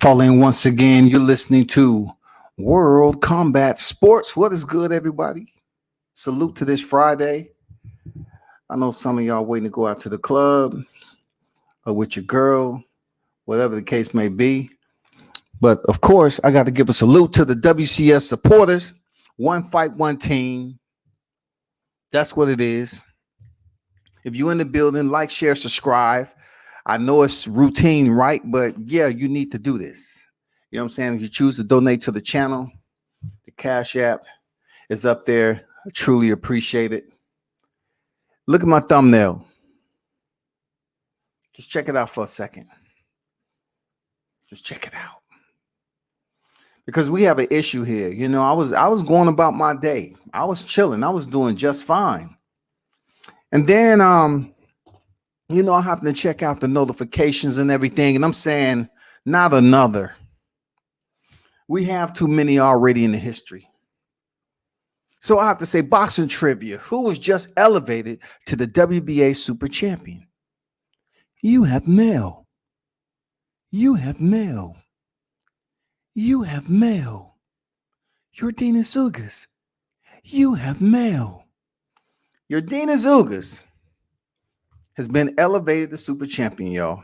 Falling once again, you're listening to World Combat Sports. What is good, everybody? Salute to this Friday. I know some of y'all waiting to go out to the club or with your girl, whatever the case may be. But of course, I got to give a salute to the WCS supporters. One fight, one team. That's what it is. If you're in the building, like, share, subscribe. I know it's routine, right? But yeah, you need to do this. You know what I'm saying? If you choose to donate to the channel, the Cash App is up there. I truly appreciate it. Look at my thumbnail. Just check it out for a second. Just check it out. Because we have an issue here. You know, I was going about my day. I was chilling. I was doing just fine. And then I happened to check out the notifications and everything, and I'm saying, not another. We have too many already in the history. So I have to say, boxing trivia. Who was just elevated to the WBA Super Champion? You have mail. You have mail. You have mail. Yordenis Ugas. You have mail. Yordenis Ugas has been elevated to Super Champion, y'all,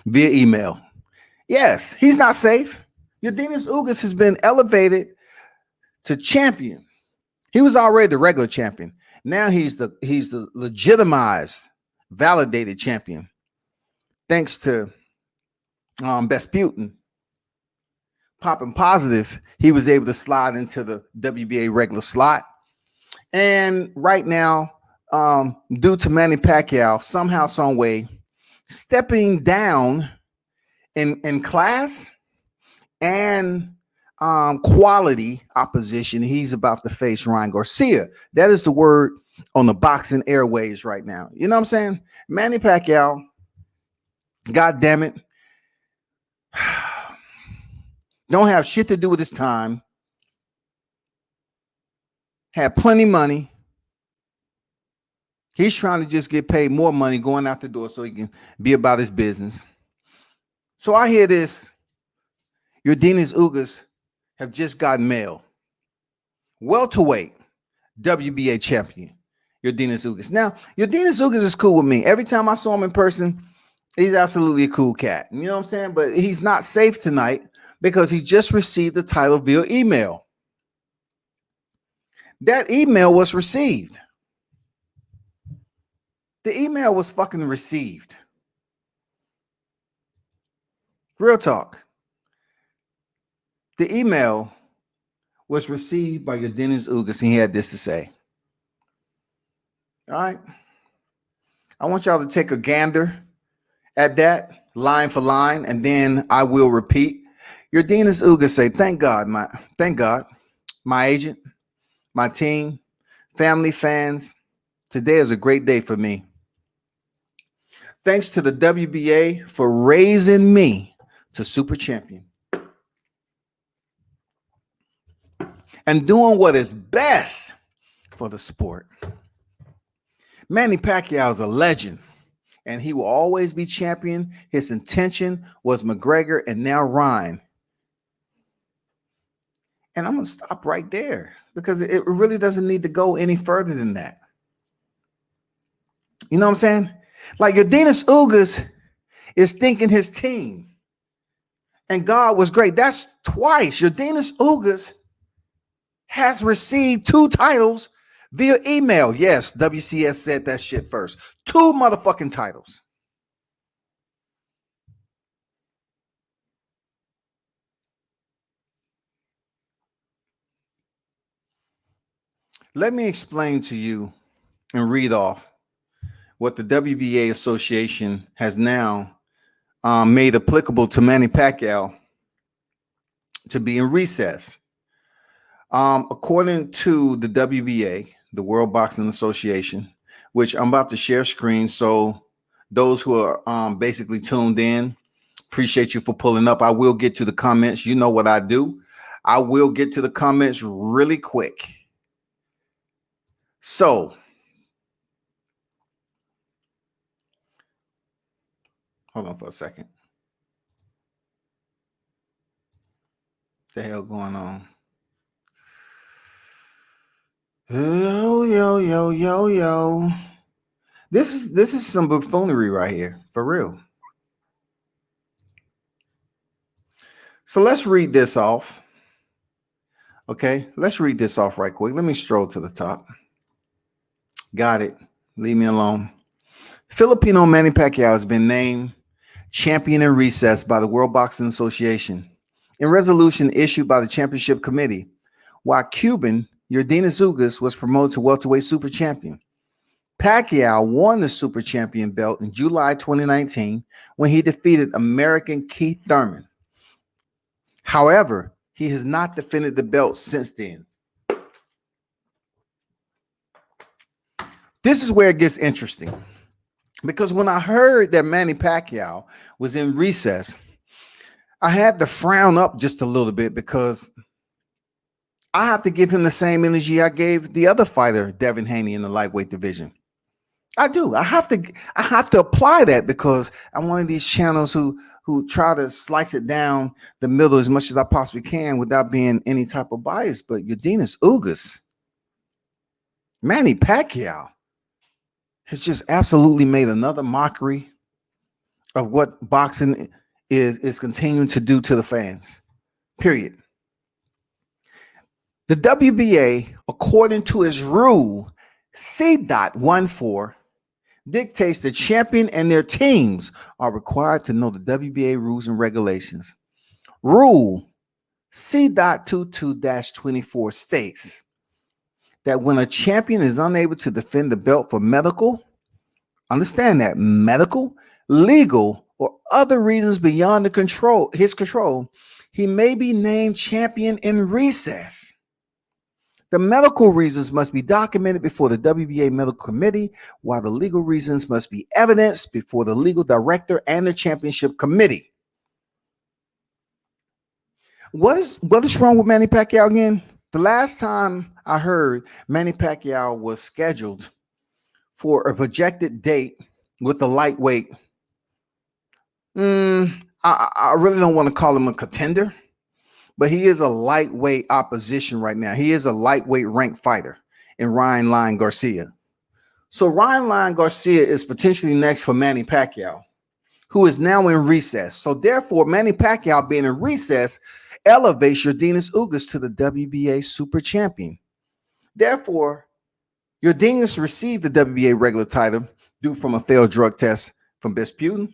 via email. Yes, he's not safe. Yordenis Ugas has been elevated to champion. He was already the regular champion. Now he's the legitimized, validated champion. Thanks to Besputin popping positive, he was able to slide into the WBA regular slot. And right now, due to Manny Pacquiao, somehow, some way, stepping down in class and quality opposition, he's about to face Ryan Garcia. That is the word on the boxing airways right now. You know what I'm saying? Manny Pacquiao, God damn it, don't have shit to do with his time. Had plenty money. He's trying to just get paid more money going out the door so he can be about his business. So I hear this. Yordenis Ugas have just gotten mail. Welterweight WBA champion, Yordenis Ugas. Now, Yordenis Ugas is cool with me. Every time I saw him in person, he's absolutely a cool cat. You know what I'm saying? But he's not safe tonight because he just received the title via email. That email was received. The email was fucking received. Real talk. The email was received by Yordenis Ugas, and he had this to say. All right. I want y'all to take a gander at that, line for line, and then I will repeat. Yordenis Ugas say, thank God, my agent, my team, family, fans. Today is a great day for me. Thanks to the WBA for raising me to super champion and doing what is best for the sport. Manny Pacquiao is a legend, and he will always be champion. His intention was McGregor and now Ryan. And I'm going to stop right there because it really doesn't need to go any further than that. You know what I'm saying? Like Yordenis Ugas is thinking his team and God was great. That's twice. Yordenis Ugas has received 2 titles via email. Yes, WCS said that shit first. 2 motherfucking titles. Let me explain to you and read off what the WBA Association has now made applicable to Manny Pacquiao to be in recess. According to the WBA, the World Boxing Association, which I'm about to share screen, so those who are basically tuned in, appreciate you for pulling up. I will get to the comments. You know what I do. I will get to the comments really quick. So, hold on for a second. The hell going on? Yo. This is some buffoonery right here, for real. So let's read this off. Okay, let's read this off right quick. Let me stroll to the top. Got it. Leave me alone. Filipino Manny Pacquiao has been named champion in recess by the World Boxing Association in resolution issued by the Championship Committee, while Cuban Yordenis Ugas was promoted to welterweight super champion. Pacquiao won the super champion belt in July 2019 when he defeated American Keith Thurman. However, he has not defended the belt since then. This is where it gets interesting, because when I heard that Manny Pacquiao was in recess, I had to frown up just a little bit, because I have to give him the same energy I gave the other fighter, Devin Haney, in the lightweight division. I do. I have to apply that, because I'm one of these channels who try to slice it down the middle as much as I possibly can without being any type of bias. But Yordenis Ugas, Manny Pacquiao, has just absolutely made another mockery of what boxing is continuing to do to the fans. Period. The WBA, according to its rule C.14, dictates the champion and their teams are required to know the WBA rules and regulations. Rule C.22-24 states that when a champion is unable to defend the belt for medical, understand that, medical, legal, or other reasons beyond his control, he may be named champion in recess. The medical reasons must be documented before the WBA Medical Committee, while the legal reasons must be evidenced before the legal director and the Championship Committee. What is wrong with Manny Pacquiao again? The last time I heard, Manny Pacquiao was scheduled for a projected date with the lightweight. I really don't want to call him a contender, but he is a lightweight opposition right now. He is a lightweight ranked fighter in Ryan Lion Garcia. So Ryan Lion Garcia is potentially next for Manny Pacquiao, who is now in recess. So therefore, Manny Pacquiao being in recess elevates Yordenis Ugas to the WBA super champion. Therefore, Yordenis received the WBA regular title due from a failed drug test from Bisputin.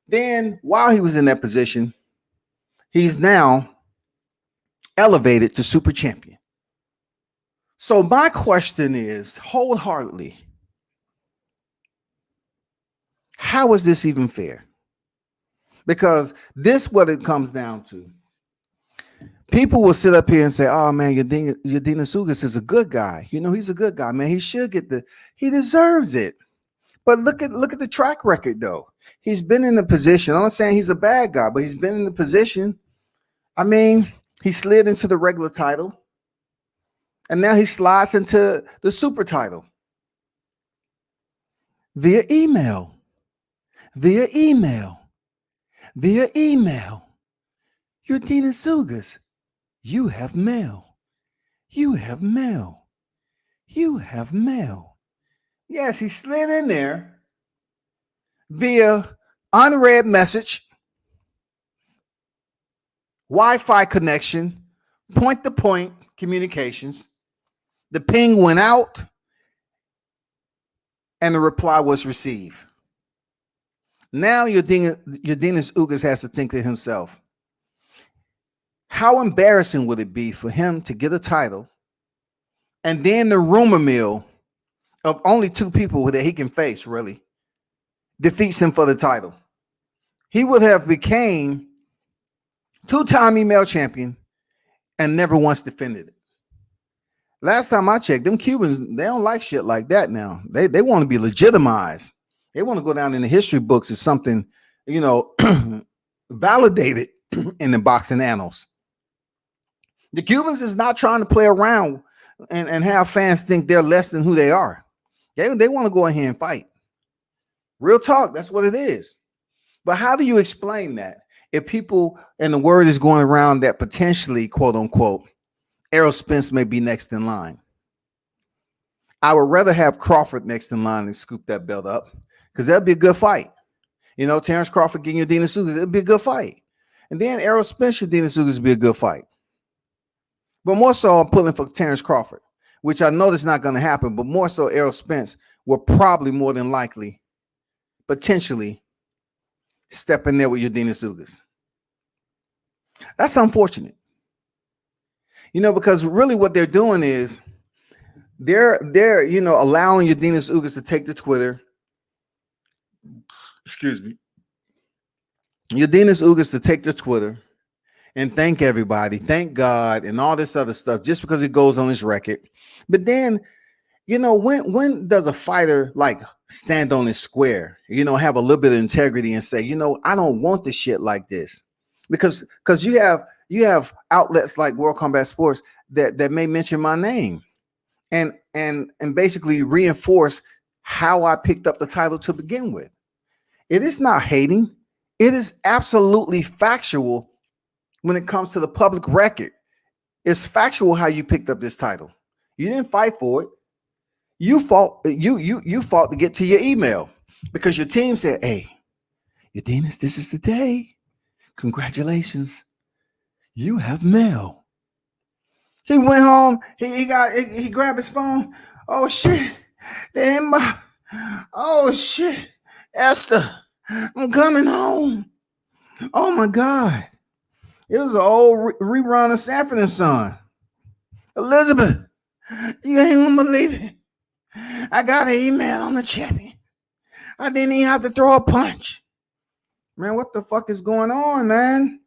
Then, while he was in that position, he's now elevated to super champion. So my question is, wholeheartedly, how is this even fair? Because this is what it comes down to. People will sit up here and say, oh man, Yordenis Ugas is a good guy. You know, he's a good guy, man. He should get he deserves it. But look at the track record, though. He's been in the position. I'm not saying he's a bad guy, but he's been in the position. I mean, he slid into the regular title, and now he slides into the super title via email. Yordenis Ugas, you have mail. Yes, he slid in there via unread message, Wi-Fi connection, point-to-point communications. The ping went out, and the reply was received. Now Yordenis Ugas has to think to himself, how embarrassing would it be for him to get a title, and then the rumor mill of only two people that he can face really defeats him for the title? He would have became two-time email champion and never once defended it. Last time I checked, them Cubans, they don't like shit like that now. They want to be legitimized. They want to go down in the history books as something, you know, validated in the boxing annals. The Cubans is not trying to play around and have fans think they're less than who they are. They want to go in here and fight. Real talk, that's what it is. But how do you explain that? if people and the word is going around that potentially, quote unquote, Errol Spence may be next in line. I would rather have Crawford next in line and scoop that belt up because that'd be a good fight. You know, Terrence Crawford getting Yordenis Ugas, it'd be a good fight. And then Errol Spence, Yordenis Ugas would be a good fight. But more so, I'm pulling for Terrence Crawford, which I know that's not going to happen, but more so, Errol Spence will probably more than likely, potentially, step in there with Yordenis Ugas. That's unfortunate. You know, because really what they're doing is they're allowing Yordenis Ugas to take to Twitter. Excuse me. Yordenis Ugas to take to Twitter and thank everybody, thank God, and all this other stuff just because it goes on his record. But then, you know, when does a fighter like stand on his square, you know, have a little bit of integrity and say, you know, I don't want this shit like this? Because you have outlets like World Combat Sports that may mention my name and basically reinforce how I picked up the title to begin with. It is not hating. It is absolutely factual when it comes to the public record. It's factual how you picked up this title. You didn't fight for it. You fought to get to your email because your team said, hey, Yordenis, this is the day. Congratulations. You have mail. He went home. He grabbed his phone. Oh shit. Oh shit. Esther, I'm coming home. Oh my God. It was an old rerun of Sanford and Son. Elizabeth, you ain't gonna believe it. I got an email on the champion. I didn't even have to throw a punch. Man, what the fuck is going on, man?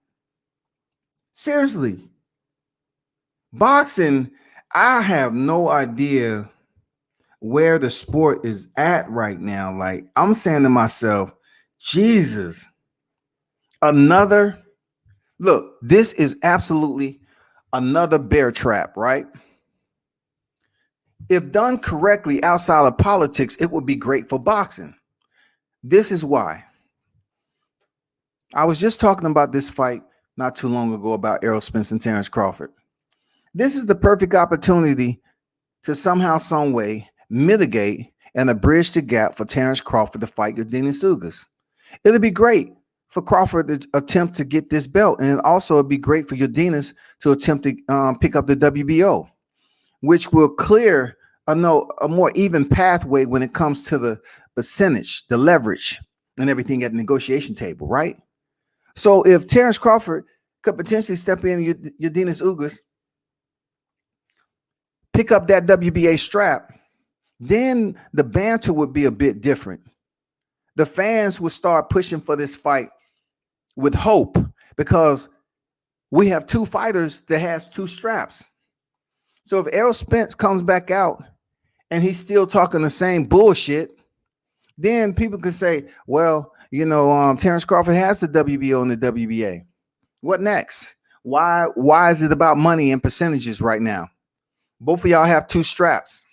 Seriously. Boxing, I have no idea where the sport is at right now. Like, I'm saying to myself, Jesus, look, this is absolutely another bear trap, right? If done correctly outside of politics, it would be great for boxing. This is why. I was just talking about this fight not too long ago about Errol Spence and Terrence Crawford. This is the perfect opportunity to somehow, some way mitigate and bridge the gap for Terrence Crawford to fight Yordenis Ugas. It'll be great for Crawford to attempt to get this belt, and also it'd be great for Yordenis to attempt to pick up the WBO, which will clear a more even pathway when it comes to the percentage, the leverage, and everything at the negotiation table, right? So if Terrence Crawford could potentially step in Yordenis Ugas, pick up that WBA strap, then the banter would be a bit different. The fans would start pushing for this fight with hope because we have two fighters that has two straps. So if Errol Spence comes back out and he's still talking the same bullshit, then people can say, well, you know, Terrence Crawford has the WBO and the WBA. What next? Why is it about money and percentages right now? Both of y'all have two straps.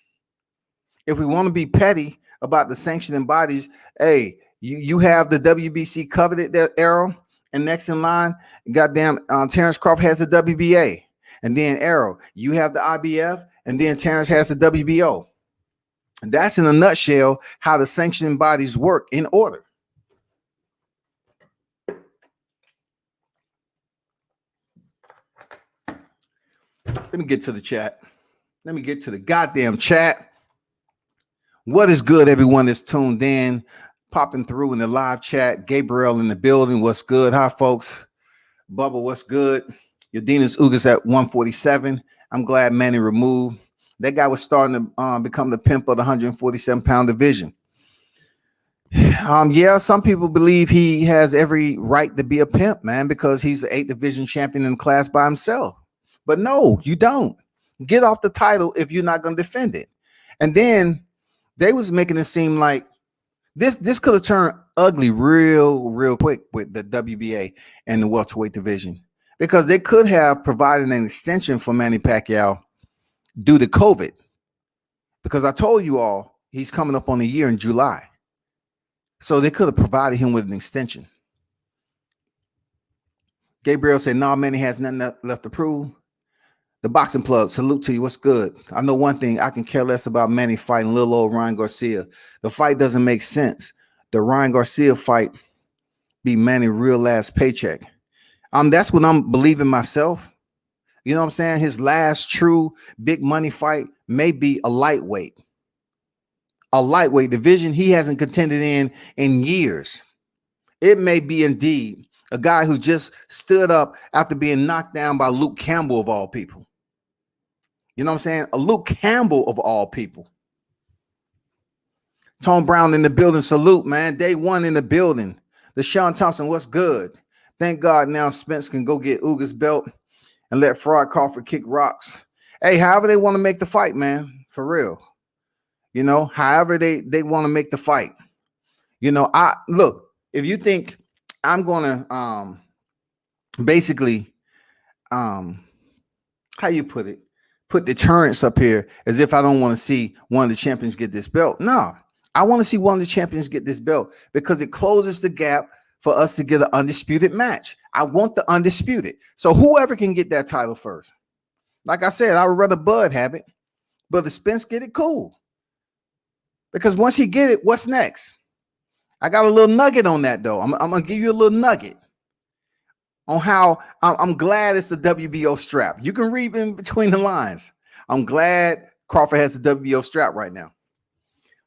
If we want to be petty about the sanctioning bodies, hey, you have the WBC coveted that Errol, and next in line, goddamn, Terrence Crawford has the WBA, and then Errol, you have the IBF, and then Terrence has the WBO. And that's in a nutshell how the sanctioning bodies work in order. Let me get to the chat. Let me get to the goddamn chat. What is good, everyone that's tuned in, popping through in the live chat? Gabriel in the building. What's good? Hi, folks. Bubba, what's good? Yordenis Ugas at 147. I'm glad Manny removed. That guy was starting to become the pimp of the 147-pound division. Yeah, some people believe he has every right to be a pimp, man, because he's the 8th division champion in the class by himself. But no, you don't. Get off the title if you're not going to defend it. And then they was making it seem like this could have turned ugly real quick with the WBA and the welterweight division, because they could have provided an extension for Manny Pacquiao due to COVID, because I told you all he's coming up on a year in July. So they could have provided him with an extension. Gabriel said, "No, Manny has nothing left to prove." The boxing plug, salute to you. What's good? I know one thing. I can care less about Manny fighting little old Ryan Garcia. The fight doesn't make sense. The Ryan Garcia fight be Manny real last paycheck. That's what I'm believing myself. You know what I'm saying? His last true big money fight may be a lightweight division he hasn't contended in years. It may be indeed a guy who just stood up after being knocked down by Luke Campbell of all people. You know what I'm saying? A Luke Campbell of all people. Tone Brown in the building. Salute, man. Day one in the building. Deshaun Thompson, what's good? Thank God now Spence can go get Ugas belt and let Crawford kick rocks. Hey, however they want to make the fight, man. For real. You know, however they want to make the fight. You know, look, if you think I'm gonna basically how you put it, put deterrence up here as if I don't want to see one of the champions get this belt. No, I want to see one of the champions get this belt because it closes the gap for us to get an undisputed match. I want the undisputed. So whoever can get that title first. Like I said, I would rather Bud have it, but if Spence get it, cool. Because once he get it, what's next? I got a little nugget on that, though. I'm going to give you a little nugget on how I'm glad it's the WBO strap. You can read in between the lines. I'm glad Crawford has the WBO strap right now.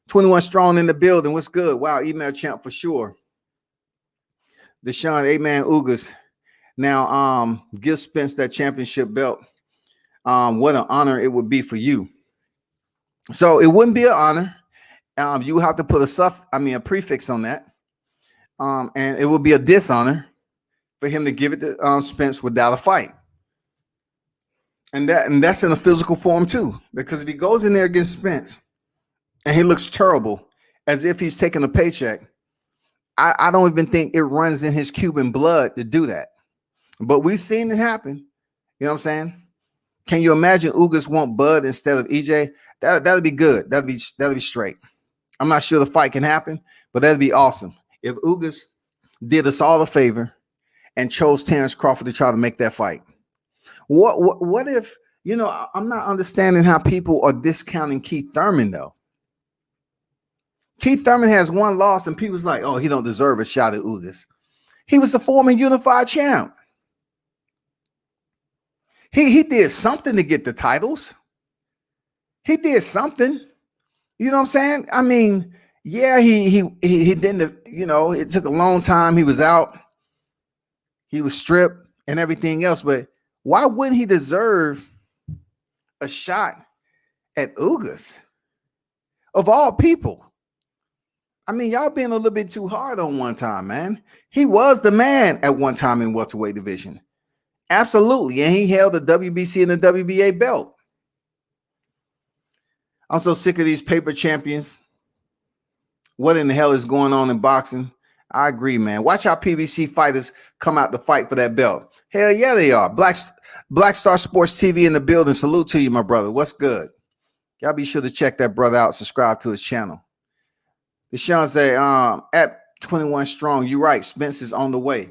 21 strong in the building. What's good? Wow, email champ for sure. Deshaun, A-Man Ugas. Now, give Spence that championship belt. What an honor it would be for you. So it wouldn't be an honor. You have to put a prefix on that. And it would be a dishonor for him to give it to Spence without a fight. And that's in a physical form too. Because if he goes in there against Spence and he looks terrible, as if he's taking a paycheck, I don't even think it runs in his Cuban blood to do that. But we've seen it happen. You know what I'm saying? Can you imagine Ugas want Bud instead of EJ? That'd be good. That'd be straight. I'm not sure the fight can happen, but that'd be awesome. If Ugas did us all a favor and chose Terrence Crawford to try to make that fight. What if, you know, I'm not understanding how people are discounting Keith Thurman, though. Keith Thurman has one loss and people's like, oh, he don't deserve a shot at Ugas. He was a former unified champ. He did something to get the titles. He did something. You know what I'm saying? I mean, yeah, he didn't, you know, it took a long time. He was out. He was stripped and everything else. But why wouldn't he deserve a shot at Ugas? Of all people. I mean, y'all being a little bit too hard on one time, man. He was the man at one time in welterweight division. Absolutely. And he held the WBC and the WBA belt. I'm so sick of these paper champions. What in the hell is going on in boxing? I agree, man. Watch how PBC fighters come out to fight for that belt. Hell yeah, they are. Black Star Sports TV in the building. Salute to you, my brother. What's good? Y'all be sure to check that brother out. Subscribe to his channel. Deshaun say, at 21 strong, you're right. Spence is on the way.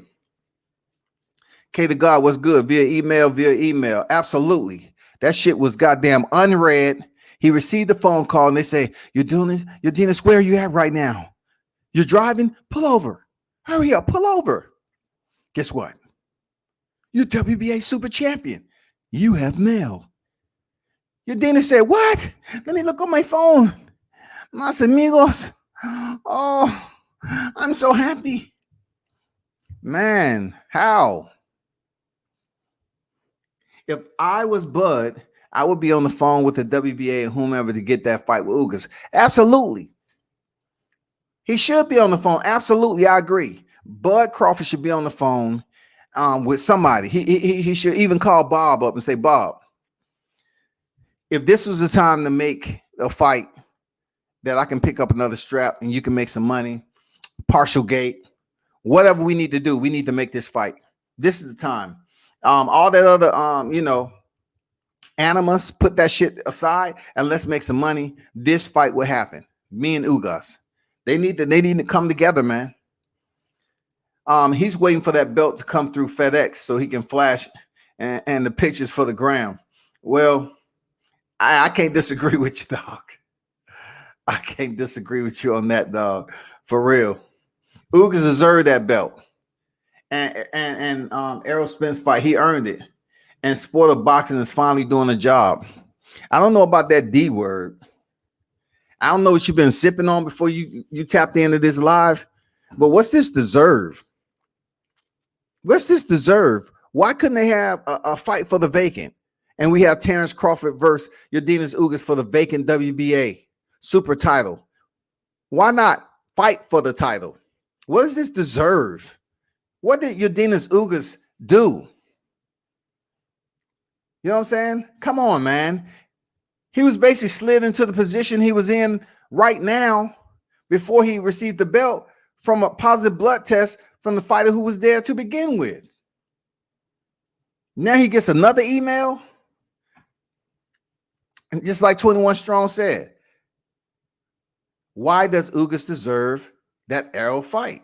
K to God, what's good? Via email. Absolutely. That shit was goddamn unread. He received a phone call and they say, you're doing this? Yordenis, where are you at right now? You're driving? Pull over. Hurry up, pull over. Guess what? You're WBA super champion. You have mail. Yordenis said, what? Let me look on my phone. Mas amigos. Oh, I'm so happy. Man, how? If I was Bud, I would be on the phone with the WBA and whomever to get that fight with Ugas. Absolutely. He should be on the phone. Absolutely, I agree. Bud Crawford should be on the phone with somebody. He should even call Bob up and say, Bob, if this was the time to make a fight that I can pick up another strap and you can make some money, partial gate, whatever we need to do, we need to make this fight. This is the time. All that other, you know, animus, put that shit aside and let's make some money. This fight will happen. Me and Ugas. They need to come together, man. He's waiting for that belt to come through FedEx so he can flash and the pictures for the gram. Well, I can't disagree with you, dog. I can't disagree with you on that, dog. For real. Ugas deserved that belt. And Errol Spence fight, he earned it. And sport of boxing is finally doing a job. I don't know about that D word. I don't know what you've been sipping on before you tapped into this live, but what's this deserve? What's this deserve? Why couldn't they have a fight for the vacant? And we have Terrence Crawford versus Yordenis Ugas for the vacant WBA super title. Why not fight for the title? What does this deserve? What did Yordenis Ugas do? You know what I'm saying? Come on, man. He was basically slid into the position he was in right now before he received the belt from a positive blood test from the fighter who was there to begin with. Now he gets another email. And just like 21 Strong said, why does Ugas deserve that Errol fight?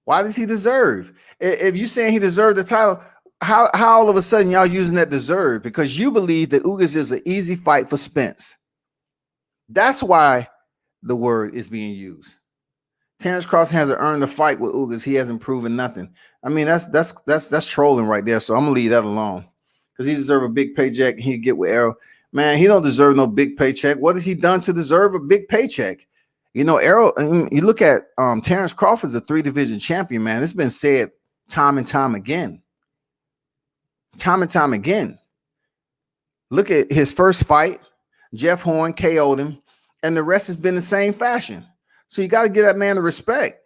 Why does he deserve? If you're saying he deserved the title, how all of a sudden y'all using that deserve? Because you believe that Ugas is an easy fight for Spence. That's why the word is being used. Terrence Crawford hasn't earned the fight with Ugas. He hasn't proven nothing. I mean, that's trolling right there. So I'm gonna leave that alone because he deserves a big paycheck. He'd get with Errol. Man, he don't deserve no big paycheck. What has he done to deserve a big paycheck? You know, Errol. You look at Terrence Crawford's a 3-division champion. Man, it's been said time and time again. Time and time again. Look at his first fight. Jeff Horn KO'd him, and the rest has been the same fashion. So you got to give that man the respect.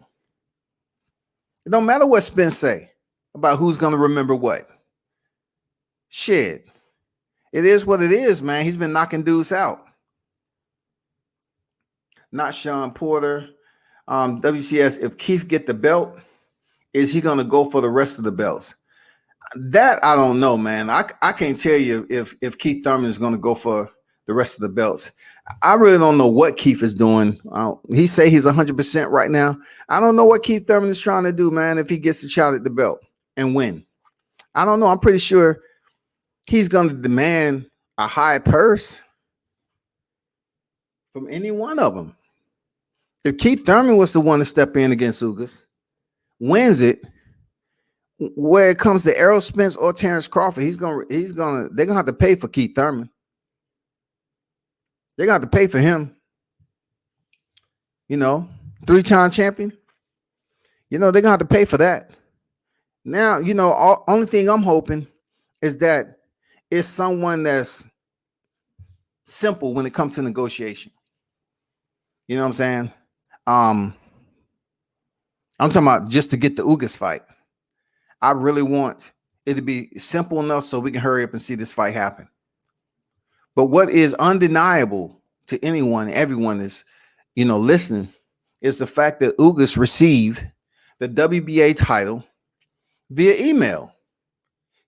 It don't matter what Spence say about who's going to remember what. Shit. It is what it is, man. He's been knocking dudes out. Not Sean Porter. WCS, if Keith get the belt, is he going to go for the rest of the belts? That I don't know, man. I can't tell you if Keith Thurman is going to go for the rest of the belts. I really don't know what Keith is doing. He say he's 100% right now. I don't know what Keith Thurman is trying to do, man, if he gets a shot at the belt and win. I don't know. I'm pretty sure he's going to demand a high purse from any one of them. If Keith Thurman was the one to step in against Ugas, wins it, where it comes to Errol Spence or Terrence Crawford, they're gonna have to pay for Keith Thurman. They're gonna have to pay for him. You know, 3-time champion. You know, they're gonna have to pay for that. Now, you know, only thing I'm hoping is that it's someone that's simple when it comes to negotiation. You know what I'm saying? I'm talking about just to get the Ugas fight. I really want it to be simple enough so we can hurry up and see this fight happen. But what is undeniable to anyone, everyone is, you know, listening, is the fact that Ugas received the WBA title via email.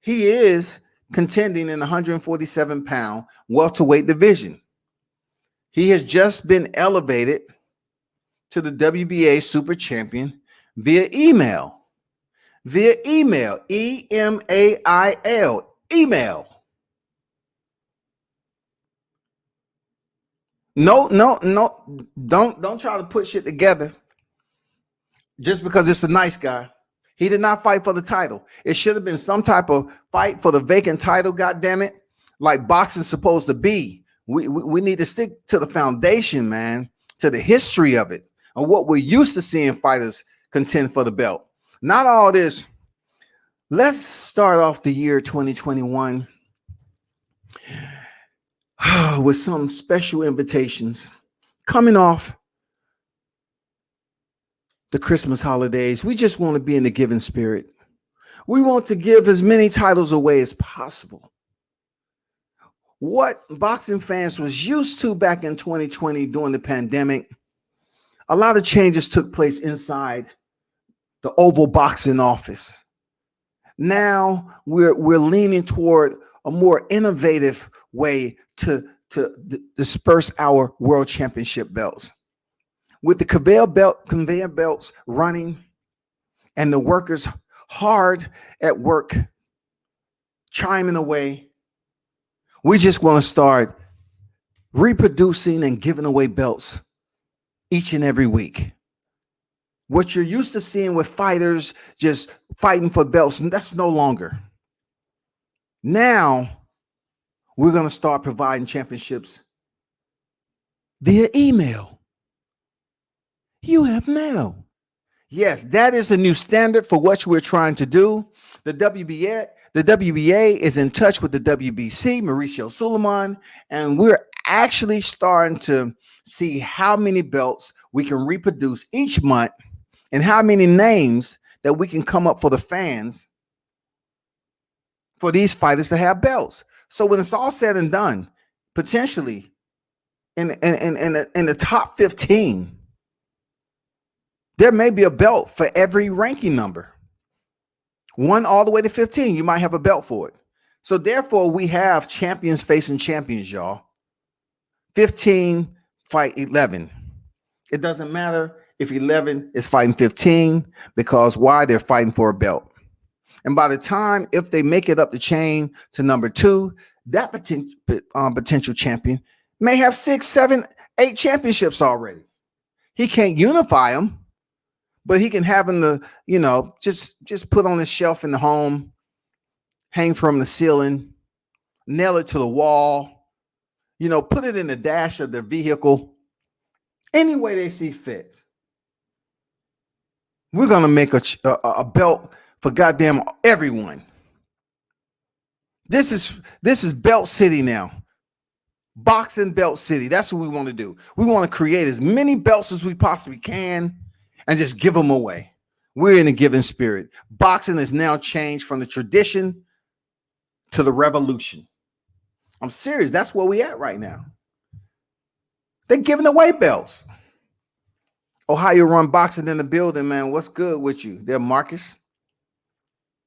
He is contending in the 147-pound welterweight division. He has just been elevated to the WBA super champion via email. Via email, E-M-A-I-L, email. No, don't try to put shit together just because it's a nice guy. He did not fight for the title. It should have been some type of fight for the vacant title, goddammit, like boxing's supposed to be. We need to stick to the foundation, man, to the history of it, and what we're used to seeing fighters contend for the belt. Not all this. Let's start off the year 2021 with some special invitations coming off the Christmas holidays. We just want to be in the giving spirit. We want to give as many titles away as possible. What boxing fans was used to back in 2020 during the pandemic, a lot of changes took place inside the Oval Boxing office. Now we're leaning toward a more innovative way to disperse our world championship belts. With the conveyor belts running, and the workers hard at work, chiming away. We just want to start reproducing and giving away belts each and every week. What you're used to seeing with fighters just fighting for belts, that's no longer. Now, we're going to start providing championships via email. You have mail. Yes, that is the new standard for what we're trying to do. The WBA is in touch with the WBC, Mauricio Suleiman, and we're actually starting to see how many belts we can reproduce each month and how many names that we can come up for the fans for these fighters to have belts. So when it's all said and done, potentially in the top 15, there may be a belt for every ranking number. 1 all the way to 15, you might have a belt for it. So therefore, we have champions facing champions, y'all. 15 fight 11. It doesn't matter if 11 is fighting 15, because why? They're fighting for a belt. And by the time, if they make it up the chain to number 2, that potential champion may have 6, 7, 8 championships already. He can't unify them, but he can have them just put on his shelf in the home, hang from the ceiling, nail it to the wall, put it in the dash of their vehicle, any way they see fit. We're going to make a belt for goddamn everyone. This is Belt City now. Boxing Belt City. That's what we want to do. We want to create as many belts as we possibly can and just give them away. We're in a giving spirit. Boxing has now changed from the tradition to the revolution. I'm serious. That's where we at right now. They're giving away belts. Ohio Run Boxing in the building, man. What's good with you? There, Marcus.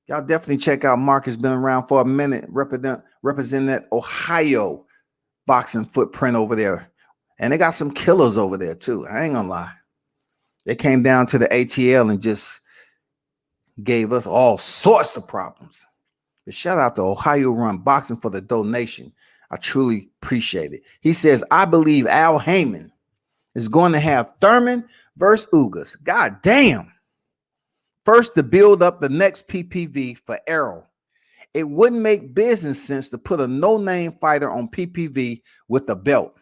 Y'all definitely check out Marcus. Been around for a minute, representing that Ohio boxing footprint over there. And they got some killers over there too. I ain't gonna lie. They came down to the ATL and just gave us all sorts of problems. But shout out to Ohio Run Boxing for the donation. I truly appreciate it. He says, I believe Al Heyman is going to have Thurman versus Ugas. God damn. First, to build up the next PPV for Errol. It wouldn't make business sense to put a no-name fighter on PPV with a belt.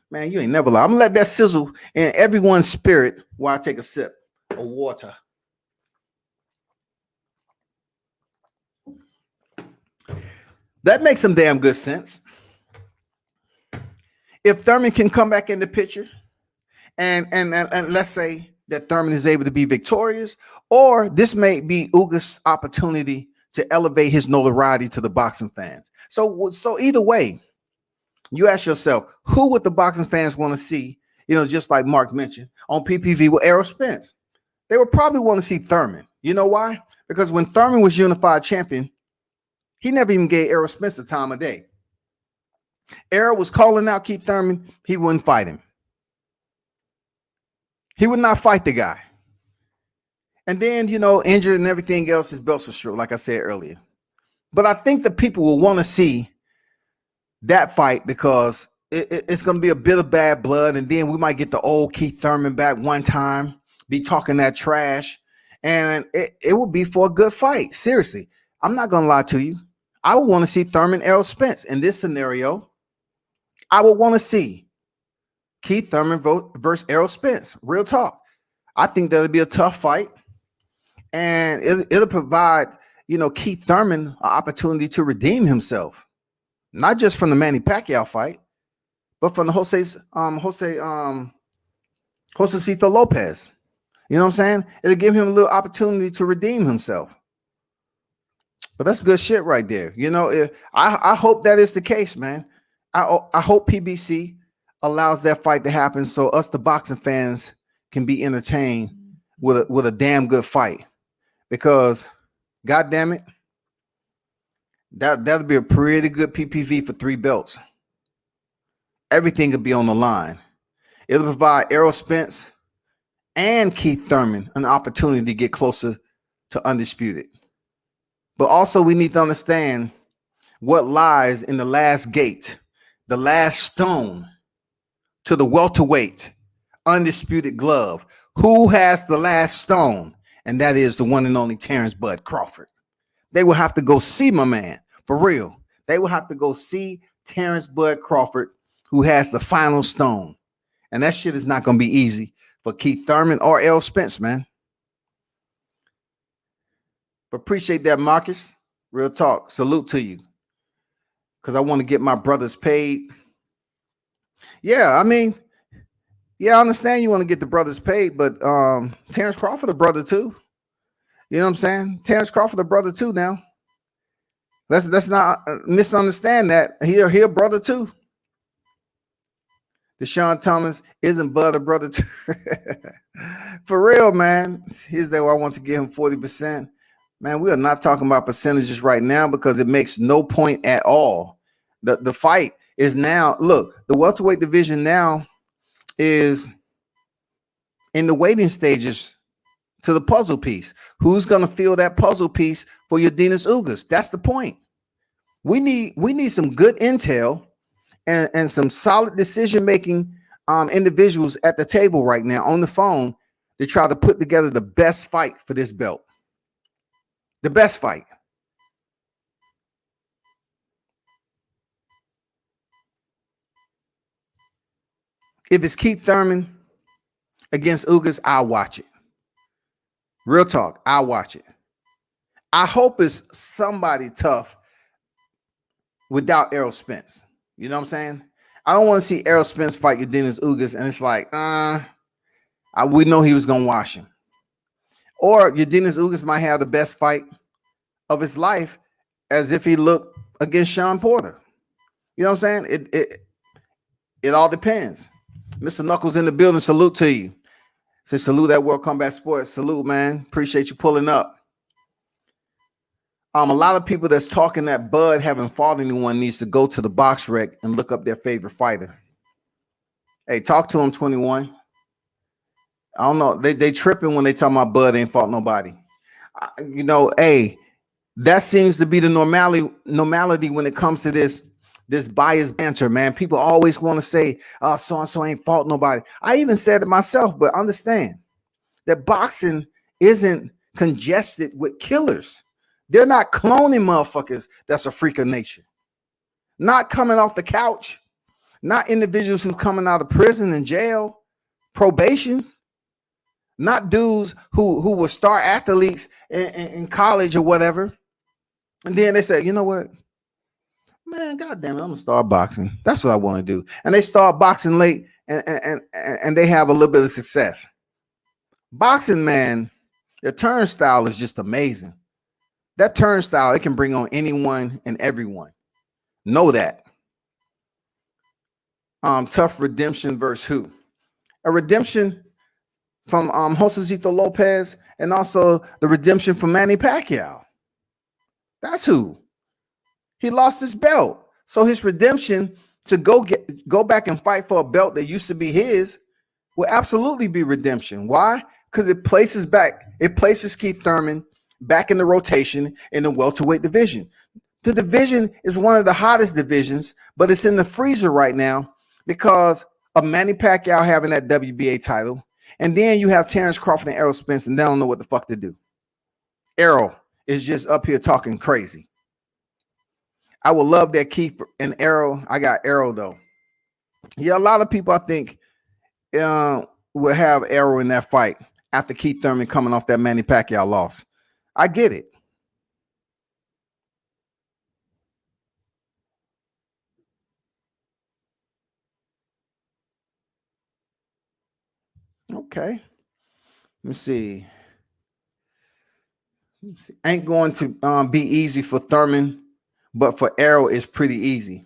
Man, you ain't never lie. I'm going to let that sizzle in everyone's spirit while I take a sip of water. That makes some damn good sense. If Thurman can come back in the picture and let's say that Thurman is able to be victorious, or this may be Ugas' opportunity to elevate his notoriety to the boxing fans. So either way, you ask yourself, who would the boxing fans want to see, just like Mark mentioned, on PPV with Errol Spence? They would probably want to see Thurman. You know why? Because when Thurman was unified champion, he never even gave Errol Spence a time of day. Errol was calling out Keith Thurman. He wouldn't fight him. He would not fight the guy. And then, injured and everything else, his belts were short, like I said earlier. But I think the people will want to see that fight because it's going to be a bit of bad blood. And then we might get the old Keith Thurman back one time, be talking that trash. And it will be for a good fight. Seriously, I'm not going to lie to you. I would want to see Thurman, Errol Spence. In this scenario, I would want to see Keith Thurman versus Errol Spence. Real talk. I think that'll be a tough fight. And it'll provide, Keith Thurman an opportunity to redeem himself. Not just from the Manny Pacquiao fight, but from the Josecito Lopez. You know what I'm saying? It'll give him a little opportunity to redeem himself. But that's good shit right there. I hope that is the case, man. I hope PBC allows that fight to happen so us, the boxing fans, can be entertained with a damn good fight. Because, God damn it, that'll be a pretty good PPV for 3 belts. Everything could be on the line. It'll provide Errol Spence and Keith Thurman an opportunity to get closer to undisputed. But also we need to understand what lies in the last gate, the last stone to the welterweight undisputed glove. Who has the last stone? And that is the one and only Terrence Bud Crawford. They will have to go see my man, for real. They will have to go see Terrence Bud Crawford, who has the final stone. And that shit is not going to be easy for Keith Thurman or Errol Spence, man. But appreciate that, Marcus. Real talk. Salute to you. Because I want to get my brothers paid. Yeah, I mean, yeah, I understand you want to get the brothers paid, but Terrence Crawford a brother too. You know what I'm saying? Terrence Crawford a brother too now. Let's not misunderstand that. He a brother too. Deshaun Thomas isn't Bud a brother too. For real, man. Here's that I want to give him 40%. Man, we are not talking about percentages right now because it makes no point at all. The fight is now, look, the welterweight division now is in the waiting stages to the puzzle piece. Who's going to fill that puzzle piece for Yordenis Ugas? That's the point. We need some good intel and some solid decision-making individuals at the table right now on the phone to try to put together the best fight for this belt. The best fight. If it's Keith Thurman against Ugas, I'll watch it. Real talk, I'll watch it. I hope it's somebody tough without Errol Spence. You know what I'm saying? I don't want to see Errol Spence fight Yordenis Ugas, and it's like, we know he was going to wash him. Or Yordenis Ugas might have the best fight of his life as if he looked against Sean Porter. You know what I'm saying? It all depends. Mr. Knuckles in the building, salute to you. Say salute at World Combat Sports. Salute, man. Appreciate you pulling up. A lot of people that's talking that Bud haven't fought anyone needs to go to the box rec and look up their favorite fighter. Hey, talk to him, 21. I don't know. They tripping when they talk about Bud ain't fought nobody. You know, hey, that seems to be the normality when it comes to this biased banter, man. People always want to say, so-and-so ain't fought nobody. I even said it myself, but understand that boxing isn't congested with killers. They're not cloning motherfuckers that's a freak of nature. Not coming off the couch. Not individuals who's coming out of prison and jail, probation. Not dudes who were star athletes in college or whatever. And then they said, you know what? Man, goddamn it, I'm gonna start boxing. That's what I want to do. And they start boxing late and they have a little bit of success. Boxing, man, the turnstile is just amazing. That turnstile, it can bring on anyone and everyone. Know that. Tough redemption versus who? A redemption from Josecito Lopez and also the redemption from Manny Pacquiao. That's who. He lost his belt. So his redemption to go back and fight for a belt that used to be his will absolutely be redemption. Why? Because it places Keith Thurman back in the rotation in the welterweight division. The division is one of the hottest divisions, but it's in the freezer right now because of Manny Pacquiao having that WBA title. And then you have Terrence Crawford and Errol Spence, and they don't know what the fuck to do. Errol is just up here talking crazy. I would love that Keith and Errol. I got Errol, though. Yeah, a lot of people, I think, will have Errol in that fight after Keith Thurman coming off that Manny Pacquiao loss. I get it. Okay. Let me see. Ain't going to be easy for Thurman, but for Errol, it's pretty easy.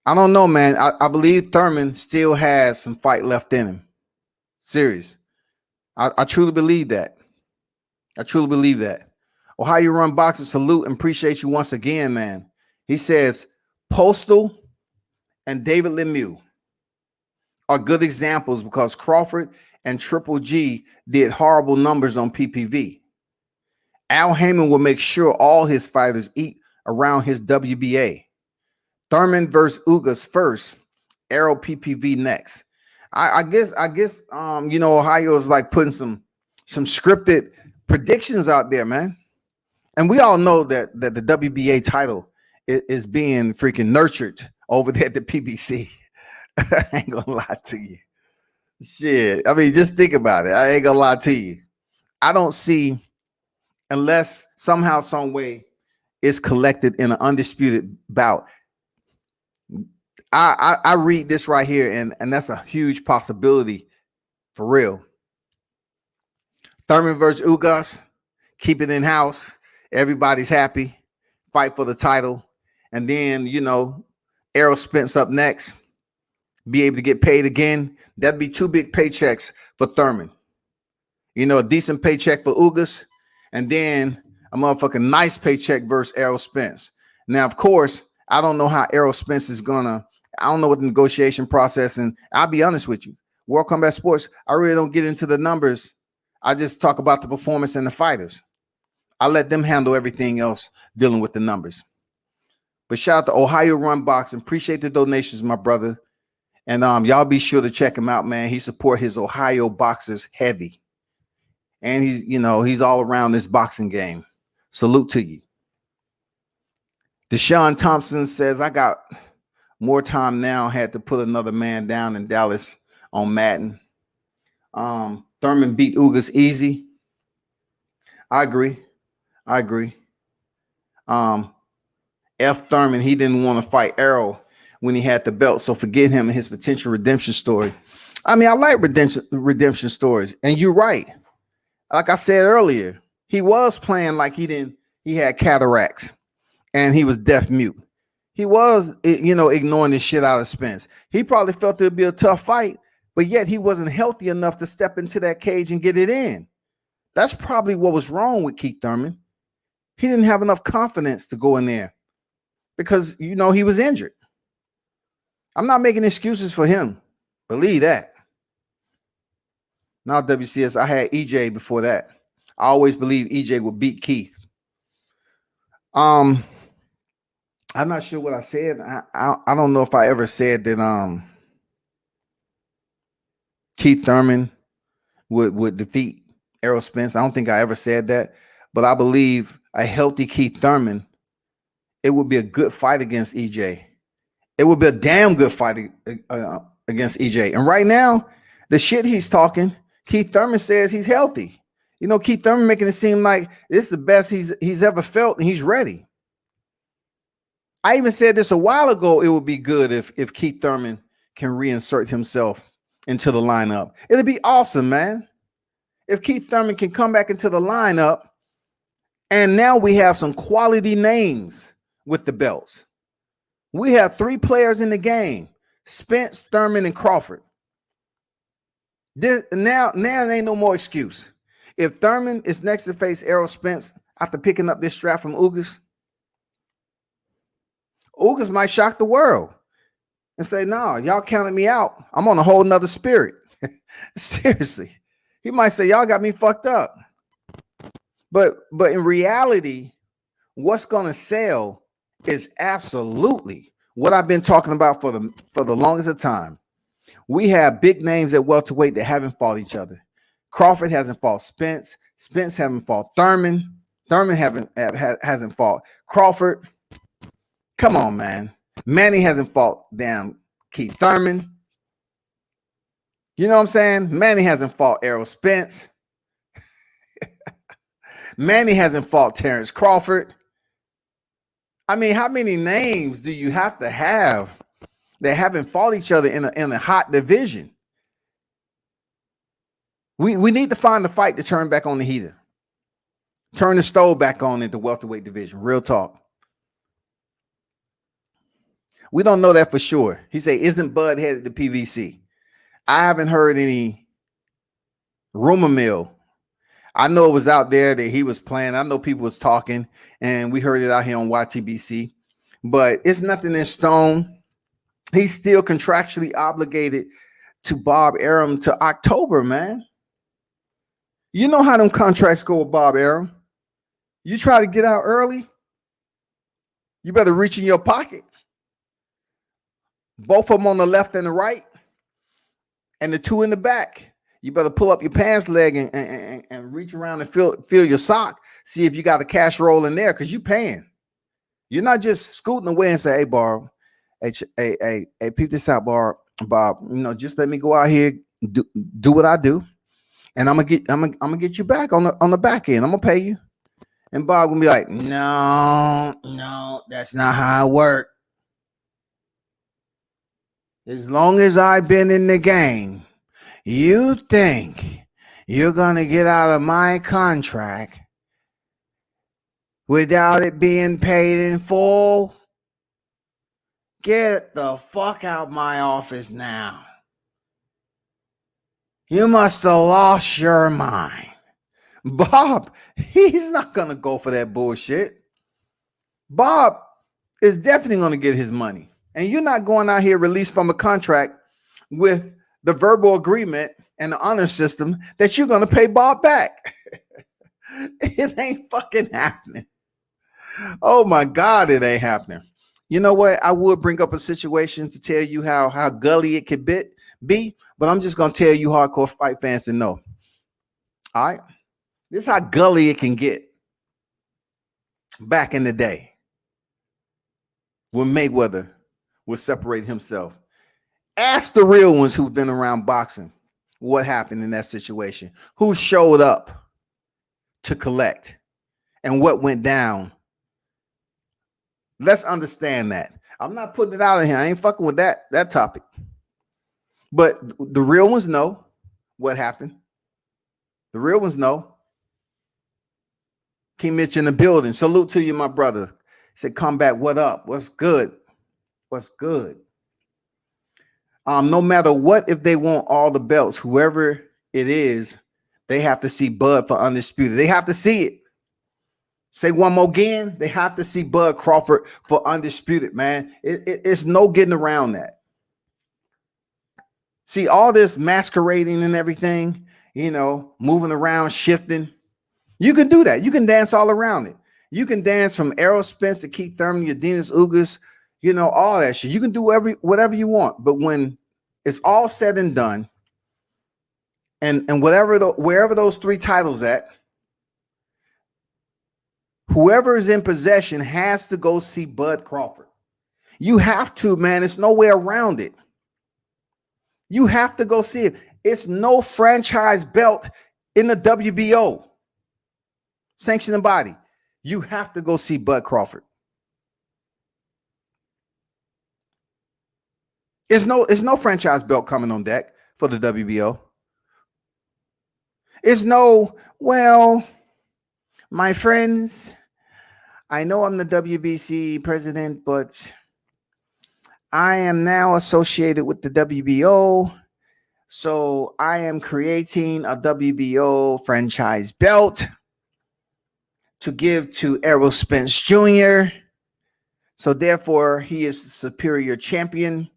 I don't know, man. I believe Thurman still has some fight left in him. Serious. I truly believe that. I truly believe that. Ohio Run Boxer, salute and appreciate you once again, man. He says Postal and David Lemieux are good examples because Crawford and Triple G did horrible numbers on PPV. Al Heyman will make sure all his fighters eat around his WBA. Thurman versus Ugas first, Arrow PPV next. I guess Ohio is like putting some scripted predictions out there, man. And we all know that the WBA title is being freaking nurtured over there at the PBC. I ain't gonna lie to you. Shit. I mean, just think about it. I ain't gonna lie to you. I don't see, unless somehow, some way it's collected in an undisputed bout. I read this right here, and that's a huge possibility for real. Thurman versus Ugas, keep it in house. Everybody's happy. Fight for the title. And then, Errol Spence up next. Be able to get paid again. That'd be 2 big paychecks for Thurman. A decent paycheck for Ugas. And then a motherfucking nice paycheck versus Errol Spence. Now, of course, I don't know how Errol Spence is I don't know what the negotiation process, and I'll be honest with you. World Combat Sports, I really don't get into the numbers. I just talk about the performance and the fighters. I let them handle everything else dealing with the numbers. But shout out to Ohio Run Boxing. Appreciate the donations, my brother. And y'all be sure to check him out, man. He support his Ohio boxers heavy. And he's all around this boxing game. Salute to you. Deshaun Thompson says, I got more time now. Had to put another man down in Dallas on Madden. Thurman beat Ugas easy. I agree. F. Thurman, he didn't want to fight Errol when he had the belt, so forget him and his potential redemption story. I mean, I like redemption stories, and you're right. Like I said earlier, he was playing like he had cataracts and he was deaf mute. He was, ignoring the shit out of Spence. He probably felt it'd be a tough fight, but yet he wasn't healthy enough to step into that cage and get it in. That's probably what was wrong with Keith Thurman. He didn't have enough confidence to go in there because, he was injured. I'm not making excuses for him. Believe that. Now, WCS, I had EJ before that. I always believed EJ would beat Keith. I'm not sure what I said. I don't know if I ever said that Keith Thurman would defeat Errol Spence. I don't think I ever said that. But I believe a healthy Keith Thurman, it would be a good fight against EJ. It would be a damn good fight against EJ. And right now, the shit he's talking, Keith Thurman says he's healthy. Keith Thurman making it seem like it's the best he's ever felt, and he's ready. I even said this a while ago. It would be good if Keith Thurman can reinsert himself into the lineup. It'd be awesome, man. If Keith Thurman can come back into the lineup, and now we have some quality names with the belts. We have 3 players in the game: Spence, Thurman, and Crawford. Now there ain't no more excuse. If Thurman is next to face Errol Spence after picking up this strap from Ugas might shock the world and say, no, y'all counted me out. I'm on a whole nother spirit. Seriously. He might say, y'all got me fucked up. But in reality, what's going to sell is absolutely what I've been talking about for the longest of time. We have big names at welterweight that haven't fought each other. Crawford hasn't fought Spence. Spence haven't fought Thurman. Thurman hasn't fought Crawford. Come on, man. Manny hasn't fought damn Keith Thurman. You know what I'm saying? Manny hasn't fought Errol Spence. Manny hasn't fought Terrence Crawford. I mean, how many names do you have to have that haven't fought each other in a hot division? We need to find the fight to turn back on the heater. Turn the stove back on in the welterweight division. Real talk. We don't know that for sure. He said, isn't Bud headed to PVC? I haven't heard any rumor mill. I know it was out there that he was playing. I know people was talking, and we heard it out here on YTBC. But it's nothing in stone. He's still contractually obligated to Bob Arum to October, man. You know how them contracts go with Bob Arum. You try to get out early, you better reach in your pocket. Both of them on the left and the right, and the two in the back. You better pull up your pants leg and reach around and feel your sock. See if you got a cash roll in there, because you paying. You're not just scooting away and say, "Hey, Bob, hey, peep this out, Bob. Just let me go out here, do what I do, and I'm gonna get you back on the back end. I'm gonna pay you." And Bob gonna be like, "No, that's not how it works. As long as I've been in the game, you think you're gonna get out of my contract without it being paid in full? Get the fuck out my office now. You must have lost your mind." Bob, he's not going to go for that bullshit. Bob is definitely going to get his money. And you're not going out here released from a contract with the verbal agreement and the honor system that you're going to pay Bob back. It ain't fucking happening. Oh my God, it ain't happening. You know what? I would bring up a situation to tell you how gully it could be, but I'm just going to tell you hardcore fight fans to know. All right? This is how gully it can get. Back in the day, when Mayweather would separate himself. Ask the real ones who've been around boxing what happened in that situation. Who showed up to collect and what went down. Let's understand that. I'm not putting it out in here. I ain't fucking with that topic. But the real ones know what happened. The real ones know. King Mitch in the building. Salute to you, my brother. Said, "Combat, what up? What's good? What's good?" No matter what, if they want all the belts, whoever it is, they have to see Bud for undisputed. They have to see it. Say one more again. They have to see Bud Crawford for undisputed, man. It's no getting around that. See, all this masquerading and everything, moving around, shifting. You can do that. You can dance all around it. You can dance from Errol Spence to Keith Thurman, Yordenis Ugas, all that shit. You can do whatever you want. But when it's all said and done, and wherever those three titles at, whoever is in possession has to go see Bud Crawford. You have to, man. It's no way around it. You have to go see it. It's no franchise belt in the WBO. Sanctioning body. You have to go see Bud Crawford. There's no franchise belt coming on deck for the WBO. It's no, well, my friends, I know I'm the WBC president, but I am now associated with the WBO. So I am creating a WBO franchise belt to give to Errol Spence Jr. So therefore, he is the superior champion.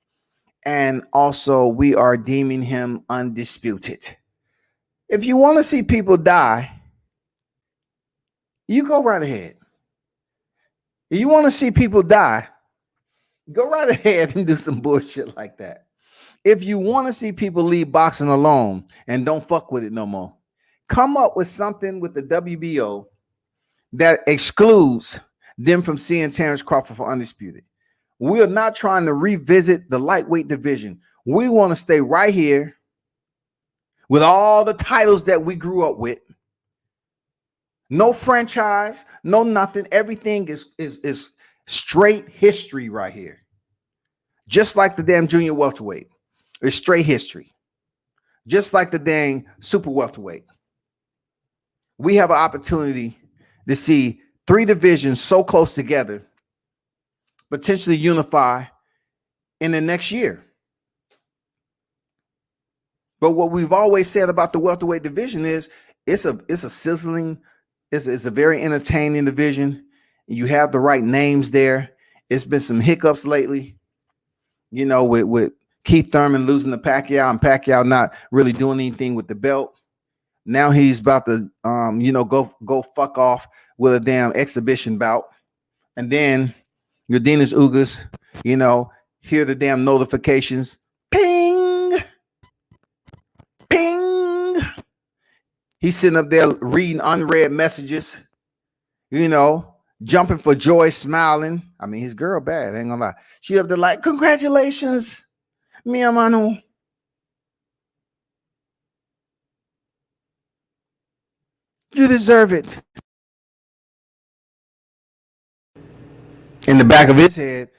And also, we are deeming him undisputed. If you want to see people die, you go right ahead. If you want to see people die, go right ahead and do some bullshit like that. If you want to see people leave boxing alone and don't fuck with it no more, come up with something with the WBO that excludes them from seeing Terrence Crawford for undisputed. We are not trying to revisit the lightweight division. We want to stay right here with all the titles that we grew up with. No franchise, no nothing. Everything is straight history right here. Just like the damn junior welterweight. It's straight history. Just like the dang super welterweight. We have an opportunity to see three divisions so close together, potentially unify in the next year. But what we've always said about the welterweight division is it's a sizzling, it's a very entertaining division. You have the right names there. It's been some hiccups lately, with Keith Thurman losing to Pacquiao and Pacquiao not really doing anything with the belt. Now he's about to, go fuck off with a damn exhibition bout. And then Yordenis Ugas, hear the damn notifications. Ping! Ping! He's sitting up there reading unread messages, jumping for joy, smiling. I mean, his girl bad, I ain't gonna lie. She up there like, congratulations, mi hermano. You deserve it. In the back of his head,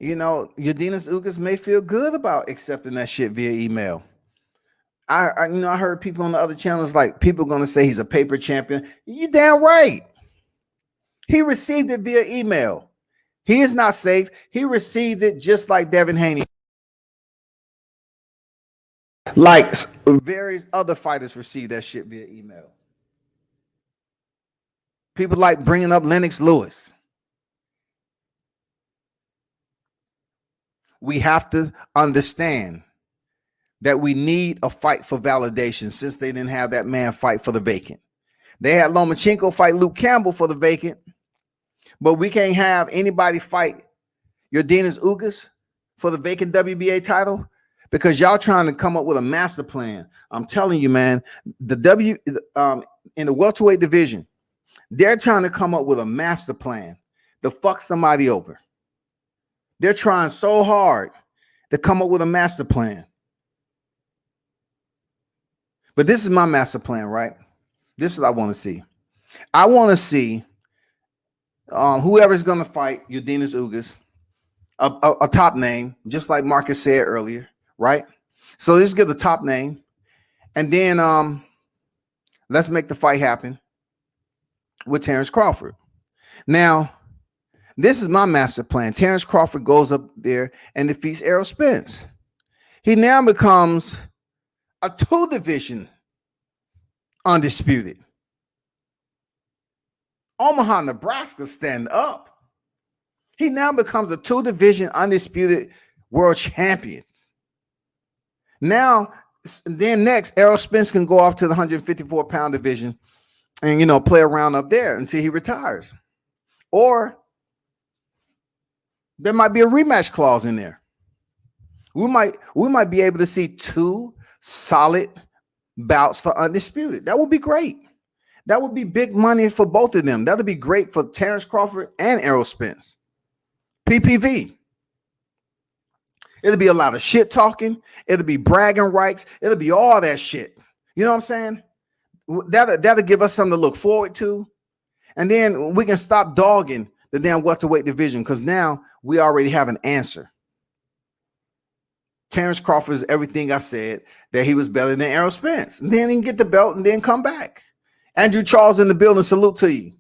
Yordenis Ugas may feel good about accepting that shit via email. I heard people on the other channels, like, people going to say he's a paper champion. You damn right. He received it via email. He is not safe. He received it just like Devin Haney. Like various other fighters received that shit via email. People like bringing up Lennox Lewis. We have to understand that we need a fight for validation, since they didn't have that man fight for the vacant. They had Lomachenko fight Luke Campbell for the vacant, but we can't have anybody fight Yordenis Ugas for the vacant WBA title because y'all trying to come up with a master plan. I'm telling you, man, in the welterweight division, they're trying to come up with a master plan to fuck somebody over. They're trying so hard to come up with a master plan. But this is my master plan, right? This is what I want to see. I want to see whoever's going to fight Yordenis Ugas, a top name, just like Marcus said earlier, right? So let's get the top name, and then let's make the fight happen with Terrence Crawford. Now, this is my master plan. Terrence Crawford goes up there and defeats Errol Spence. He now becomes a 2-division undisputed. Omaha, Nebraska, stand up. He now becomes a 2-division undisputed world champion. Now, then next, Errol Spence can go off to the 154-pound division and, play around up there until he retires. Or there might be a rematch clause in there. We might be able to see 2 solid bouts for undisputed. That would be great. That would be big money for both of them. That would be great for Terrence Crawford and Errol Spence. PPV. It'll be a lot of shit talking. It'll be bragging rights. It'll be all that shit. You know what I'm saying? That'll give us something to look forward to. And then we can stop dogging the damn welterweight division, because now we already have an answer. Terrence Crawford is everything I said, that he was better than Errol Spence. And then he can get the belt and then come back. Andrew Charles in the building, salute to you.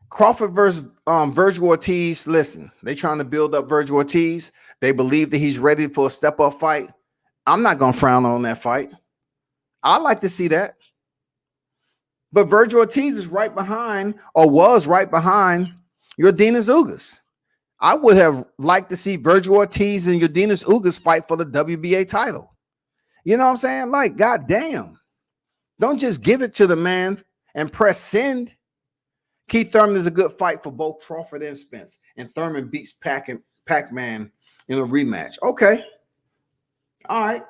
Crawford versus Virgil Ortiz. Listen, they trying to build up Virgil Ortiz. They believe that he's ready for a step-up fight. I'm not going to frown on that fight. I'd like to see that. But Virgil Ortiz is right behind, or was right behind, Yordenis Ugas. I would have liked to see Virgil Ortiz and Yordenis Ugas fight for the WBA title. You know what I'm saying? Like, goddamn. Don't just give it to the man and press send. Keith Thurman is a good fight for both Crawford and Spence. And Thurman beats Pac-Man in a rematch. Okay. All right.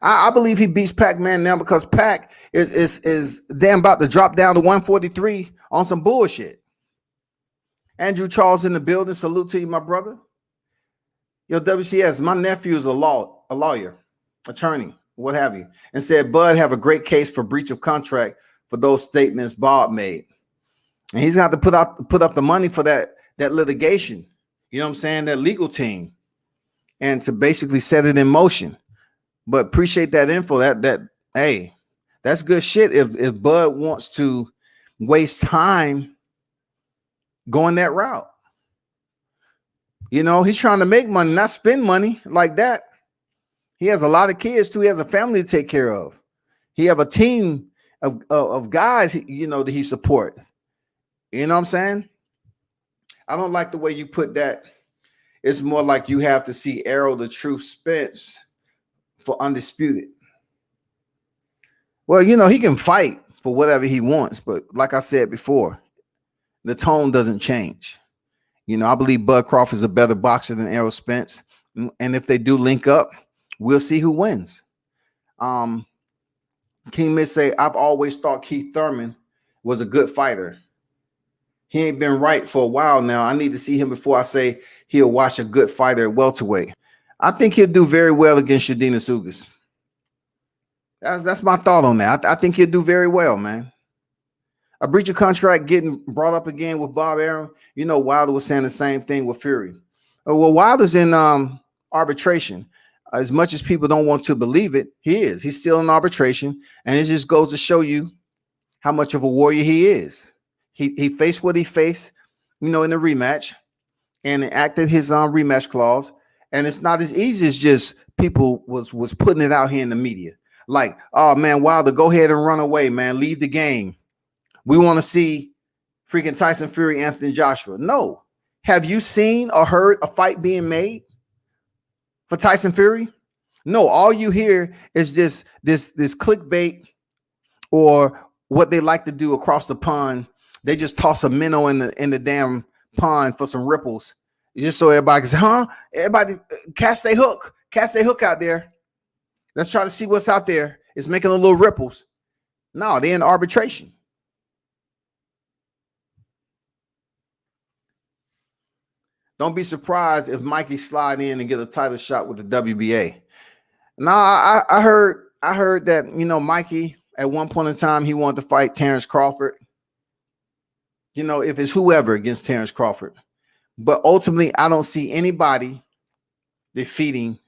I believe he beats Pac-Man now because Pac is damn about to drop down to 143 on some bullshit. Andrew Charles in the building. Salute to you, my brother. Yo, WCS, my nephew is a lawyer, attorney, what have you, and said Bud have a great case for breach of contract for those statements Bob made. And he's going to have to put up the money for that litigation. You know what I'm saying? That legal team. And to basically set it in motion. But appreciate that info. Hey, that's good shit. If Bud wants to waste time going that route. You know, he's trying to make money, not spend money like that. He has a lot of kids too. He has a family to take care of. He have a team of guys, that he support. You know what I'm saying? I don't like the way you put that It's more like you have to see Errol the Truth Spence for undisputed. Well, you know, he can fight for whatever he wants, but like I said before, the tone doesn't change. You know, I believe Bud Crawford is a better boxer than Errol Spence. And if they do link up, we'll see who wins. King Mitch say, I've always thought Keith Thurman was a good fighter. He ain't been right for a while now. I need to see him before I say he'll watch a good fighter at welterweight. I think he'll do very well against Yordenis Ugas. That's my thought on that. I think he'll do very well, man. A breach of contract getting brought up again with Bob Arum. You know, Wilder was saying the same thing with Fury. Well, Wilder's in arbitration. As much as people don't want to believe it, he is. He's still in arbitration, and it just goes to show you how much of a warrior he is. He faced what he faced, you know, in the rematch, and enacted his rematch clause. And it's not as easy as just people was putting it out here in the media. Like, oh man, Wilder, go ahead and run away, man. Leave the game. We want to see freaking Tyson Fury, Anthony Joshua. No. Have you seen or heard a fight being made for Tyson Fury? No, all you hear is this clickbait, or what they like to do across the pond. They just toss a minnow in the damn pond for some ripples. Just so everybody can say, huh? Everybody cast their hook. Cast their hook out there. Let's try to see what's out there. It's making a little ripples. No, they're in arbitration. Don't be surprised if Mikey slide in and get a title shot with the WBA. Now, I heard that, you know, Mikey at one point in time he wanted to fight Terrence Crawford. You know, if it's whoever against Terrence Crawford. But ultimately, I don't see anybody defeating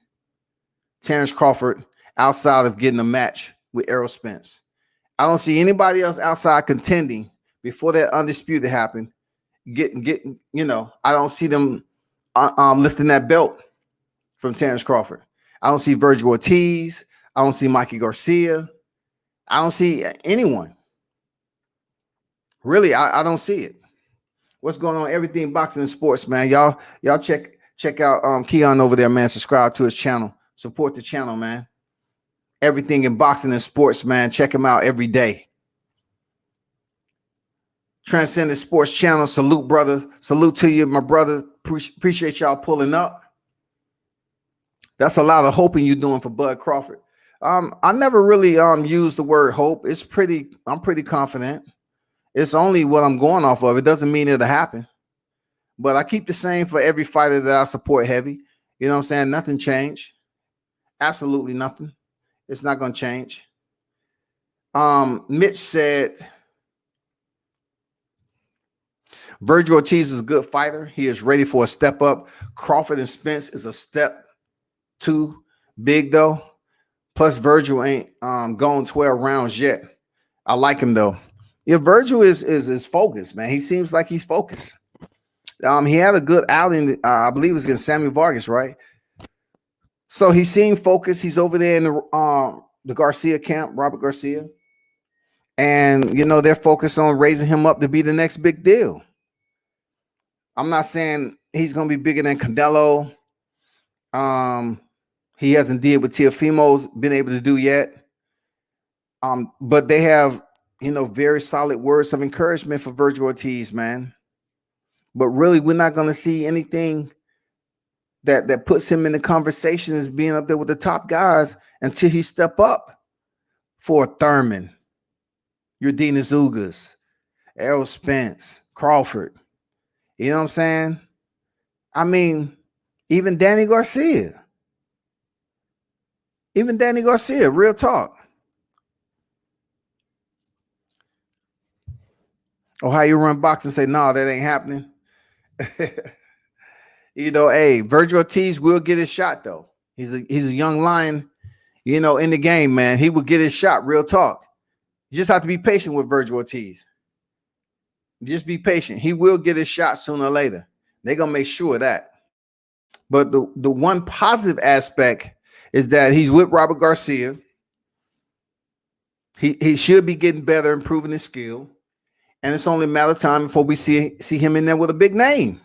Terrence Crawford outside of getting a match with Errol Spence. I don't see anybody else outside contending before that undisputed happened. Getting, you know, I don't see them lifting that belt from Terrence Crawford. I don't see Virgil Ortiz. I don't see Mikey Garcia. I don't see anyone. Really, I don't see it. What's going on? Everything boxing and sports, man. Y'all check out Keon over there, man. Subscribe to his channel. Support the channel, man. Everything in boxing and sports, man. Check him out every day. Transcendent Sports Channel. Salute, brother. Salute to you, my brother. Appreciate y'all pulling up. That's a lot of hoping you're doing for Bud Crawford. I never really used the word hope. I'm pretty confident. It's only what I'm going off of. It doesn't mean it'll happen. But I keep the same for every fighter that I support heavy. You know what I'm saying? Nothing changed. Absolutely nothing. It's not going to change. Mitch said, Virgil Ortiz is a good fighter. He is ready for a step up. Crawford and Spence is a step too big, though. Plus, Virgil ain't gone 12 rounds yet. I like him, though. Yeah, Virgil is focused, man. He seems like he's focused. He had a good outing. I believe it was against Sammy Vargas, right? So he seemed focused. He's over there in the Garcia camp, Robert Garcia. And, you know, they're focused on raising him up to be the next big deal. I'm not saying he's going to be bigger than Canelo. He hasn't did what Teofimo's been able to do yet. But they have, you know, very solid words of encouragement for Virgil Ortiz, man. But really, we're not going to see anything that puts him in the conversation as being up there with the top guys until he step up for Thurman, Yordenis Ugas, Errol Spence, Crawford. You know what I'm saying? I mean, even Danny Garcia. Real talk. Or how you run boxing and say, no, that ain't happening. You know, hey, Virgil Ortiz will get his shot, though. He's a young lion, you know, in the game, man. He will get his shot, real talk. You just have to be patient with Virgil Ortiz. Just be patient. He will get his shot sooner or later. They're going to make sure of that. But the one positive aspect is that he's with Robert Garcia. He should be getting better, improving his skill. And it's only a matter of time before we see him in there with a big name.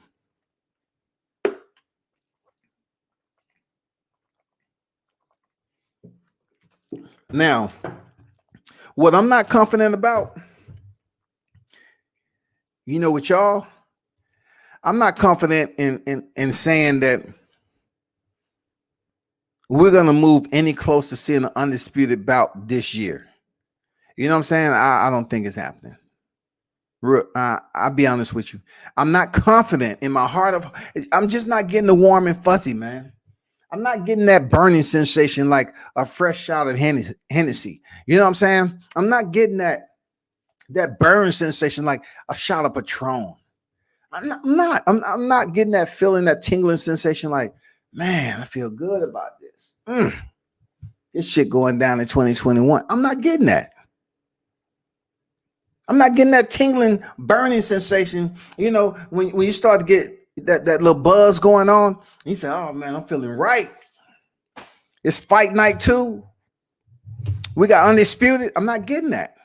Now, what I'm not confident about, with y'all, I'm not confident in saying that we're going to move any closer to seeing an undisputed bout this year. You know what I'm saying? I don't think it's happening. I'll be honest with you. I'm not confident in my heart. I'm just not getting the warm and fuzzy, man. I'm not getting that burning sensation like a fresh shot of Hennessy. You know what I'm saying? I'm not getting that burn sensation like a shot of Patron. I'm not getting that feeling, that tingling sensation like, man, I feel good about this. This shit going down in 2021. I'm not getting that. I'm not getting that tingling, burning sensation. When you start to get that little buzz going on, you say, oh man, I'm feeling right. It's fight night 2. We got undisputed. I'm not getting that.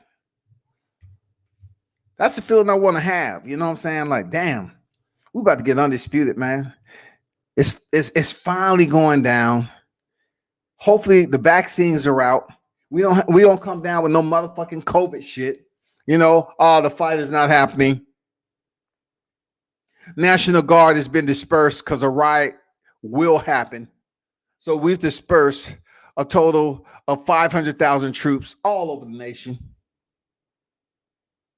That's the feeling I want to have. You know what I'm saying? Like, damn, we about to get undisputed, man. It's finally going down. Hopefully the vaccines are out. We don't come down with no motherfucking COVID shit. The fight is not happening. National Guard has been dispersed because a riot will happen. So we've dispersed a total of 500,000 troops all over the nation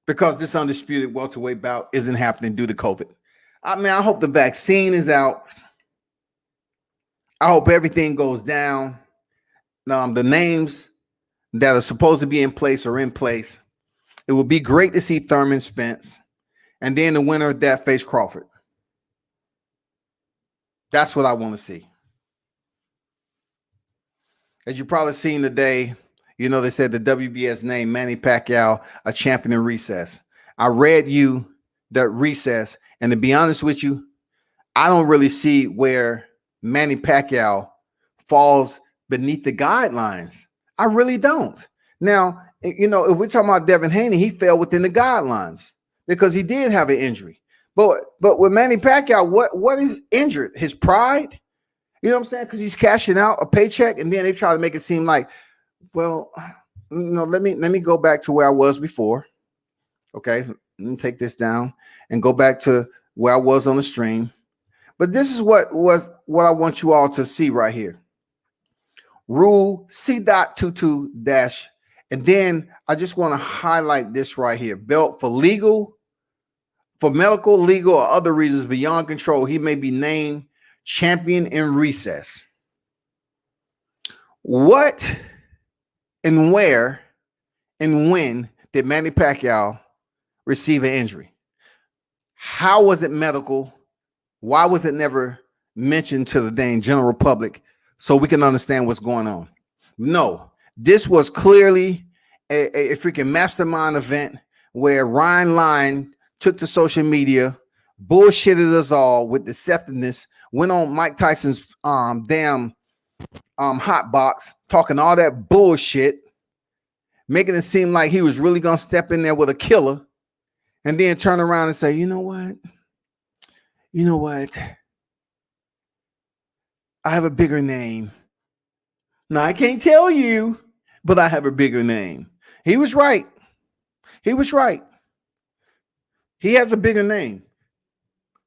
because this undisputed welterweight bout isn't happening due to COVID. I hope the vaccine is out. I hope everything goes down. The names that are supposed to be in place are in place. It would be great to see Thurman, Spence, and then the winner of that face Crawford. That's what I want to see. As you probably seen today, they said the WBS named Manny Pacquiao a champion in recess. I read you the recess, and to be honest with you, I don't really see where Manny Pacquiao falls beneath the guidelines. I really don't. Now, if we're talking about Devin Haney, he fell within the guidelines because he did have an injury. But with Manny Pacquiao, what is injured? His pride? You know what I'm saying? Because he's cashing out a paycheck, and then they try to make it seem like, well, let me go back to where I was before. Okay, let me take this down and go back to where I was on the stream. But this is what I want you all to see right here. Rule C.22- and then I just want to highlight this right here. Belt for medical, legal, or other reasons beyond control, he may be named champion in recess. What and where and when did Manny Pacquiao receive an injury? How was it medical? Why was it never mentioned to the dang general public so we can understand what's going on? No, this was clearly a freaking mastermind event where Ryan Lyon took to social media, bullshitted us all with deceptiveness, went on Mike Tyson's damn hot box, talking all that bullshit, making it seem like he was really gonna step in there with a killer, and then turn around and say, you know what? I have a bigger name. Now I can't tell you, but I have a bigger name. He was right. He has a bigger name.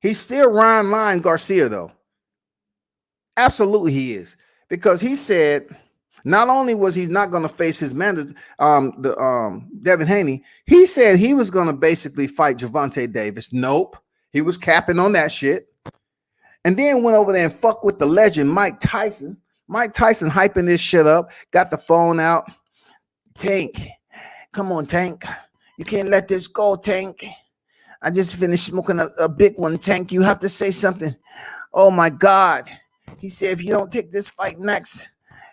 He's still Ryan Lyon Garcia, though. Absolutely he is. Because he said not only was he not going to face his man, Devin Haney, he said he was going to basically fight Gervonta Davis. Nope. He was capping on that shit. And then went over there and fucked with the legend, Mike Tyson. Mike Tyson hyping this shit up, got the phone out. Tank, come on, Tank. You can't let this go, Tank. I just finished smoking a big one, Tank. You have to say something. Oh my God. He said, if you don't take this fight next,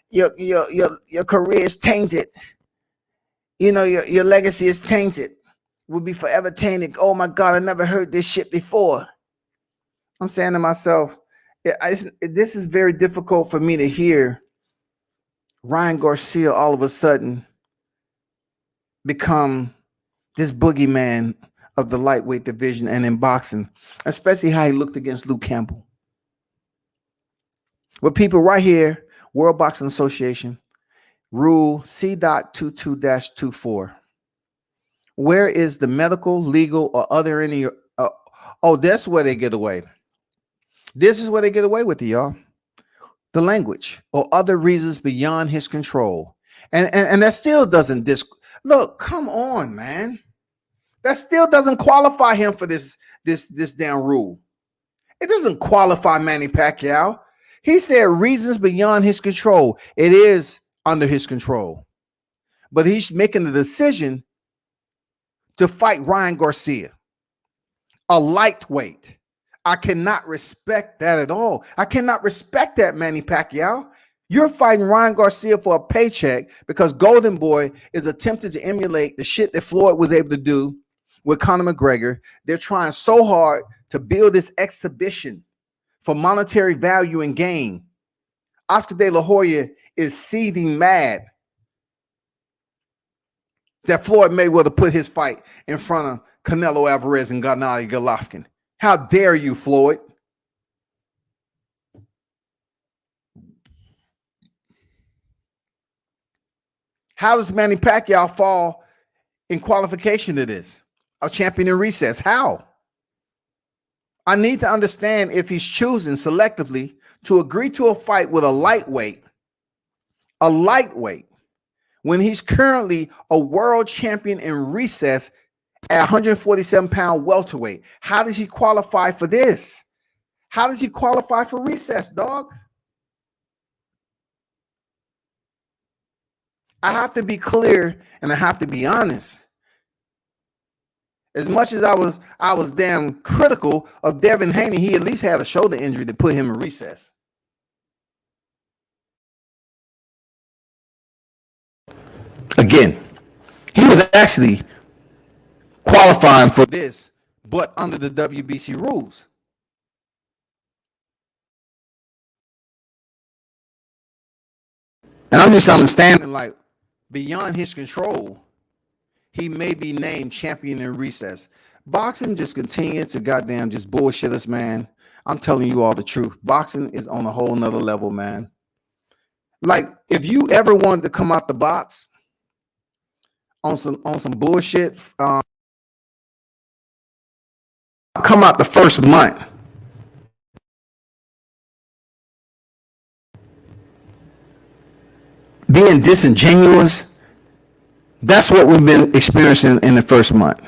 your career is tainted. Your legacy is tainted. Will be forever tainted. Oh my God, I never heard this shit before. I'm saying to myself, this is very difficult for me to hear Ryan Garcia all of a sudden become this boogeyman of the lightweight division and in boxing, especially how he looked against Luke Campbell. But people right here, World Boxing Association, Rule C.22-24. Where is the medical, legal, or other any? Oh, that's where they get away. This is where they get away with it, y'all. The language or other reasons beyond his control. And that still doesn't look, come on, man. That still doesn't qualify him for this damn rule. It doesn't qualify Manny Pacquiao. He said reasons beyond his control. It is under his control. But he's making the decision to fight Ryan Garcia, a lightweight. I cannot respect that at all. I cannot respect that, Manny Pacquiao. You're fighting Ryan Garcia for a paycheck because Golden Boy is attempting to emulate the shit that Floyd was able to do with Conor McGregor. They're trying so hard to build this exhibition for monetary value and gain. Oscar De La Hoya is seething mad that Floyd Mayweather put his fight in front of Canelo Alvarez and Gennady Golovkin. How dare you, Floyd? How does Manny Pacquiao fall in qualification to this? A champion in recess. How? I need to understand if he's choosing selectively to agree to a fight with a lightweight, when he's currently a world champion in recess at 147-pound welterweight. How does he qualify for this? How does he qualify for recess, dog? I have to be clear and I have to be honest. As much as I was damn critical of Devin Haney, he at least had a shoulder injury to put him in recess. Again, he was actually qualifying for this, but under the WBC rules. And I'm just understanding, like, beyond his control, he may be named champion in recess. Boxing just continues to goddamn just bullshit us, man. I'm telling you all the truth. Boxing is on a whole nother level, man. Like, if you ever wanted to come out the box on some bullshit, come out the first month. Being disingenuous, that's what we've been experiencing in the first month.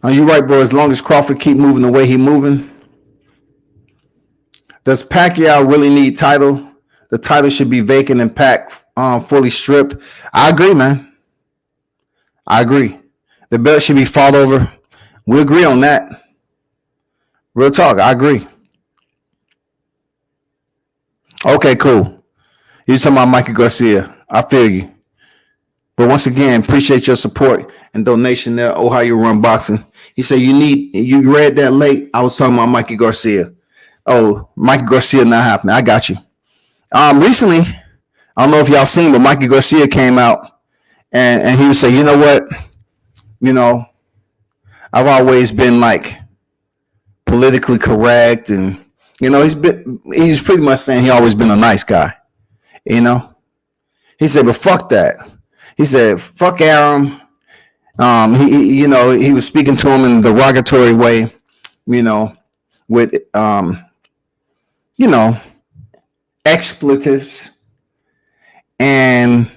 Are you right, bro? As long as Crawford keep moving the way he moving. Does Pacquiao really need title? The title should be vacant and Pac fully stripped. I agree, man. I agree. The belt should be fought over. We agree on that. Real talk. I agree. Okay, cool. You're talking about Mikey Garcia. I feel you. But once again, appreciate your support and donation there. Ohio Run Boxing. He said you read that late. I was talking about Mikey Garcia. Oh, Mikey Garcia not happening. I got you. Recently, I don't know if y'all seen, but Mikey Garcia came out and he would say, you know what? You know, I've always been like politically correct, and you know, he's pretty much saying he always been a nice guy. You know, he said, but fuck that. He said, fuck Aram. He was speaking to him in a derogatory way, you know, with expletives. And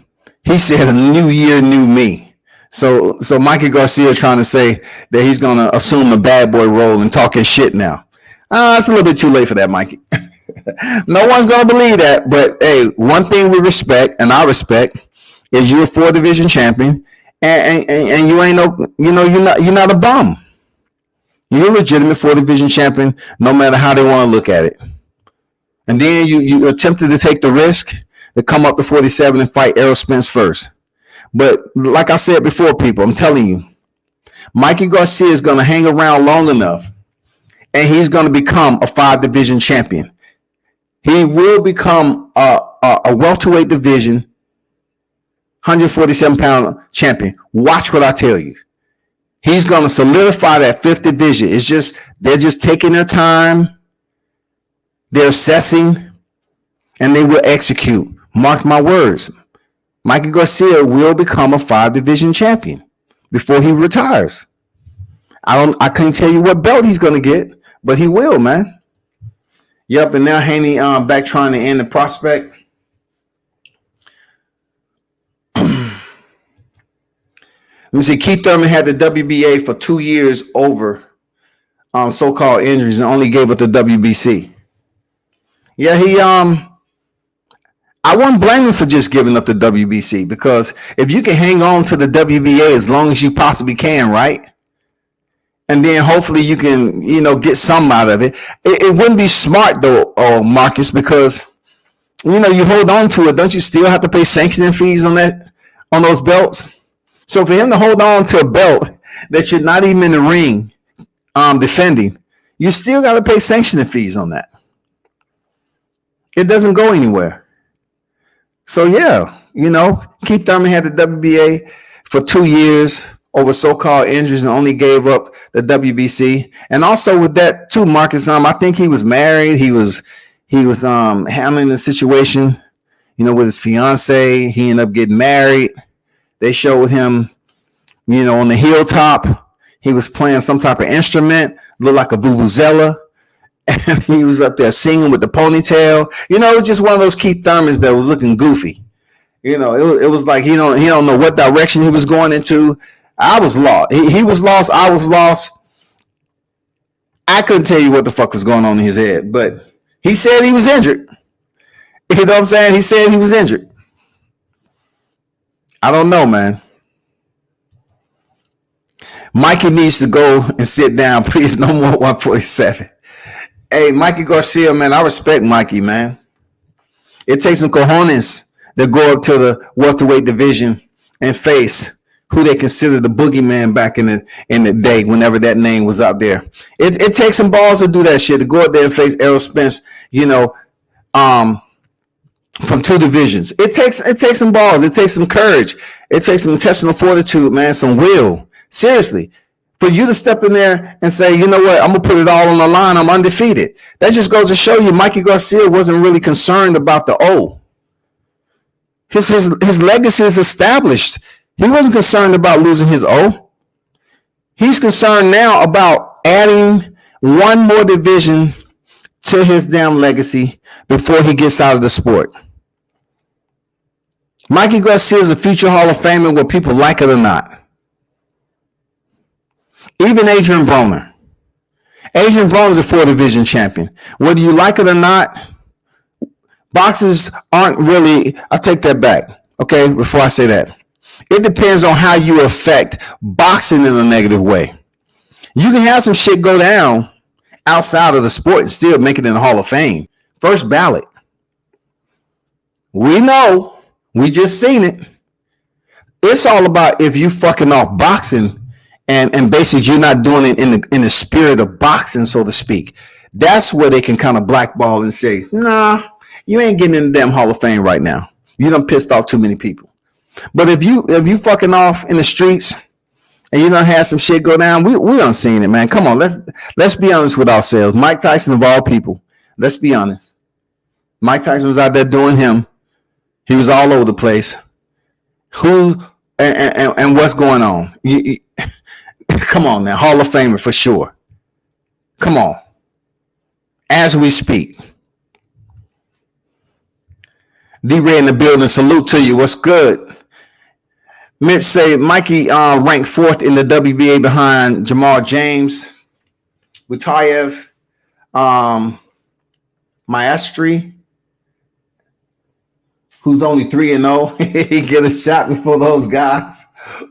he said, a new year, new me. So Mikey Garcia trying to say that he's going to assume the bad boy role and talk his shit now. It's a little bit too late for that, Mikey. No one's going to believe that. But, hey, one thing we respect, and I respect, is you're a 4-division champion, and you ain't you're not a bum. You're a legitimate 4-division champion, no matter how they want to look at it. And then you attempted to take the risk to come up to 47 and fight Errol Spence first. But like I said before, people, I'm telling you, Mikey Garcia is going to hang around long enough, and he's going to become a 5-division champion. He will become a welterweight division 147-pound champion. Watch what I tell you. He's going to solidify that 5th division. They're just taking their time. They're assessing, and they will execute. Mark my words. Mikey Garcia will become a 5-division champion before he retires. I couldn't tell you what belt he's gonna get, but he will, man. Yep, and now Haney back trying to end the prospect. Let me see. Keith Thurman had the WBA for 2 years over so-called injuries and only gave up the WBC. Yeah, I wouldn't blame him for just giving up the WBC, because if you can hang on to the WBA as long as you possibly can, right? And then hopefully you can, get some out of it. It wouldn't be smart though, Marcus, because you hold on to it. Don't you still have to pay sanctioning fees on those belts? So for him to hold on to a belt that you're not even in the ring defending, you still got to pay sanctioning fees on that. It doesn't go anywhere. So yeah, Keith Thurman had the WBA for 2 years over so-called injuries and only gave up the WBC. And also with that too, Marcus, I think he was married. He was handling the situation, with his fiance. He ended up getting married. They showed him, on the hilltop. He was playing some type of instrument, looked like a vuvuzela. And he was up there singing with the ponytail. It was just one of those Keith Thurmans that was looking goofy. It was like he don't know what direction he was going into. I was lost. He was lost. I was lost. I couldn't tell you what the fuck was going on in his head, but he said he was injured. You know what I'm saying? He said he was injured. I don't know, man. Mikey needs to go and sit down, please. No more 147. Hey, Mikey Garcia, man, I respect Mikey, man. It takes some cojones that go up to the welterweight division and face who they consider the boogeyman back in the day, whenever that name was out there. It takes some balls to do that shit, to go up there and face Errol Spence, from 2 divisions. It takes some balls. It takes some courage. It takes some intestinal fortitude, man, some will. Seriously. For you to step in there and say, you know what, I'm going to put it all on the line. I'm undefeated. That just goes to show you Mikey Garcia wasn't really concerned about the O. His legacy is established. He wasn't concerned about losing his O. He's concerned now about adding one more division to his damn legacy before he gets out of the sport. Mikey Garcia is a future Hall of Famer, whether people like it or not. Even Adrian Broner. Adrian Broner is a 4-division champion. Whether you like it or not, boxers aren't really, I'll take that back, okay, before I say that. It depends on how you affect boxing in a negative way. You can have some shit go down outside of the sport and still make it in the Hall of Fame. First ballot. We know. We just seen it. It's all about if you fucking off boxing and basically you're not doing it in the spirit of boxing, so to speak. That's where they can kind of blackball and say, nah, you ain't getting in the damn Hall of Fame right now. You done pissed off too many people. But if you fucking off in the streets and you done had some shit go down, we done seen it, man. Come on, let's be honest with ourselves. Mike Tyson of all people, let's be honest. Mike Tyson was out there doing him. He was all over the place. Who and what's going on? Come on now, Hall of Famer for sure. Come on. As we speak. D-Ray in the building, salute to you. What's good? Mitch say Mikey ranked 4th in the WBA behind Jamal James, Butayev, Maestri, who's only 3-0. He get a shot before those guys.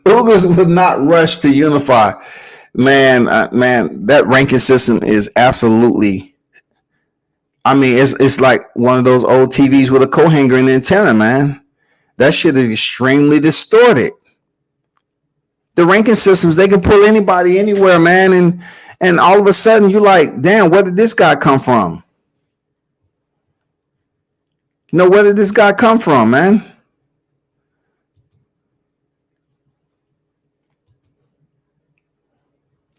Ugas would not rush to unify. Man, that ranking system is absolutely, I mean, it's like one of those old TVs with a coat hanger and antenna, man. That shit is extremely distorted. The ranking systems, they can pull anybody anywhere, man, and all of a sudden you're like, damn, where did this guy come from? Where did this guy come from, man?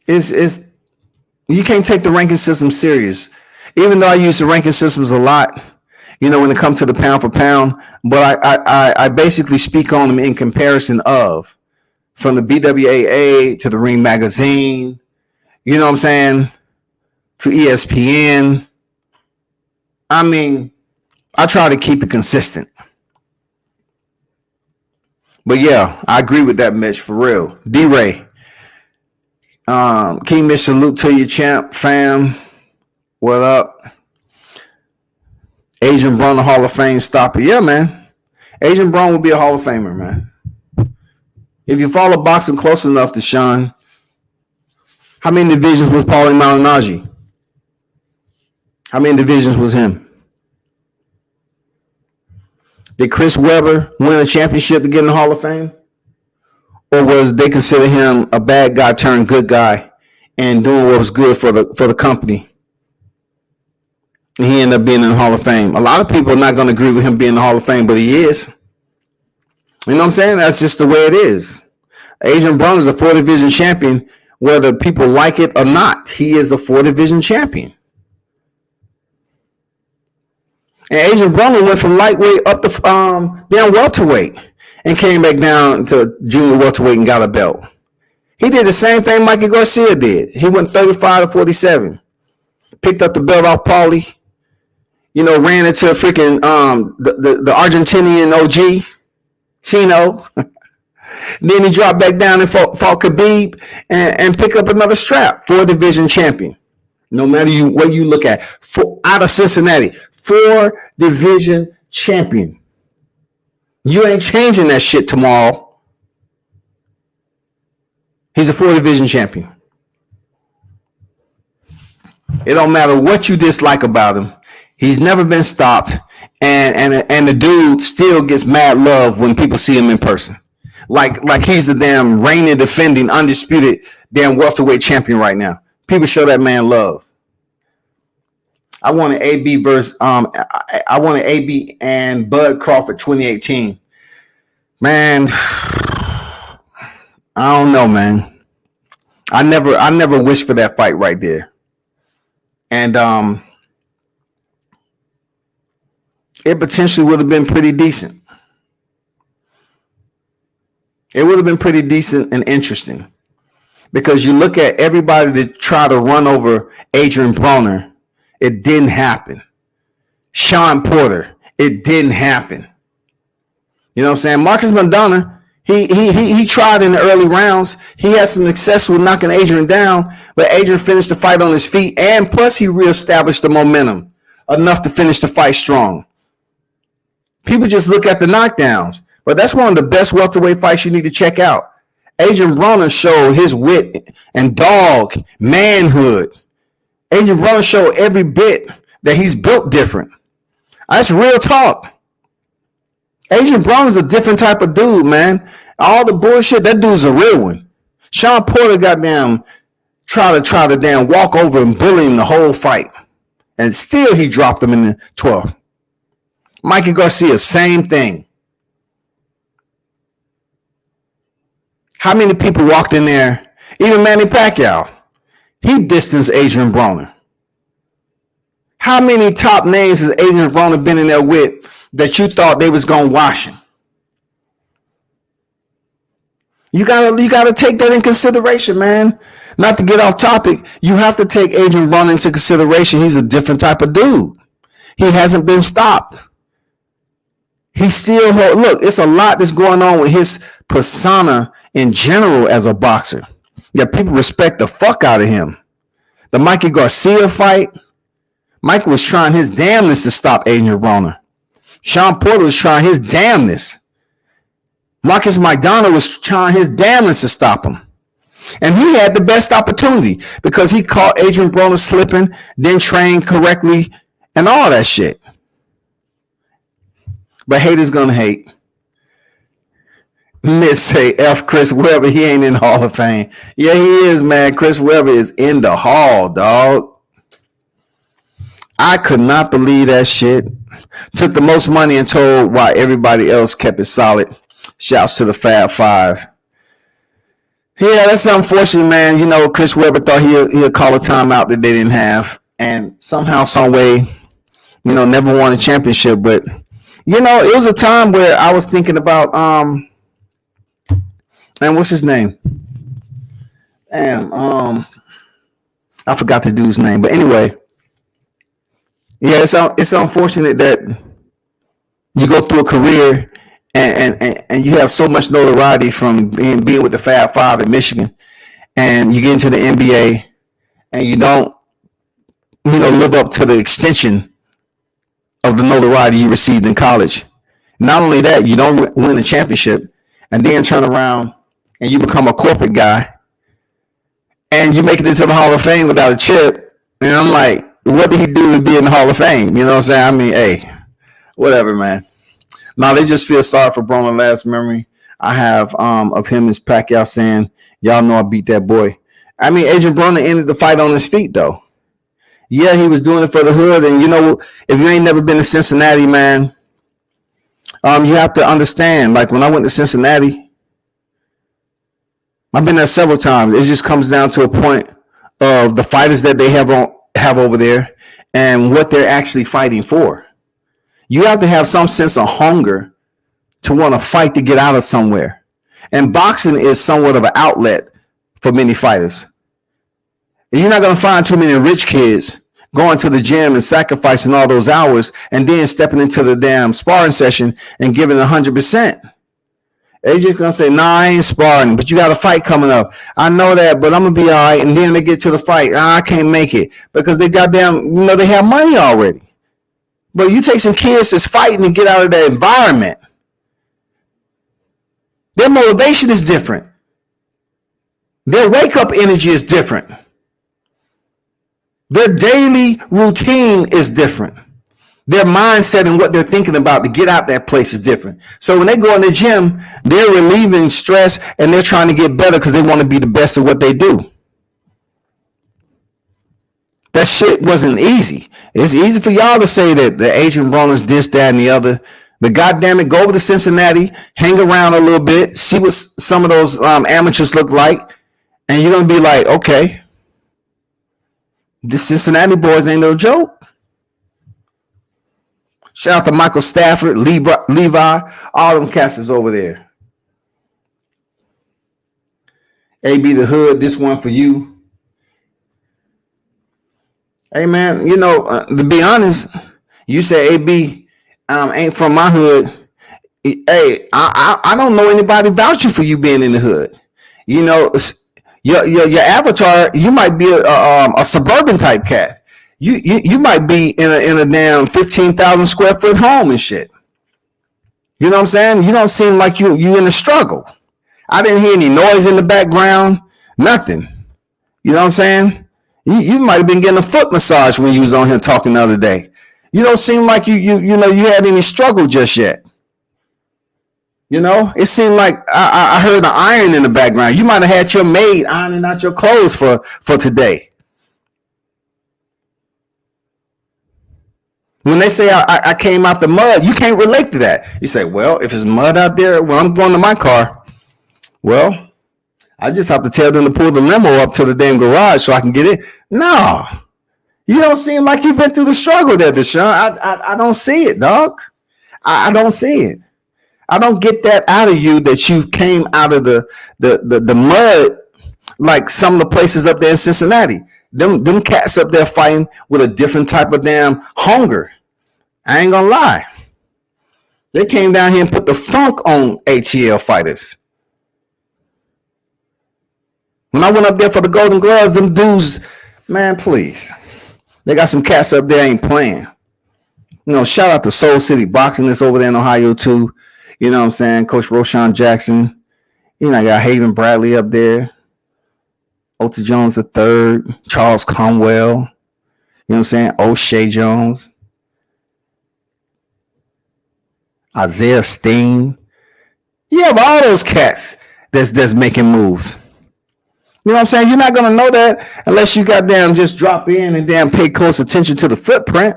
It's you can't take the ranking system serious. Even though I use the ranking systems a lot, when it comes to the pound for pound. But I basically speak on them in comparison of from the BWAA to the Ring Magazine, you know what I'm saying, to ESPN. I mean, I try to keep it consistent. But yeah, I agree with that, Mitch, for real. D-Ray. King Mitch, salute to you, champ, fam. What up? Adrian Broner, Hall of Fame stopper. Yeah, man. Adrian Broner will be a Hall of Famer, man. If you follow boxing close enough to Sean, how many divisions was Paulie Malignaggi? How many divisions was him? Did Chris Webber win a championship to get in the Hall of Fame? Or was they consider him a bad guy turned good guy and doing what was good for the company? And he ended up being in the Hall of Fame. A lot of people are not going to agree with him being in the Hall of Fame, but he is. You know what I'm saying? That's just the way it is. Adrian Broner is a 4-division champion, whether people like it or not. He is a 4-division champion. And Adrian Broner went from lightweight up to down welterweight and came back down to junior welterweight and got a belt. He did the same thing Mikey Garcia did. He went 35 to 47. Picked up the belt off Paulie. Ran into freaking the Argentinian OG, Chino. Then he dropped back down and fought Khabib and picked up another strap. 4-division champion. No matter what you look at. Out of Cincinnati. 4-division champion. You ain't changing that shit tomorrow. He's a 4-division champion. It don't matter what you dislike about him. He's never been stopped. And the dude still gets mad love when people see him in person. Like he's the damn reigning, defending, undisputed damn welterweight champion right now. People show that man love. I want an AB versus I want an AB and Bud Crawford 2018. Man, I don't know, man. I never wished for that fight right there. And it potentially would have been pretty decent. It would have been pretty decent and interesting. Because you look at everybody that tried to run over Adrian Broner, it didn't happen. Sean Porter, it didn't happen. You know what I'm saying? Marcus Maidana, he tried in the early rounds. He had some success with knocking Adrian down, but Adrian finished the fight on his feet, and plus he reestablished the momentum enough to finish the fight strong. People just look at the knockdowns, but that's one of the best welterweight fights you need to check out. Adrian Broner showed his wit and dog manhood. Adrian Broner showed every bit that he's built different. That's real talk. Adrian Broner's a different type of dude, man. All the bullshit, that dude's a real one. Sean Porter goddamn try to damn walk over and bully him the whole fight. And still he dropped him in the 12th. Mikey Garcia, same thing. How many people walked in there? Even Manny Pacquiao. He distanced Adrian Broner. How many top names has Adrian Broner been in there with that you thought they was going to wash him? You gotta take that in consideration, man. Not to get off topic, you have to take Adrian Broner into consideration. He's a different type of dude. He hasn't been stopped. He still look, it's a lot that's going on with his persona in general as a boxer. Yeah, people respect the fuck out of him. The Mikey Garcia fight, Mike was trying his damnness to stop Adrian Broner. Sean Porter was trying his damnness. Marcus Maidana was trying his damnness to stop him. And he had the best opportunity because he caught Adrian Broner slipping, then trained correctly, and all that shit. But haters gonna hate. Let's say F Chris Webber, he ain't in the Hall of Fame. Yeah, he is, man. Chris Webber is in the Hall, dog. I could not believe that shit. Took the most money and told why everybody else kept it solid. Shouts to the Fab Five. Yeah, that's unfortunate, man. You know, Chris Webber thought he'll call a timeout that they didn't have. And somehow, some way, never won a championship. But it was a time where I was thinking about and what's his name? Damn, I forgot the dude's name. But anyway, yeah, it's unfortunate that you go through a career and you have so much notoriety from being with the Fab Five in Michigan, and you get into the NBA and you don't live up to the extension of the notoriety you received in college. Not only that, you don't win the championship, and then turn around and you become a corporate guy, and you make it into the Hall of Fame without a chip. And I'm like, what did he do to be in the Hall of Fame? You know what I'm saying? I mean, hey, whatever, man. Now they just feel sorry for Broner. Last memory I have of him is Pacquiao saying, "Y'all know I beat that boy." I mean, Adrian Broner ended the fight on his feet, though. Yeah, he was doing it for the hood, and if you ain't never been to Cincinnati, man, you have to understand. Like when I went to Cincinnati, I've been there several times. It just comes down to a point of the fighters that they have over there and what they're actually fighting for. You have to have some sense of hunger to want to fight to get out of somewhere. And boxing is somewhat of an outlet for many fighters. And you're not going to find too many rich kids going to the gym and sacrificing all those hours and then stepping into the damn sparring session and giving 100%. They just going to say, nah, I ain't sparring, but you got a fight coming up. I know that, but I'm going to be all right. And then they get to the fight. I can't make it because they goddamn, they have money already. But you take some kids that's fighting and get out of that environment. Their motivation is different. Their wake-up energy is different. Their daily routine is different. Their mindset and what they're thinking about to get out that place is different. So when they go in the gym, they're relieving stress and they're trying to get better because they want to be the best at what they do. That shit wasn't easy. It's easy for y'all to say that the Adrian Broner's this, that, and the other. But goddamn it, go over to Cincinnati, hang around a little bit, see what some of those amateurs look like, and you're going to be like, okay, the Cincinnati boys ain't no joke. Shout out to Michael Stafford, Levi, all them cats is over there. AB the Hood, this one for you. Hey, man, to be honest, you say AB ain't from my hood. Hey, I don't know anybody vouching for you being in the hood. Your avatar, you might be a suburban type cat. You might be in a damn 15,000 square foot home and shit. You know what I'm saying? You don't seem like you in a struggle. I didn't hear any noise in the background, nothing. You know what I'm saying? You might have been getting a foot massage when you was on here talking the other day. You don't seem like you had any struggle just yet. It seemed like I heard the iron in the background. You might have had your maid ironing out your clothes for today. When they say I came out the mud, you can't relate to that. You say, well, if it's mud out there, well, I'm going to my car. Well, I just have to tell them to pull the limo up to the damn garage so I can get in. No, you don't seem like you've been through the struggle there, Deshaun. I don't see it, dog. I don't see it. I don't get that out of you that you came out of the mud like some of the places up there in Cincinnati. Them cats up there fighting with a different type of damn hunger. I ain't gonna lie. They came down here and put the funk on ATL fighters. When I went up there for the Golden Gloves, them dudes, man, please. They got some cats up there ain't playing. Shout out to Soul City Boxing that's over there in Ohio too. You know what I'm saying? Coach Roshan Jackson. I got Haven Bradley up there. Ota Jones III. Charles Conwell. You know what I'm saying? O'Shea Jones. Isaiah Steen. You have all those cats that's making moves. You know what I'm saying? You're not going to know that unless you goddamn just drop in and damn pay close attention to the footprint.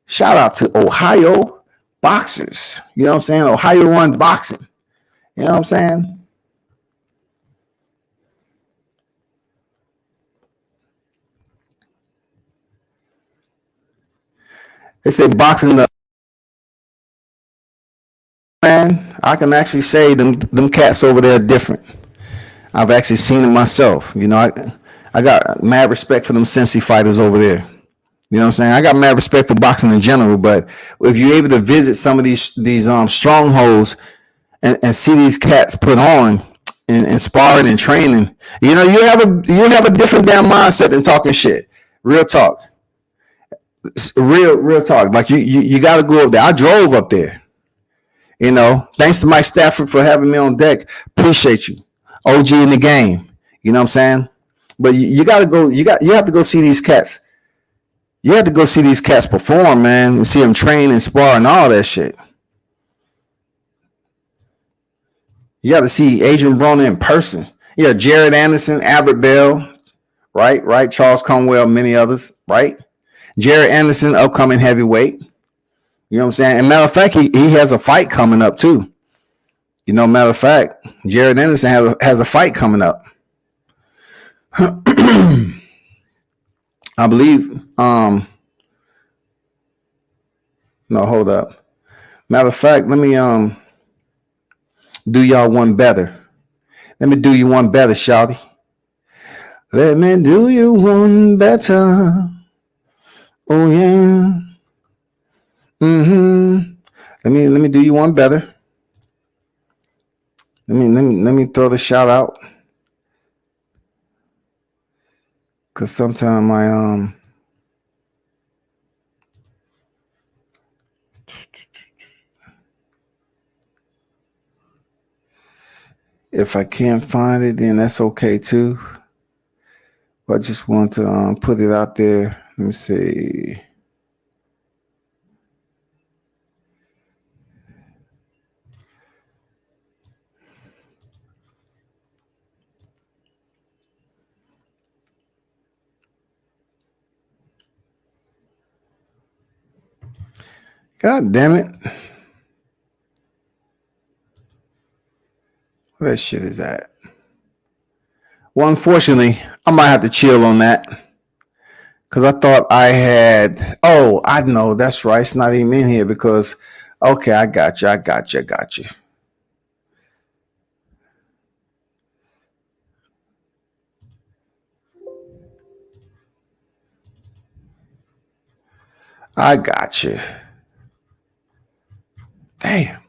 Shout out to Ohio boxers. You know what I'm saying? Ohio run boxing. You know what I'm saying? They say boxing the man. I can actually say them cats over there are different. I've actually seen it myself. You know, I got mad respect for them Cincy fighters over there. You know what I'm saying? I got mad respect for boxing in general, but if you're able to visit some of these strongholds and see these cats put on and sparring and training, you know, you have a different damn mindset than talking shit. Real talk. Real talk. Like you got to go up there. I drove up there. You know, thanks to Mike Stafford for having me on deck. Appreciate you. OG in the game. You know what I'm saying? But you got to go. You have to go see these cats. You have to go see these cats perform, man, and see them train and spar and all that shit. You got to see Adrian Broner in person. Yeah, Jared Anderson, Albert Bell, right, Charles Conwell, many others, right? Jared Anderson, upcoming heavyweight. You know what I'm saying? And matter of fact, he has a fight coming up too. You know, matter of fact, Jared Anderson has a fight coming up. I believe. No, hold up. Matter of fact, let me do y'all one better. Let me do you one better, shawty. Let me do you one better. Oh yeah. Let me do you one better. Let me throw the shout out. Cause sometimes I if I can't find it, then that's okay too. But I just want to put it out there. Let me see. God damn it. Where that shit is at? Well, unfortunately, I might have to chill on that. Because I thought I had. Oh, I know. That's right. It's not even in here because. Okay, I got you. I got you. I got you. Damn.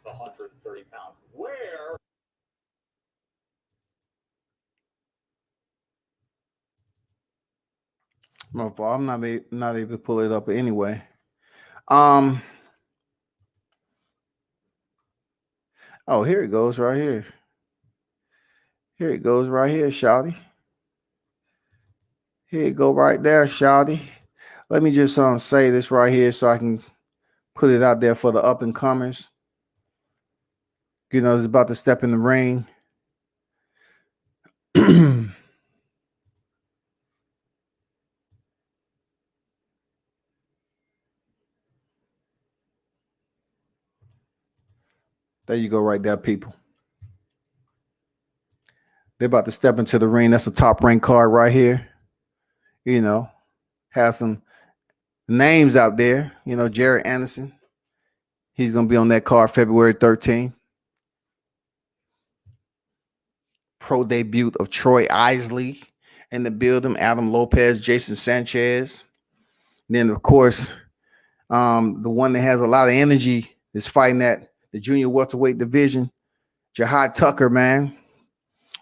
The 130 pounds. Where? My fault. I'm not able to pull it up anyway. Oh, here it goes right here. Here it goes right here, Shawty. Here it go right there, Shawty. Let me just say this right here so I can put it out there for the up and comers. You know, it's about to step in the ring. There you go, right there, people. They're about to step into the ring. That's a top rank card right here. You know, has some names out there. You know, Jared Anderson. He's going to be on that card February 13th. Pro debut of Troy Isley in the building. Adam Lopez, Jason Sanchez. Then, of course, the one that has a lot of energy is fighting at the junior welterweight division. Jihad Tucker, man.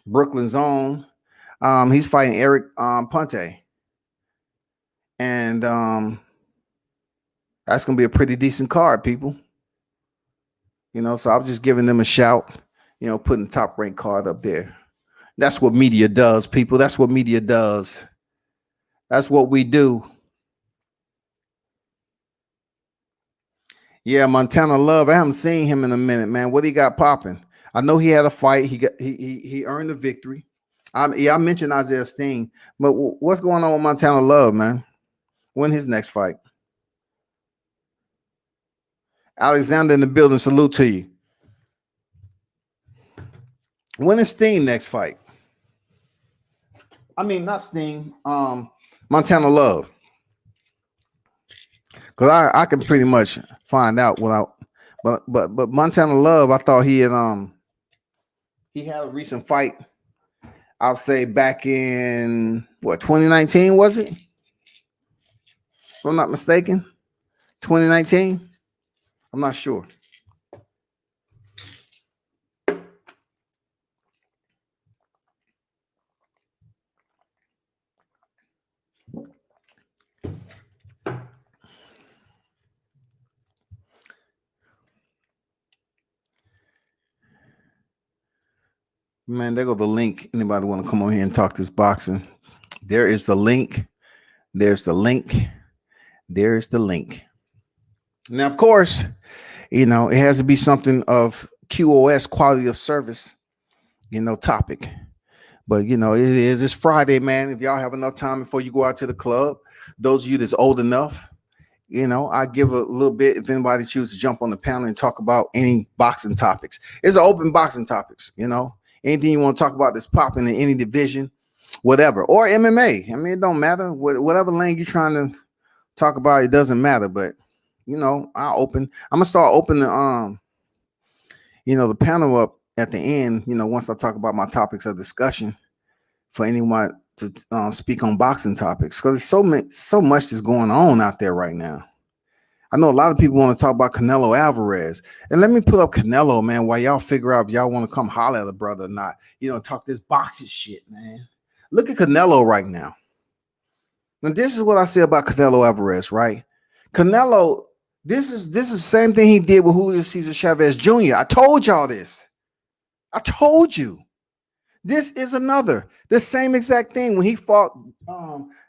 Brooklyn's own. He's fighting Eric Ponte. And that's going to be a pretty decent card, people. You know, so I'm just giving them a shout, you know, putting the top ranked card up there. That's what media does, people. That's what media does. That's what we do. Yeah, Montana Love. I haven't seen him in a minute, man. What he got popping? I know he had a fight. He earned a victory. I mentioned Isaiah Steen, but what's going on with Montana Love, man? When his next fight? Alexander in the building, salute to you. When is Steen next fight? I mean, not Steen, Montana Love. Because I can pretty much find out without, but Montana Love, I thought he had a recent fight. I'll say back in what 2019 was it? If I'm not mistaken, 2019. I'm not sure. Man, there go the link. Anybody want to come on here and talk this boxing? There is the link. There's the link. There's the link. Now, of course, it has to be something of QoS, quality of service, topic. But it's Friday, man. If y'all have enough time before you go out to the club, those of you that's old enough, I give a little bit if anybody chooses to jump on the panel and talk about any boxing topics. It's an open boxing topics, anything you want to talk about that's popping in any division, whatever, or MMA. I mean, it don't matter. Whatever lane you're trying to talk about, it doesn't matter. But I'm gonna start opening the panel up at the end, once I talk about my topics of discussion for anyone to speak on boxing topics, because there's so much that's going on out there right now. I know a lot of people want to talk about Canelo Alvarez, and let me put up Canelo, man, while y'all figure out if y'all want to come holler at a brother or not. Talk this boxing shit, man. Look at Canelo right now. Now, this is what I say about Canelo Alvarez, right? Canelo, this is the same thing he did with Julio Cesar Chavez Jr. I told y'all this. I told you. This is the same exact thing. When he fought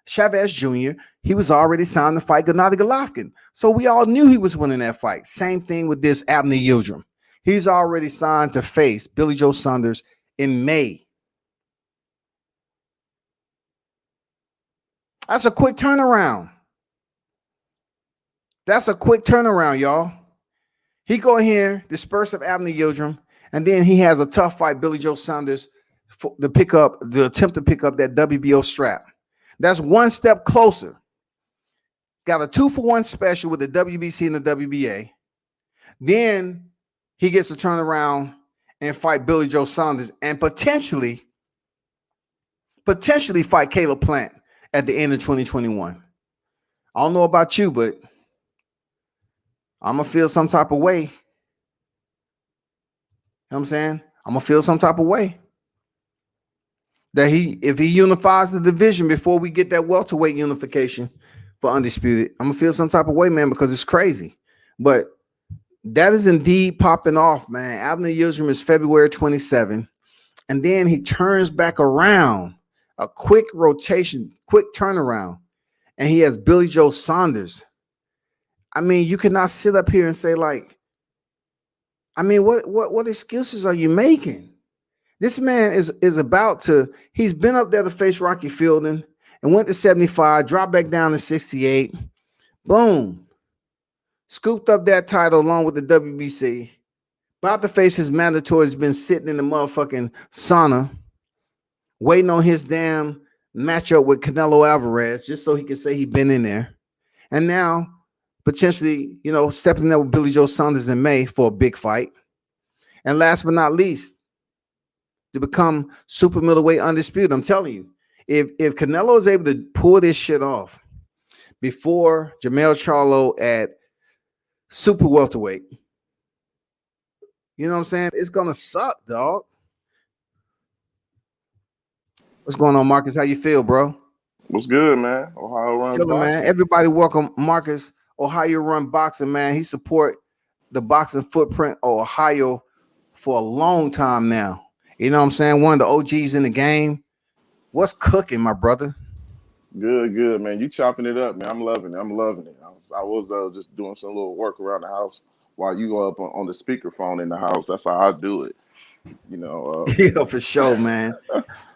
Chavez Jr., he was already signed to fight Gennady Golovkin. So we all knew he was winning that fight. Same thing with this Abner Yildirim. He's already signed to face Billy Joe Saunders in May. That's a quick turnaround. Y'all. He go here, disperse of Abner Yildirim, and then he has a tough fight, Billy Joe Saunders, the attempt to pick up that WBO strap. That's one step closer. Got a 2-for-1 special with the WBC and the WBA. Then he gets to turn around and fight Billy Joe Saunders and potentially fight Caleb Plant at the end of 2021. I don't know about you, but I'm gonna feel some type of way. You know what I'm saying? I'm gonna feel some type of way that if he unifies the division before we get that welterweight unification for undisputed, I'm gonna feel some type of way, man, because it's crazy. But that is indeed popping off, man. Abner Yildirim is February 27, and then he turns back around, a quick rotation, quick turnaround, and he has Billy Joe Saunders. I mean, you cannot sit up here and say what excuses are you making? This man is about to, he's been up there to face Rocky Fielding and went to 75, dropped back down to 68. Boom. Scooped up that title along with the WBC. About to face his mandatory. Has been sitting in the motherfucking sauna, waiting on his damn matchup with Canelo Alvarez, just so he can say he's been in there. And now, potentially, stepping there with Billy Joe Saunders in May for a big fight. And last but not least, to become super middleweight undisputed. I'm telling you, if Canelo is able to pull this shit off before Jermell Charlo at super welterweight, you know what I'm saying? It's gonna suck, dog. What's going on, Marcus? How you feel, bro? What's good, man? Ohio runs boxing. Man. Everybody welcome Marcus. Ohio run boxing, man. He support the boxing footprint of Ohio for a long time now. You know what I'm saying? One of the OGs in the game. What's cooking, my brother? Good, man. You chopping it up, man. I'm loving it. I was just doing some little work around the house while you go up on the speakerphone in the house. That's how I do it. You know, Yeah, for sure, man.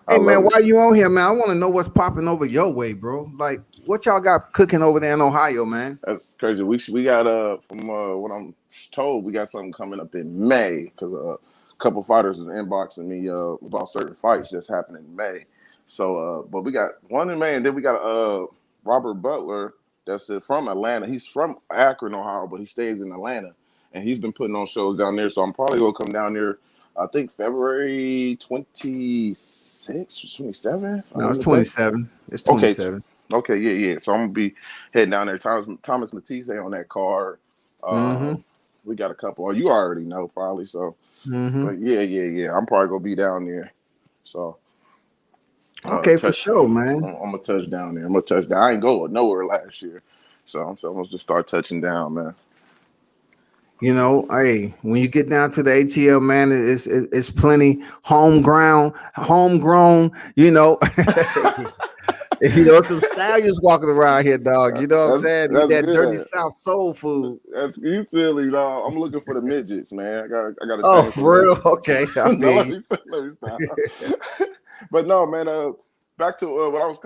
I Hey love man, it. why you on here, man? I want to know what's popping over your way, bro. Like, what y'all got cooking over there in Ohio, man? That's crazy. We got from what I'm told, we got something coming up in May because a couple fighters is inboxing me about certain fights that's happening in May. So, but we got one in May, and then we got Robert Butler that's from Atlanta. He's from Akron, Ohio, but he stays in Atlanta, and he's been putting on shows down there. So I'm probably gonna come down there. I think February 26th or 27th. If I'm No, not it's mistaken. 27. It's Okay, 27. okay, yeah. So I'm gonna be heading down there. Thomas Matisse on that card. Mm-hmm. We got a couple. Oh, you already know probably. So, Mm-hmm. but yeah. I'm probably gonna be down there. So, Okay, for touch. sure, man. I'm gonna touch down there. I'm gonna touch down. I ain't go nowhere last year, so I'm gonna just start touching down, man. You know, hey, when you get down to the ATL, man, it's plenty homegrown. You know, you know, some stallions walking around here, dog. You know what I'm saying? Eat That's that dirty good. South soul food. That's you silly, dog. I'm looking for the midgets, man. I got a Oh, thing for for real? midgets. Okay, I No, feel you. let me stop. But no, man. Back to what I was.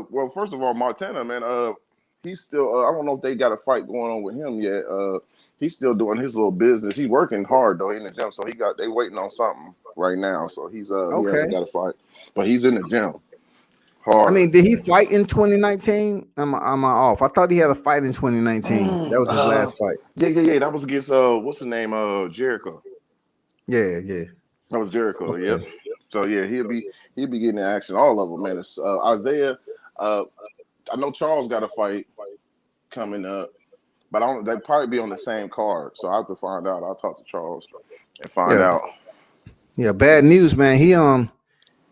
Well, first of all, Montana, man. He's still. I don't know if they got a fight going on with him yet. He's still doing his little business. He's working hard though in the gym. So they waiting on something right now. So he Okay. hasn't got a fight, but he's in the gym I hard. mean, did he fight in 2019? Am I off? I thought he had a fight in 2019. That was his last fight. Yeah. That was against what's the name? Jericho. Yeah. That was Jericho. Yep. Okay. So yeah, he'll be getting in action. All of them, man. It's Isaiah. I know Charles got a fight coming up, but I don't. They'd probably be on the same card. So I have to find out. I'll talk to Charles and find Yeah. out. Yeah. Bad news, man.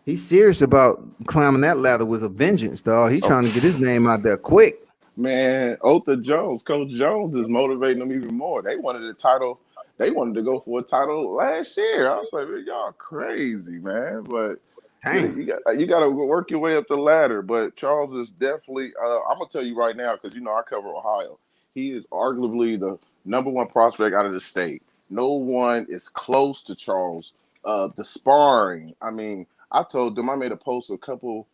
He's serious about climbing that ladder with a vengeance, dog. He's Oh trying to get his name out there quick. man, Otha Jones, Coach Jones is motivating them even more. They wanted the title. They wanted to go for a title last year. I was like, man, y'all crazy, man. But yeah, Dang. you got to work your way up the ladder. But Charles is definitely. I'm gonna tell you right now because I cover Ohio. He is arguably the number one prospect out of the state. No one is close to Charles. The sparring. I mean, I told them I made a post a couple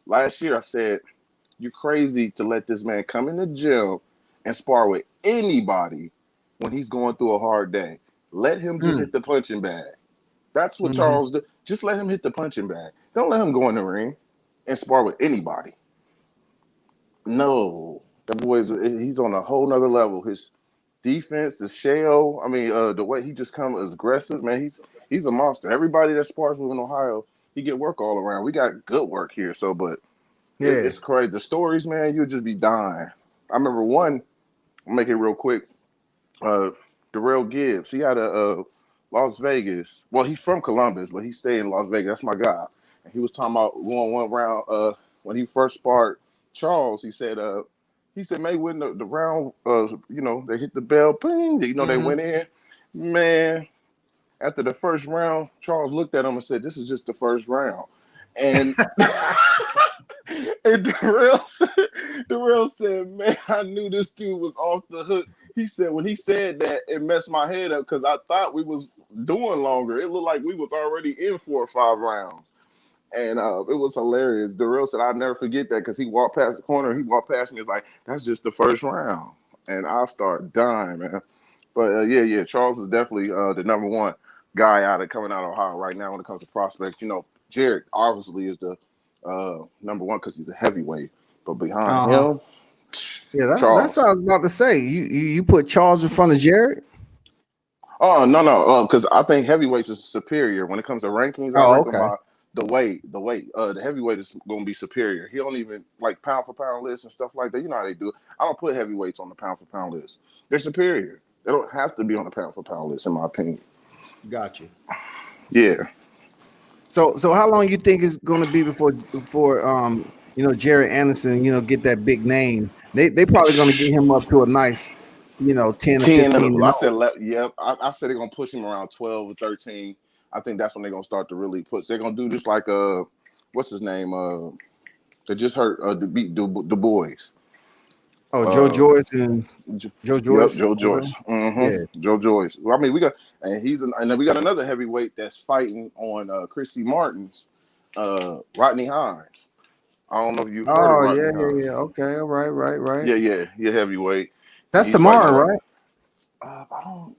last year. I said, "You're crazy to let this man come in the gym and spar with anybody when he's going through a hard day. Let him just hit the punching bag." That's what Mm-hmm. Charles did. Just let him hit the punching bag. Don't let him go in the ring and spar with anybody. No, that he's on a whole nother level. His defense, the shell. I mean, the way he just comes aggressive, man. He's a monster. Everybody that spars with him in Ohio, he get work all around. We got good work here. So, but Yeah. it's crazy. The stories, man, you'll just be dying. I remember one. I'll make it real quick. Darrell Gibbs. He had a Las Vegas. Well, he's from Columbus, but he stayed in Las Vegas. That's my guy. And he was talking about going one round. When he first sparred Charles, he said, May win the round. They hit the bell, ping. They Mm-hmm. went in. Man, after the first round, Charles looked at him and said, "This is just the first round." And and Darrell said, "Man, I knew this dude was off the hook." He said, when he said that, it messed my head up because I thought we was doing longer. It looked like we was already in 4 or 5 rounds. And it was hilarious. Darrell said, "I'll never forget that," because he walked past the corner. He walked past me. It's like, that's just the first round. And I start dying, man. But yeah. Charles is definitely the number one guy coming out of Ohio right now when it comes to prospects. Jared obviously is the number one because he's a heavyweight. But behind him, Yeah, that's Charles. what I was about to say. You put Charles in front of Jared? Oh no, because I think heavyweights is superior when it comes to rankings. I Oh, rank him okay. by the weight. The heavyweight is going to be superior. He don't even like pound for pound list and stuff like that. You know how they do it. I don't put heavyweights on the pound for pound list. They're superior. They don't have to be on the pound for pound list, in my opinion. Got you. Yeah. So how long you think it's going to be before Jared Anderson get that big name? They probably going to get him up to a nice 10 or 10. 15 and I all. said, yep. I said they're gonna push him around 12 or 13. I think that's when they're gonna start to really push. They're gonna do just like what's his name? They just hurt to beat Du Bois. Oh, Joe Joyce and Joe Yep, Joyce. Joe Joyce. Yeah. Joe Joyce. Well, I mean, we got And and then we got another heavyweight that's fighting on Chrissy Martin's Rodney Hines. I don't know if you've heard of Oh Rodney yeah, Hines. yeah. Okay, all right, right. Yeah, heavyweight. And That's he's fighting tomorrow, on. right? I don't.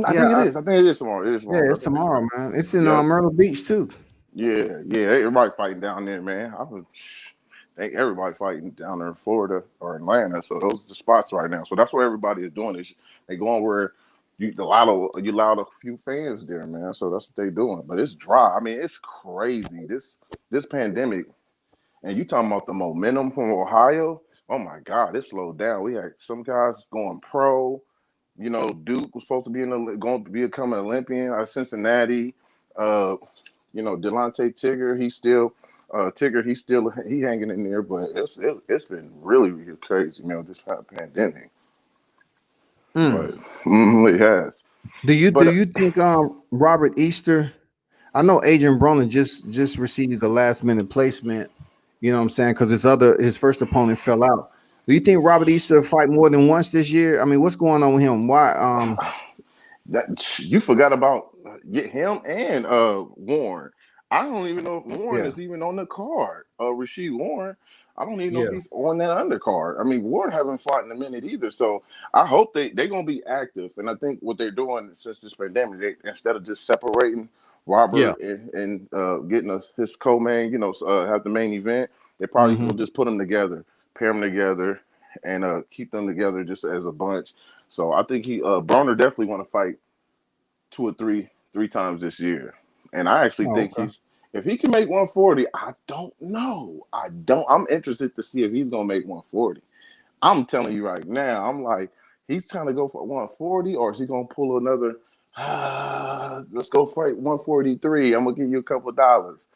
I Yeah, think it is. I think it is tomorrow. It is yeah. tomorrow. I It's think it's tomorrow, tomorrow. man. It's in Yep. Myrtle Beach too. Yeah. Everybody fighting down there, man. Think everybody fighting down there in Florida or Atlanta. So those are the spots right now. So that's what everybody is doing. Is they going where you allowed a few fans there, man. So that's what they doing. But it's dry. I mean, it's crazy. This pandemic, and you talking about the momentum from Ohio. Oh my God, it slowed down. We had some guys going pro. You know, Duke was supposed to be going to become an Olympian out of Cincinnati. Delonte Tigger, he hanging in there, but it's been really, really crazy, man, with this pandemic. But Mm. it has. Do But you think Robert Easter? I know Adrian Broner just received the last minute placement. You know what I'm saying? Because his first opponent fell out. Do you think Robert Easter will fight more than once this year? I mean, what's going on with him? Why? that you forgot about him and Warren. I don't even know if Warren Yeah, is even on the card. Rasheed Warren. I don't even know if yeah, he's on that undercard. I mean, Warren haven't fought in a minute either. So I hope they're gonna be active. And I think what they're doing since this pandemic, instead of just separating yeah. Robert and getting his co-main, have the main event, they probably Hmm. will just put them together, pair them together, and keep them together just as a bunch. So I think Broner definitely want to fight two or three times this year. And I actually Oh, think okay. if he can make 140, I don't know. I'm interested to see if he's gonna make 140. I'm telling you right now, I'm like, he's trying to go for 140, or is he gonna pull another let's go fight 143. I'm gonna give you a couple of dollars.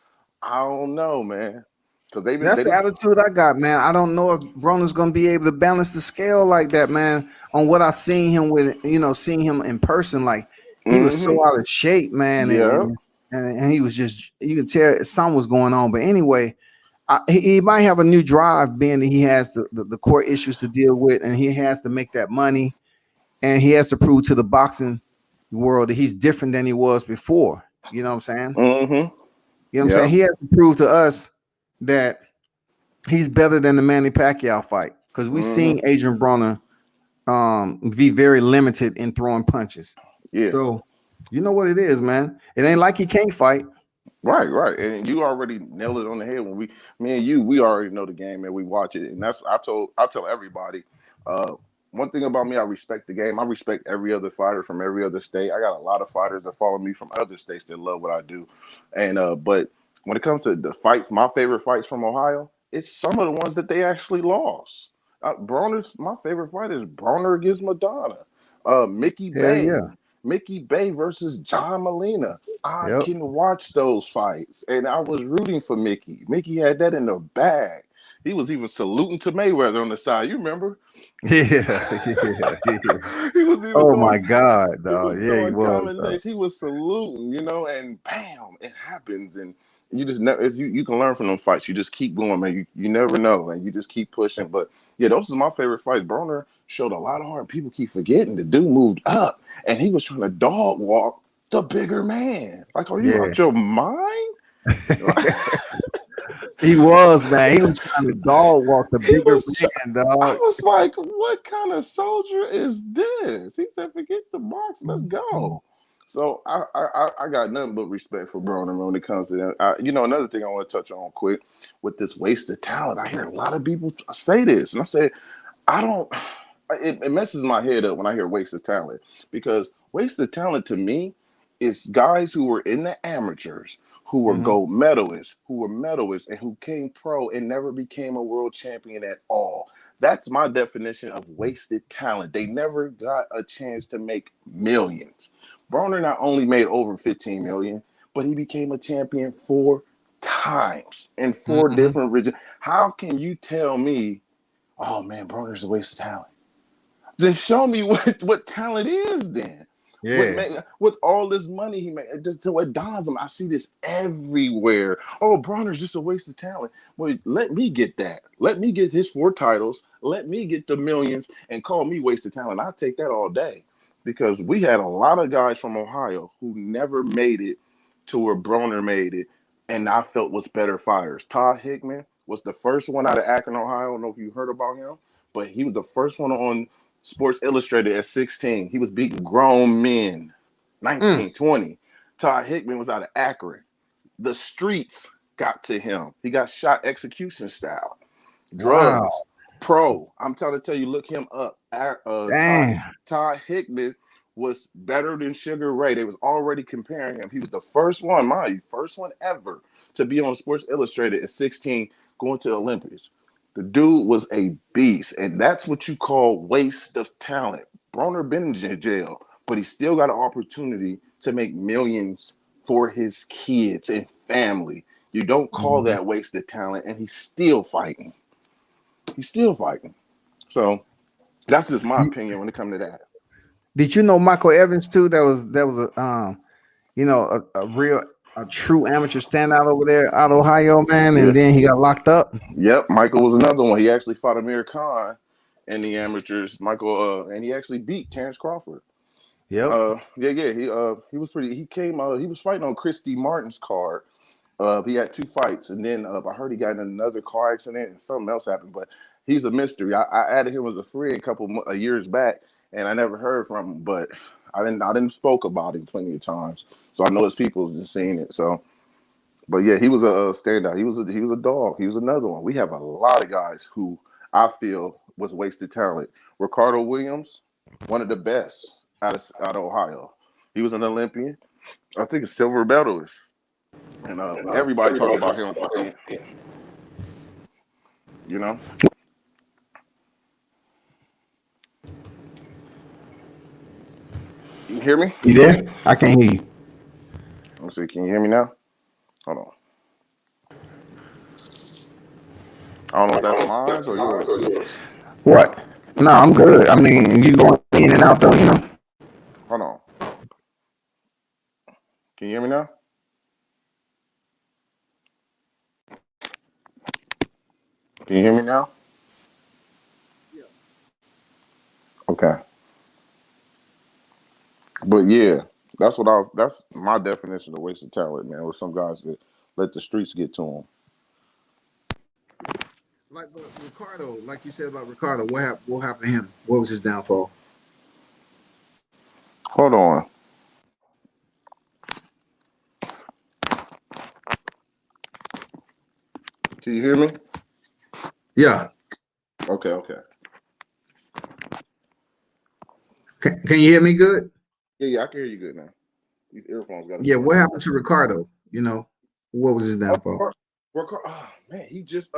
I don't know, man. Because That's the attitude I got, man. I don't know if Broner's gonna be able to balance the scale like that, man. On what I seen him with, seeing him in person, like he was so out of shape, man, yeah. and he was just, you can tell something was going on. But anyway, he might have a new drive, being that he has the core issues to deal with, and he has to make that money, and he has to prove to the boxing world that he's different than he was before. You know what I'm saying? Mm-hmm. You know what I'm saying? Yeah. He has to prove to us that he's better than the Manny Pacquiao fight, because we've seen Mm-hmm. Adrian Broner be very limited in throwing punches. Yeah. So you know what it is, man. It ain't like he can't fight. Right. And you already nailed it on the head when me and you, we already know the game and we watch it. And that's I tell everybody. Uh, One thing about me, I respect the game. I respect every other fighter from every other state. I got a lot of fighters that follow me from other states that love what I do. And but when it comes to the fights, my favorite fights from Ohio, it's some of the ones that they actually lost. My favorite fight is Broner against Madonna. Mickey Hell Bay. yeah. Mickey Bay versus John Molina. I Yep. can watch those fights, and I was rooting for Mickey. Mickey had that in the bag. He was even saluting to Mayweather on the side. You remember? Yeah. He was even Oh throwing. my God, He dog. was Yeah, he throwing was. combinations. He was saluting, and bam, it happens. And you just never. You can learn from them fights. You just keep going, man. You never know, and you just keep pushing. But yeah, those are my favorite fights. Broner showed a lot of heart. People keep forgetting the dude moved up, and he was trying to dog walk the bigger man. Like, are you Yeah. out your mind? He was, man. He was trying to dog walk the He bigger was. man, I dog. was like, what kind of soldier is this? He said, forget the box, let's go. So I got nothing but respect for Broner when it comes to that. Another thing I want to touch on quick with this waste of talent. I hear a lot of people say this, and I say, I don't. It messes my head up when I hear waste of talent, because waste of talent to me is guys who were in the amateurs, who were Mhm. gold medalists, and who came pro and never became a world champion at all. That's my definition of wasted talent. They never got a chance to make millions. Broner not only made over 15 million, but he became a champion 4 times in 4 different regions. How can you tell me, oh man, Broner's a waste of talent? Then show me what talent is then. Yeah. With all this money he made, just so it dawns him. I see this everywhere. Oh, Bronner's just a waste of talent. Well, let me get that. Let me get his 4 titles. Let me get the millions and call me waste of talent. I'll take that all day. because we had a lot of guys from Ohio who never made it to where Broner made it, and I felt was better fighters. Todd Hickman was the first one out of Akron, Ohio. I don't know if you heard about him, but he was the first one on Sports Illustrated at 16. He was beating grown men, 19, 20. Todd Hickman was out of Akron. The streets got to him. He got shot execution style. Wow. Drugs, pro. I'm trying to tell you, look him up. Damn. Todd Hickman was better than Sugar Ray. They was already comparing him. He was the first one, mind you, first one ever to be on Sports Illustrated at 16, going to the Olympics. The dude was a beast, and that's what you call waste of talent. Broner been in jail, but he still got an opportunity to make millions for his kids and family. You don't call that wasted talent, and he's still fighting. He's still fighting. So that's just my opinion when it comes to that. Did you know Michael Evans too? That was a you know a true amateur standout over there out of Ohio, man, Yeah. and then he got locked up. Yep, Michael was another one. He actually fought Amir Khan in the amateurs. Michael, and he actually beat Terrence Crawford. Yep. He was pretty. He came. He was fighting on Christy Martin's card. He had 2 fights, and then I heard he got in another car accident and something else happened. But he's a mystery. I added him as a friend a couple of years back, and I never heard from him. But I didn't spoke about him plenty of times, so I know his people's just seen it. So, but yeah, he was a standout. He was a dog. He was another one. We have a lot of guys who I feel was wasted talent. Ricardo Williams, one of the best out of Ohio. He was an Olympian. I think a silver medalist. And everybody talk about him, you know. You hear me? You there? I can't hear you. Let me see. Can you hear me now? Hold on. I don't know if that's mine or yours. What? No, I'm good. I mean, you going in and out though, you know. Hold on. Can you hear me now? Can you hear me now? Okay. But yeah, that's my definition of wasted talent, man. With some guys that let the streets get to them. Like Ricardo, like you said about Ricardo, what happened to him? What was his downfall? Hold on. Can you hear me? Yeah. Okay. Can you hear me good? Yeah, I can hear you good now. These earphones got to Yeah, be what happened to Ricardo? You know, what was his downfall? Man, he just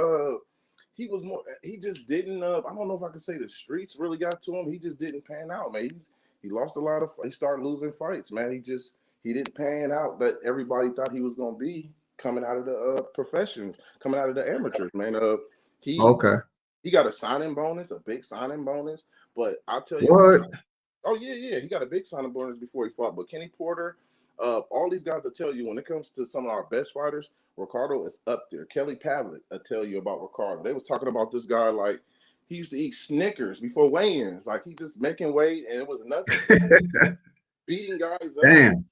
he was more. He just didn't. I don't know if I can say the streets really got to him. He just didn't pan out, man. He lost a lot of. He started losing fights, man. He didn't pan out that everybody thought he was gonna be coming out of the profession, coming out of the amateurs, man. He Okay. he got a signing bonus, a big signing bonus. But I'll tell you, What? oh yeah, he got a big signing bonus before he fought. But Kenny Porter, all these guys will tell you when it comes to some of our best fighters, Ricardo is up there. Kelly Pavlik will tell you about Ricardo. They was talking about this guy like he used to eat Snickers before weigh-ins, like he just making weight and it was nothing. Beating guys up, Damn.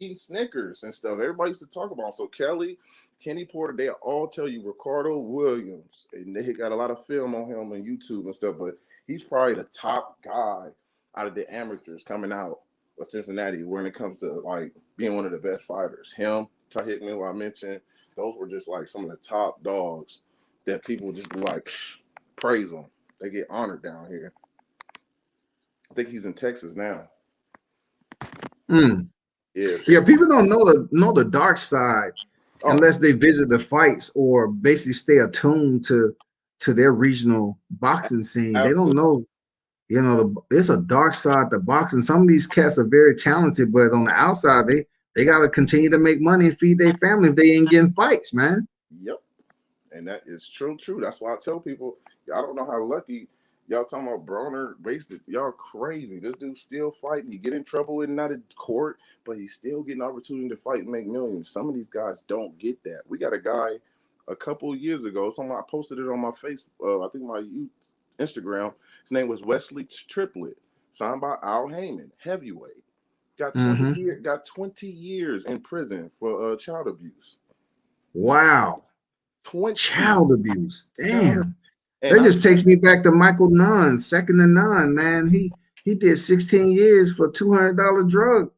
eating Snickers and stuff. Everybody used to talk about him. So Kelly, Kenny Porter, they all tell you Ricardo Williams, and they got a lot of film on him on YouTube and stuff. But he's probably the top guy out of the amateurs coming out of Cincinnati when it comes to like being one of the best fighters. Him, Ty Hickman, who I mentioned, those were just like some of the top dogs that people just be like praise them. They get honored down here. I think he's in Texas now. Mm. Yes. Yeah, people don't know the dark side unless they visit the fights or basically stay attuned to their regional boxing scene. They don't know, you know, it's a dark side to boxing. Some of these cats are very talented, but on the outside, they got to continue to make money and feed their family if they ain't getting fights, man. Yep. And that is true. That's why I tell people, y'all don't know how lucky y'all talking about Broner wasted. Y'all crazy. This dude still fighting. He get in trouble in not in court, but he's still getting opportunity to fight and make millions. Some of these guys don't get that. We got a guy a couple of years ago. I posted it on my face. I think my Instagram. His name was Wesley Triplett. signed by Al Heyman, heavyweight. Got 20 years in prison for child abuse. Wow. 20 Child abuse. Damn. And That just takes me back to Michael Nunn, second to none, man. He did 16 years for $200 drug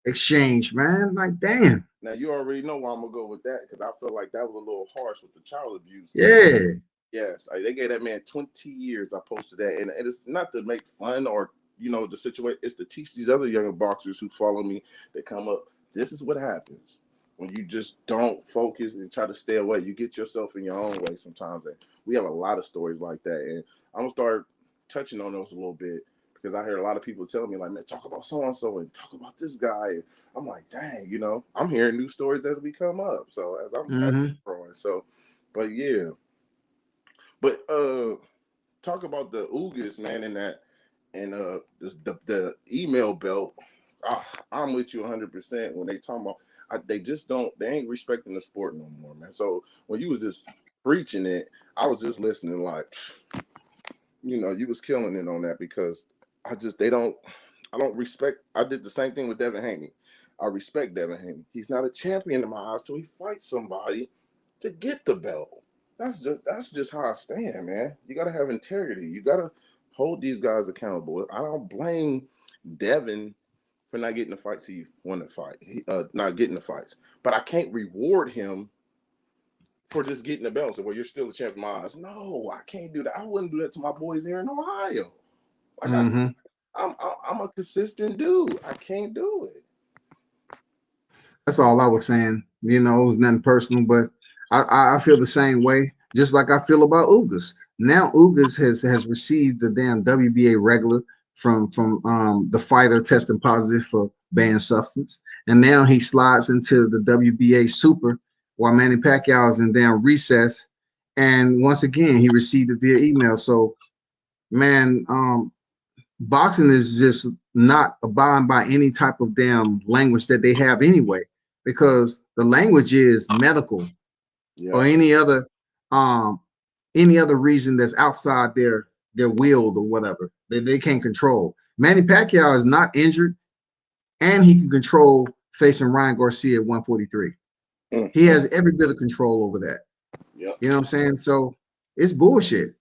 exchange, man. Like, damn. Now you already know why I'm gonna go with that, because I feel like that was a little harsh with the child abuse. Yeah. Yes, they gave that man 20 years. I posted that, and it's not to make fun or the situation. It's to teach these other younger boxers who follow me that come up. This is what happens when you just don't focus and try to stay away. You get yourself in your own way sometimes, and we have a lot of stories like that. And I'm gonna start touching on those a little bit, because I hear a lot of people telling me, like, man, talk about so and so and talk about this guy. And I'm like, dang, I'm hearing new stories as we come up. So as I'm growing, but yeah. But talk about the Ugas, man, and the email belt. I'm with you 100% when they talk about. They ain't respecting the sport no more, man. So when you was just preaching it, I was just listening, like, you was killing it on that, because I don't respect. I did the same thing with Devin Haney. I respect Devin Haney. He's not a champion in my eyes till he fights somebody to get the belt. That's just how I stand, man. You gotta have integrity. You gotta hold these guys accountable. I don't blame Devin for not getting the fights he wanted to fight. Not getting the fights, but I can't reward him for just getting the belt. So, well, you're still a champion in my eyes. No, I can't do that. I wouldn't do that to my boys here in Ohio. Like I'm a consistent dude. I can't do it. That's all I was saying. It was nothing personal, but I feel the same way, just like I feel about Ugas. Now Ugas has received the damn WBA regular from the fighter testing positive for banned substance, and now he slides into the WBA super while Manny Pacquiao is in damn recess, and once again he received it via email. So, man, boxing is just not abiding by any type of damn language that they have anyway, because the language is medical or any other reason that's outside their will or whatever they can't control. Manny Pacquiao is not injured, and he can control facing Ryan Garcia at 143. He has every bit of control over that. Yep. You know what I'm saying? So it's bullshit.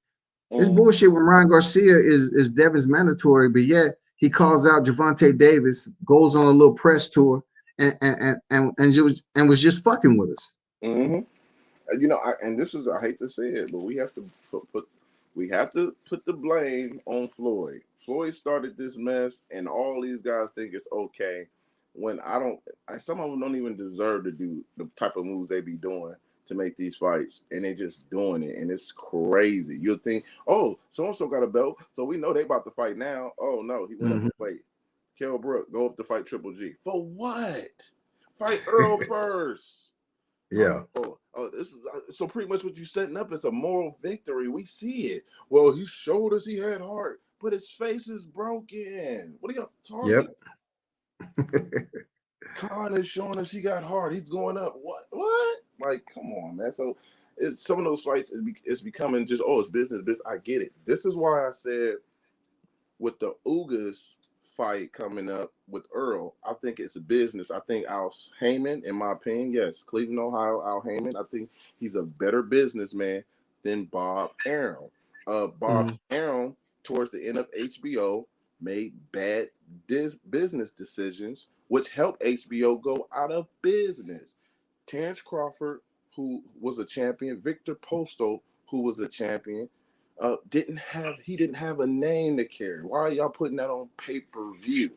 It's bullshit when Ryan Garcia is Devin's mandatory, but yet he calls out Gervonta Davis, goes on a little press tour, and was just fucking with us. And this is, I hate to say it, but we have to put the blame on Floyd. Floyd started this mess, and all these guys think it's okay. When some of them don't even deserve to do the type of moves they be doing to make these fights, and they just doing it, and it's crazy. You'll think, oh, so-and-so got a belt, so we know they about to fight now. Oh, no, he went up to fight Kell Brook, go up to fight Triple G. For what? Fight Earl first. Yeah. This is so pretty much what you're setting up is a moral victory. We see it. Well, he showed us he had heart, but his face is broken. What are y'all talking? Khan is showing us he got heart. He's going up. What? Like, come on, man. So it's some of those fights. It's becoming just it's business. I get it. This is why I said with the Ugas fight coming up with Earl, I think it's a business. I think Al Heyman, in my opinion, yes, Cleveland, Ohio, Al Heyman, I think he's a better businessman than Bob Arum. Bob Arum, towards the end of HBO, made bad business decisions, which helped HBO go out of business. Terrence Crawford, who was a champion, Victor Postal, who was a champion, didn't have a name to carry. Why are y'all putting that on pay-per-view?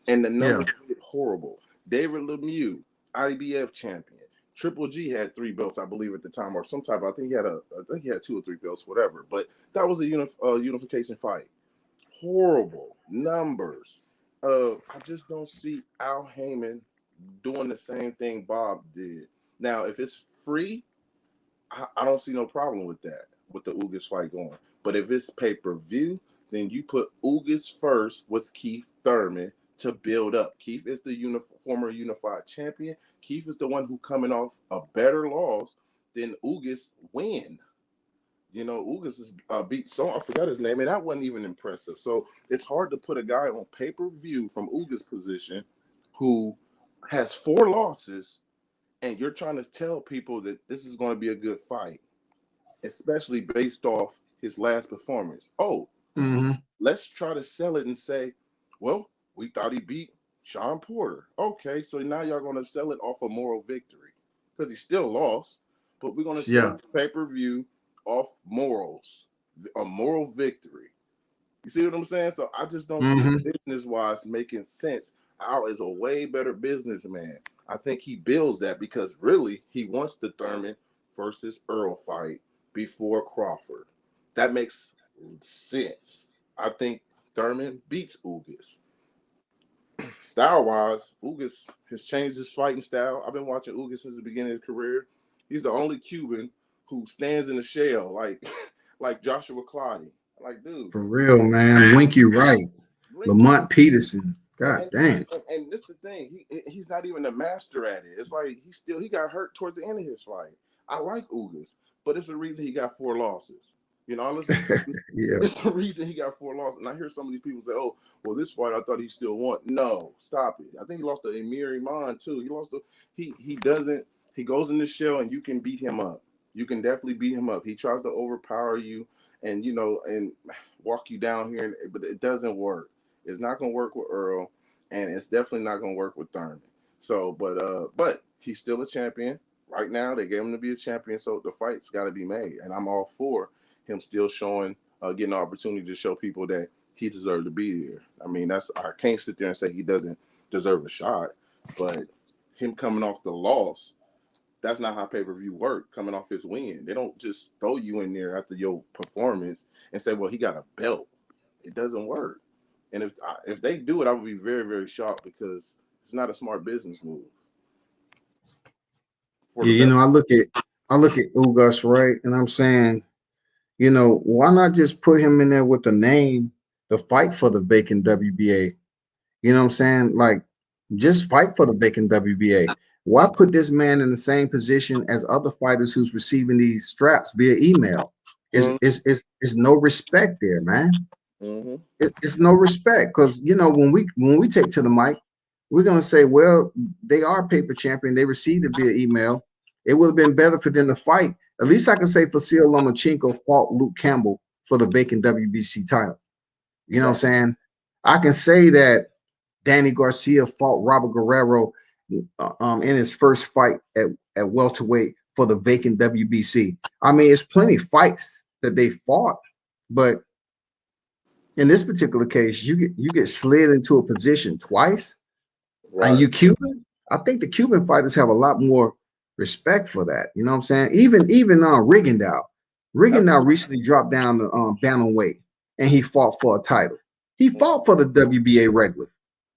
And the numbers get horrible. David Lemieux, IBF champion. Triple G had 3 belts, I believe, at the time, or some type. I think he had 2 or 3 belts, whatever. But that was a unification fight. Horrible numbers. I just don't see Al Heyman doing the same thing Bob did. Now, if it's free, I don't see no problem with that, with the Ugas fight going. But if it's pay-per-view, then you put Ugas first with Keith Thurman to build up. Keith is the former unified champion. Keith is the one who coming off a better loss than Ugas win. You know, Ugas is beat I forgot his name, and that wasn't even impressive. So it's hard to put a guy on pay-per-view from Ugas' position who has 4 losses, and you're trying to tell people that this is going to be a good fight, especially based off his last performance. Oh, let's try to sell it and say, well, we thought he beat Sean Porter. Okay, so now y'all going to sell it off a moral victory because he still lost, but we're going to sell the pay-per-view off morals, a moral victory. You see what I'm saying? So I just don't see business-wise making sense. Al is a way better businessman. I think he builds that because really he wants the Thurman versus Earl fight before Crawford. That makes sense. I think Thurman beats Ugas. Style-wise, Ugas has changed his fighting style. I've been watching Ugas since the beginning of his career. He's the only Cuban who stands in the shell like Joshua Clottey. Like, dude. For real, man. Winky Wright. Lamont Peterson. God damn. And this the thing. He's not even a master at it. It's like he got hurt towards the end of his fight. I like Ugas, but it's the reason he got 4 losses. You know, it's the reason he got 4 losses. And I hear some of these people say, "Oh, well, this fight I thought he still won." No, stop it. I think he lost to Amir Iman too. He doesn't. He goes in the shell, and you can beat him up. You can definitely beat him up. He tries to overpower you, and and walk you down here, but it doesn't work. It's not going to work with Earl, and it's definitely not going to work with Thurman. So, but he's still a champion right now. They gave him to be a champion, so the fight's got to be made, and I'm all for him still showing, getting the opportunity to show people that he deserved to be there. I mean, I can't sit there and say he doesn't deserve a shot, but him coming off the loss, that's not how pay-per-view work. Coming off his win, they don't just throw you in there after your performance and say, "Well, he got a belt." It doesn't work. And if they do it, I would be very, very shocked because it's not a smart business move. Yeah, I look at Ugas, right, and I'm saying, why not just put him in there with the name, the fight for the vacant WBA? You know what I'm saying? Like, just fight for the vacant WBA. Why put this man in the same position as other fighters who's receiving these straps via email? It's no respect there, man. It's no respect because when we take to the mic, we're gonna say, well, they are paper champion. They received it via email. It would have been better for them to fight. At least I can say Fasil Lomachenko fought Luke Campbell for the vacant WBC title. You know what I'm saying? I can say that Danny Garcia fought Robert Guerrero in his first fight at welterweight for the vacant WBC. I mean, it's plenty of fights that they fought, but in this particular case, you get slid into a position twice, and you Cuban. I think the Cuban fighters have a lot more respect for that. You know what I'm saying? Even Rigondeaux recently dropped down to bantamweight, and he fought for a title. He fought for the WBA regular.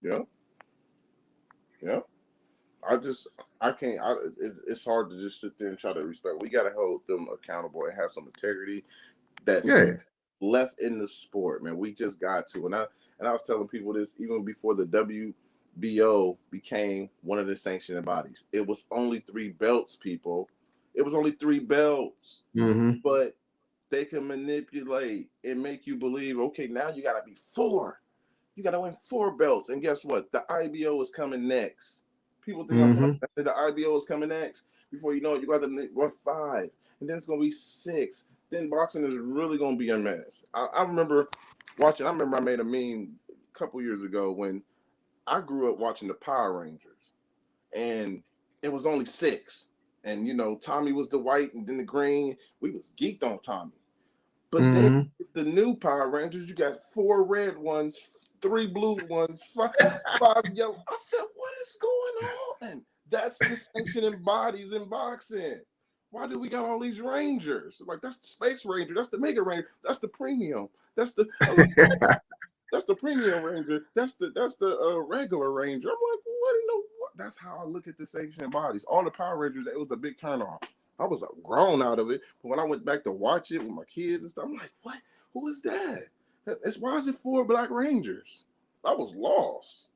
Yeah. I can't. It's hard to just sit there and try to respect. We got to hold them accountable and have some integrity. That's left in the sport, man. We just got to. And I was telling people this even before the WBO became one of the sanctioning bodies. It was only 3 belts, people. It was only 3 belts. But they can manipulate and make you believe, okay, now you got to be 4. You got to win 4 belts. And guess what? The IBO is coming next. People think the IBO is coming next. Before you know it, you got to win 5. And then it's going to be 6. Then boxing is really going to be a mess. I remember watching. I made a meme a couple years ago when I grew up watching the Power Rangers, and it was only 6. And Tommy was the white and then the green. We was geeked on Tommy. But then the new Power Rangers, you got 4 red ones, 3 blue ones, 5 yellow. I said, what is going on? And that's the sanctioning bodies in boxing. Why do we got all these Rangers? Like, that's the Space Ranger, that's the Mega Ranger, that's the Premium, that's the Premium Ranger, that's the regular Ranger. I'm like, what in the what? That's how I look at the sanctioning bodies. All the Power Rangers, it was a big turnoff. I was grown out of it, but when I went back to watch it with my kids and stuff, I'm like, what? Who is that? Why is it 4 Black Rangers? I was lost.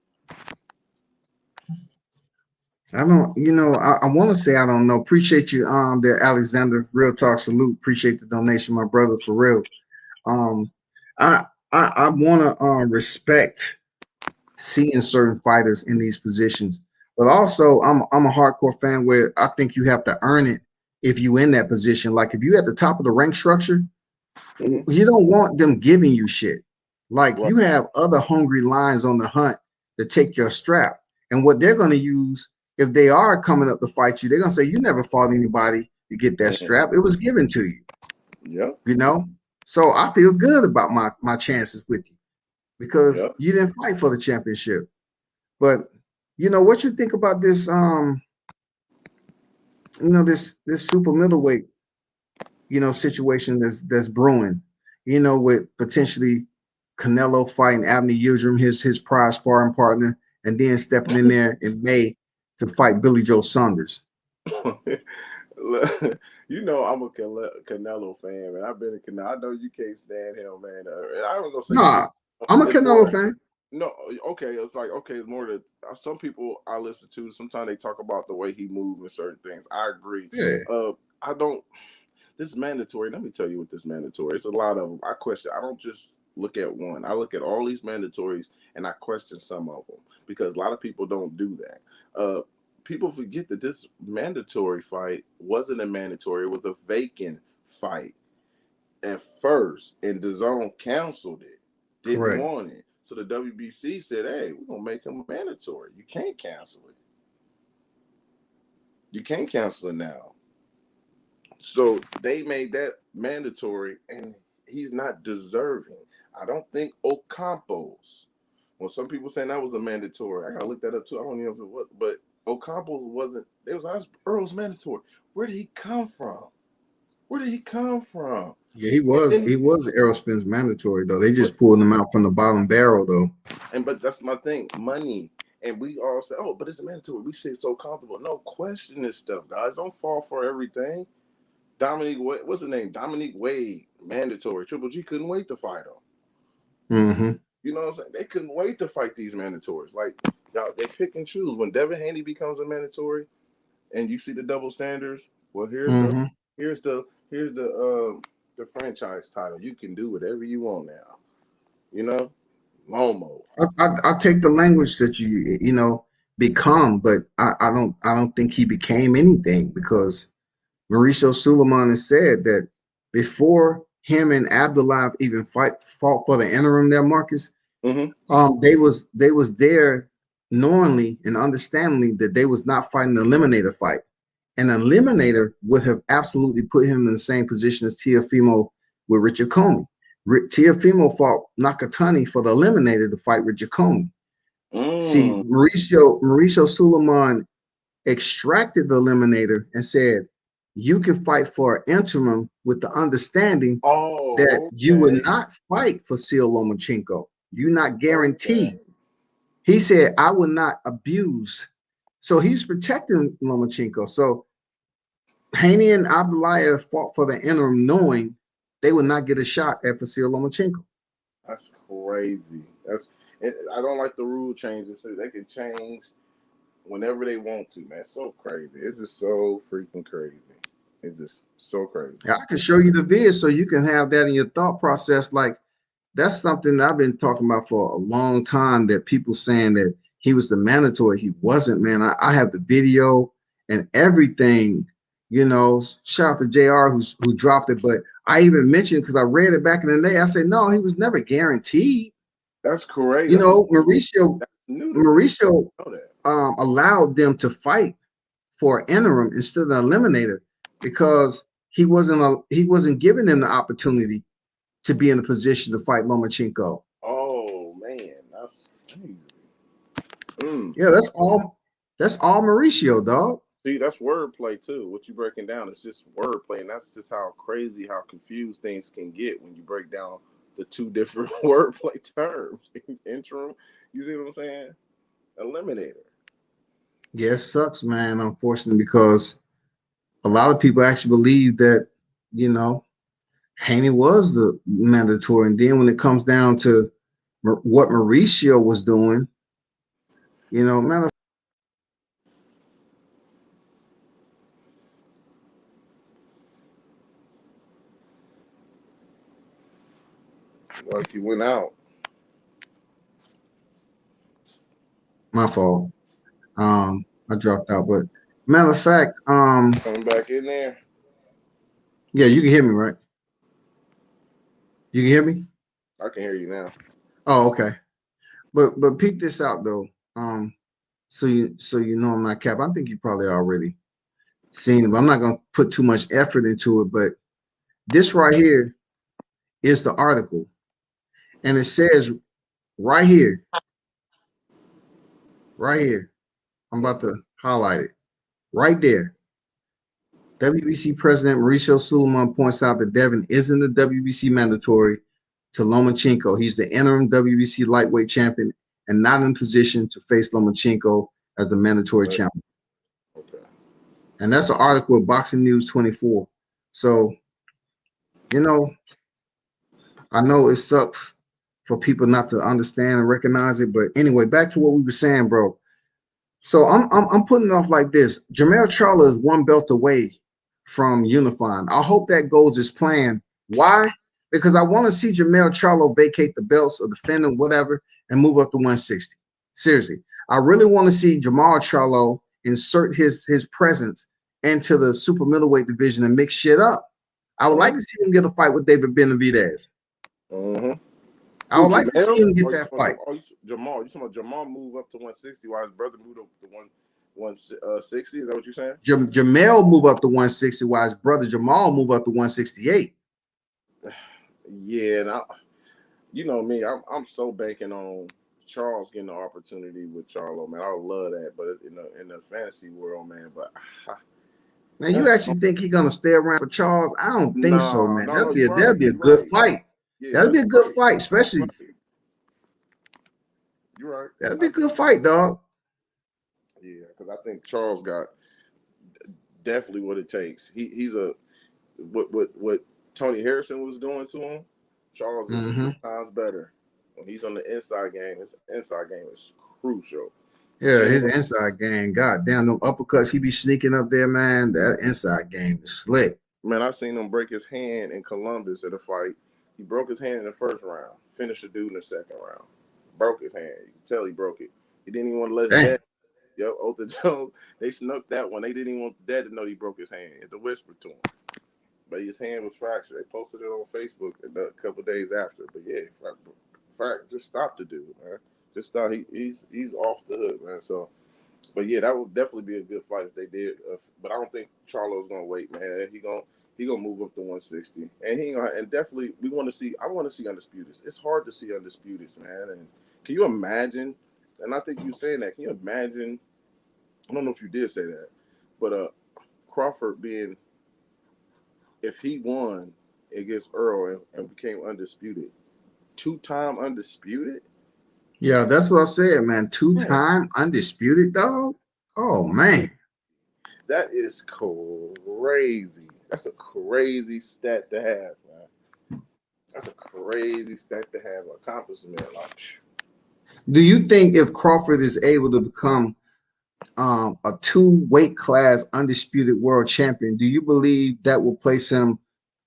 I don't, I want to say I don't know. Appreciate you, there, Alexander. Real talk, salute. Appreciate the donation, my brother, for real. Um, I I want to respect seeing certain fighters in these positions, but also I'm a hardcore fan where I think you have to earn it if you in that position. Like if you at the top of the rank structure, Hmm. you don't want them giving you shit. Like Right. you have other hungry lions on the hunt to take your strap. And what they're going to use if they are coming up to fight you, they're going to say, you never fought anybody to get that Hmm. strap. It was given to you, Yep. you know? So I feel good about my chances with you because Yep. you didn't fight for the championship. But what you think about this this super middleweight situation that's brewing, with potentially Canelo fighting Abney Yildirim, his prior sparring partner, and then stepping in there in May to fight Billy Joe Saunders. Look, I'm a Canelo fan, man. I've been a Canelo. I know you can't stand him, man. And I was gonna say you. Nah, I'm a It's Canelo more. fan. No, okay. It's like okay. It's more that some people I listen to. Sometimes they talk about the way he moves and certain things. I agree. Yeah, I don't. This mandatory. Let me tell you what this mandatory. It's a lot of them. I question. I don't just look at one. I look at all these mandatories and I question some of them because a lot of people don't do that. People forget that this mandatory fight wasn't a mandatory. It was a vacant fight at first, and the zone canceled it. Didn't correct. want it. So the WBC said, "Hey, we're gonna make him mandatory. You can't cancel it. You can't cancel it now." So they made that mandatory, and he's not deserving. I don't think Ocampos. Well, some people saying that was a mandatory. I gotta look that up too. I don't know if it was, but Ocampos wasn't. It was Earl's mandatory. Where did he come from? Where did he come from? Yeah, he And was then, he was Aerospin's mandatory though. They but just pulled him out from the bottom barrel though. but that's my thing, money. And we all say, oh, but it's a mandatory. We say so comfortable. No, question this stuff, guys. Don't fall for everything. Dominique, what's his name? Dominique Wade, mandatory. Triple G couldn't wait to fight him. Mm-hmm. You know what I'm saying? They couldn't wait to fight these mandatories. Like, y'all, they pick and choose. When Devin Haney becomes a mandatory, and you see the double standards, well, Mm-hmm. here's the franchise title. You can do whatever you want now. You know, Momo. I take the language that you become, but I don't think he became anything because Mauricio Suleiman has said that before him and Abdullah even fought for the interim there, Marcus, Mm-hmm. they was there knowingly and understandingly that they was not fighting an eliminator fight. An eliminator would have absolutely put him in the same position as Teofimo with Richard Comey. Teofimo fought Nakatani for the eliminator to fight Richard Comey. See, Mm. Mauricio Suleiman extracted the eliminator and said, you can fight for an interim with the understanding that Oh, you would okay. not fight for Seal Lomachenko. You're not Okay. guaranteed. He said, I will not abuse. So he's protecting Lomachenko. So Haney and Abdullah fought for the interim knowing they would not get a shot at Vasil Lomachenko. That's crazy. I don't like the rule changes. So they can change whenever they want to, man. It's so crazy. It's just so freaking crazy. It's just so crazy. I can show you the vid so you can have that in your thought process. Like that's something that I've been talking about for a long time. That people saying that he was the mandatory, he wasn't. Man, I have the video and everything. Shout out to Jr. who dropped it, but I even mentioned because I read it back in the day. I said no, he was never guaranteed. That's crazy. That's Mauricio new to me. Mauricio I know that. allowed them to fight for interim instead of an eliminator because he wasn't giving them the opportunity to be in a position to fight Lomachenko. Oh man, that's crazy. Mm. Yeah, that's all Mauricio, dog. See, that's wordplay too. What you breaking down is just wordplay, and that's just how crazy, how confused things can get when you break down the two different wordplay terms. Interim, you see what I'm saying? Eliminator. Yeah, it sucks, man, unfortunately, because a lot of people actually believe that, you know, Haney was the mandatory. And then when it comes down to what Mauricio was doing, man, Like you went out. My fault. I dropped out, but matter of fact, Coming back in there. yeah, you can hear me, right? You can hear me? I can hear you now. Oh, okay. But peep this out though. So you know I'm not cap. I think you probably already seen it, but I'm not gonna put too much effort into it. But this right here is the article, and it says right here, right here. I'm about to highlight it right there. WBC President Mauricio Suleiman points out that Devin isn't the WBC mandatory to Lomachenko. He's the interim WBC lightweight champion and not in position to face Lomachenko as the mandatory champion. Okay. And that's an article with Boxing News 24. So, you know, I know it sucks for people not to understand and recognize it, but anyway, back to what we were saying, bro. So I'm putting it off like this. Jermell Charlo is one belt away from unifying. I hope that goes as planned. Why? Because I want to see Jermell Charlo vacate the belts or defend them, whatever, and move up to 160. Seriously, I really want to see Jermall Charlo insert his presence into the super middleweight division and mix shit up. I would like to see him get a fight with David Benavidez. Mm-hmm. I would like to see him get that fight. Jamal, you talking about Jamal move up to 160 while his brother moved up to 160? Is that what you're saying? Jamel move up to 160 while his brother Jamal move up to 168. Yeah, and you know me, I'm so banking on Charles getting the opportunity with Charlo, man. I would love that, but in the fantasy world, man. But man, you actually think he's gonna stay around for Charles? I don't think so, man. That'd be a good fight. Yeah, that'd be a good fight, especially. You're right. That'd be a good fight, dog. Yeah, because I think Charles got definitely what it takes. He's a what Tony Harrison was doing to him. Charles is 3 times better. When he's on the inside game, his inside game is crucial. Yeah, his inside game. God damn, them uppercuts he be sneaking up there, man. That inside game is slick. Man, I seen him break his hand in Columbus at a fight. He broke his hand in the first round. Finished the dude in the second round. Broke his hand. You can tell he broke it. He didn't even want to let his dad. Yep, Otha Jones. They snuck that one. They didn't even want the dad to know he broke his hand. He had to whisper to him. But his hand was fractured. They posted it on Facebook a couple days after. But yeah, just stop the dude, man. Just thought he's off the hood, man. So, but yeah, that would definitely be a good fight if they did. But I don't think Charlo's gonna wait, man. He gonna move up to 160, and definitely we want to see. I want to see Undisputed. It's hard to see Undisputed, man. And can you imagine? And I think you saying that. Can you imagine? I don't know if you did say that, but Crawford being, if he won against Earl and became undisputed, 2-time undisputed. Yeah, that's what I said, man. 2-time undisputed, dog. Oh man, that is crazy. That's a crazy stat to have, man. That's a crazy stat to have. Accomplishment. Like, do you think if Crawford is able to become a 2-weight class undisputed world champion, do you believe that will place him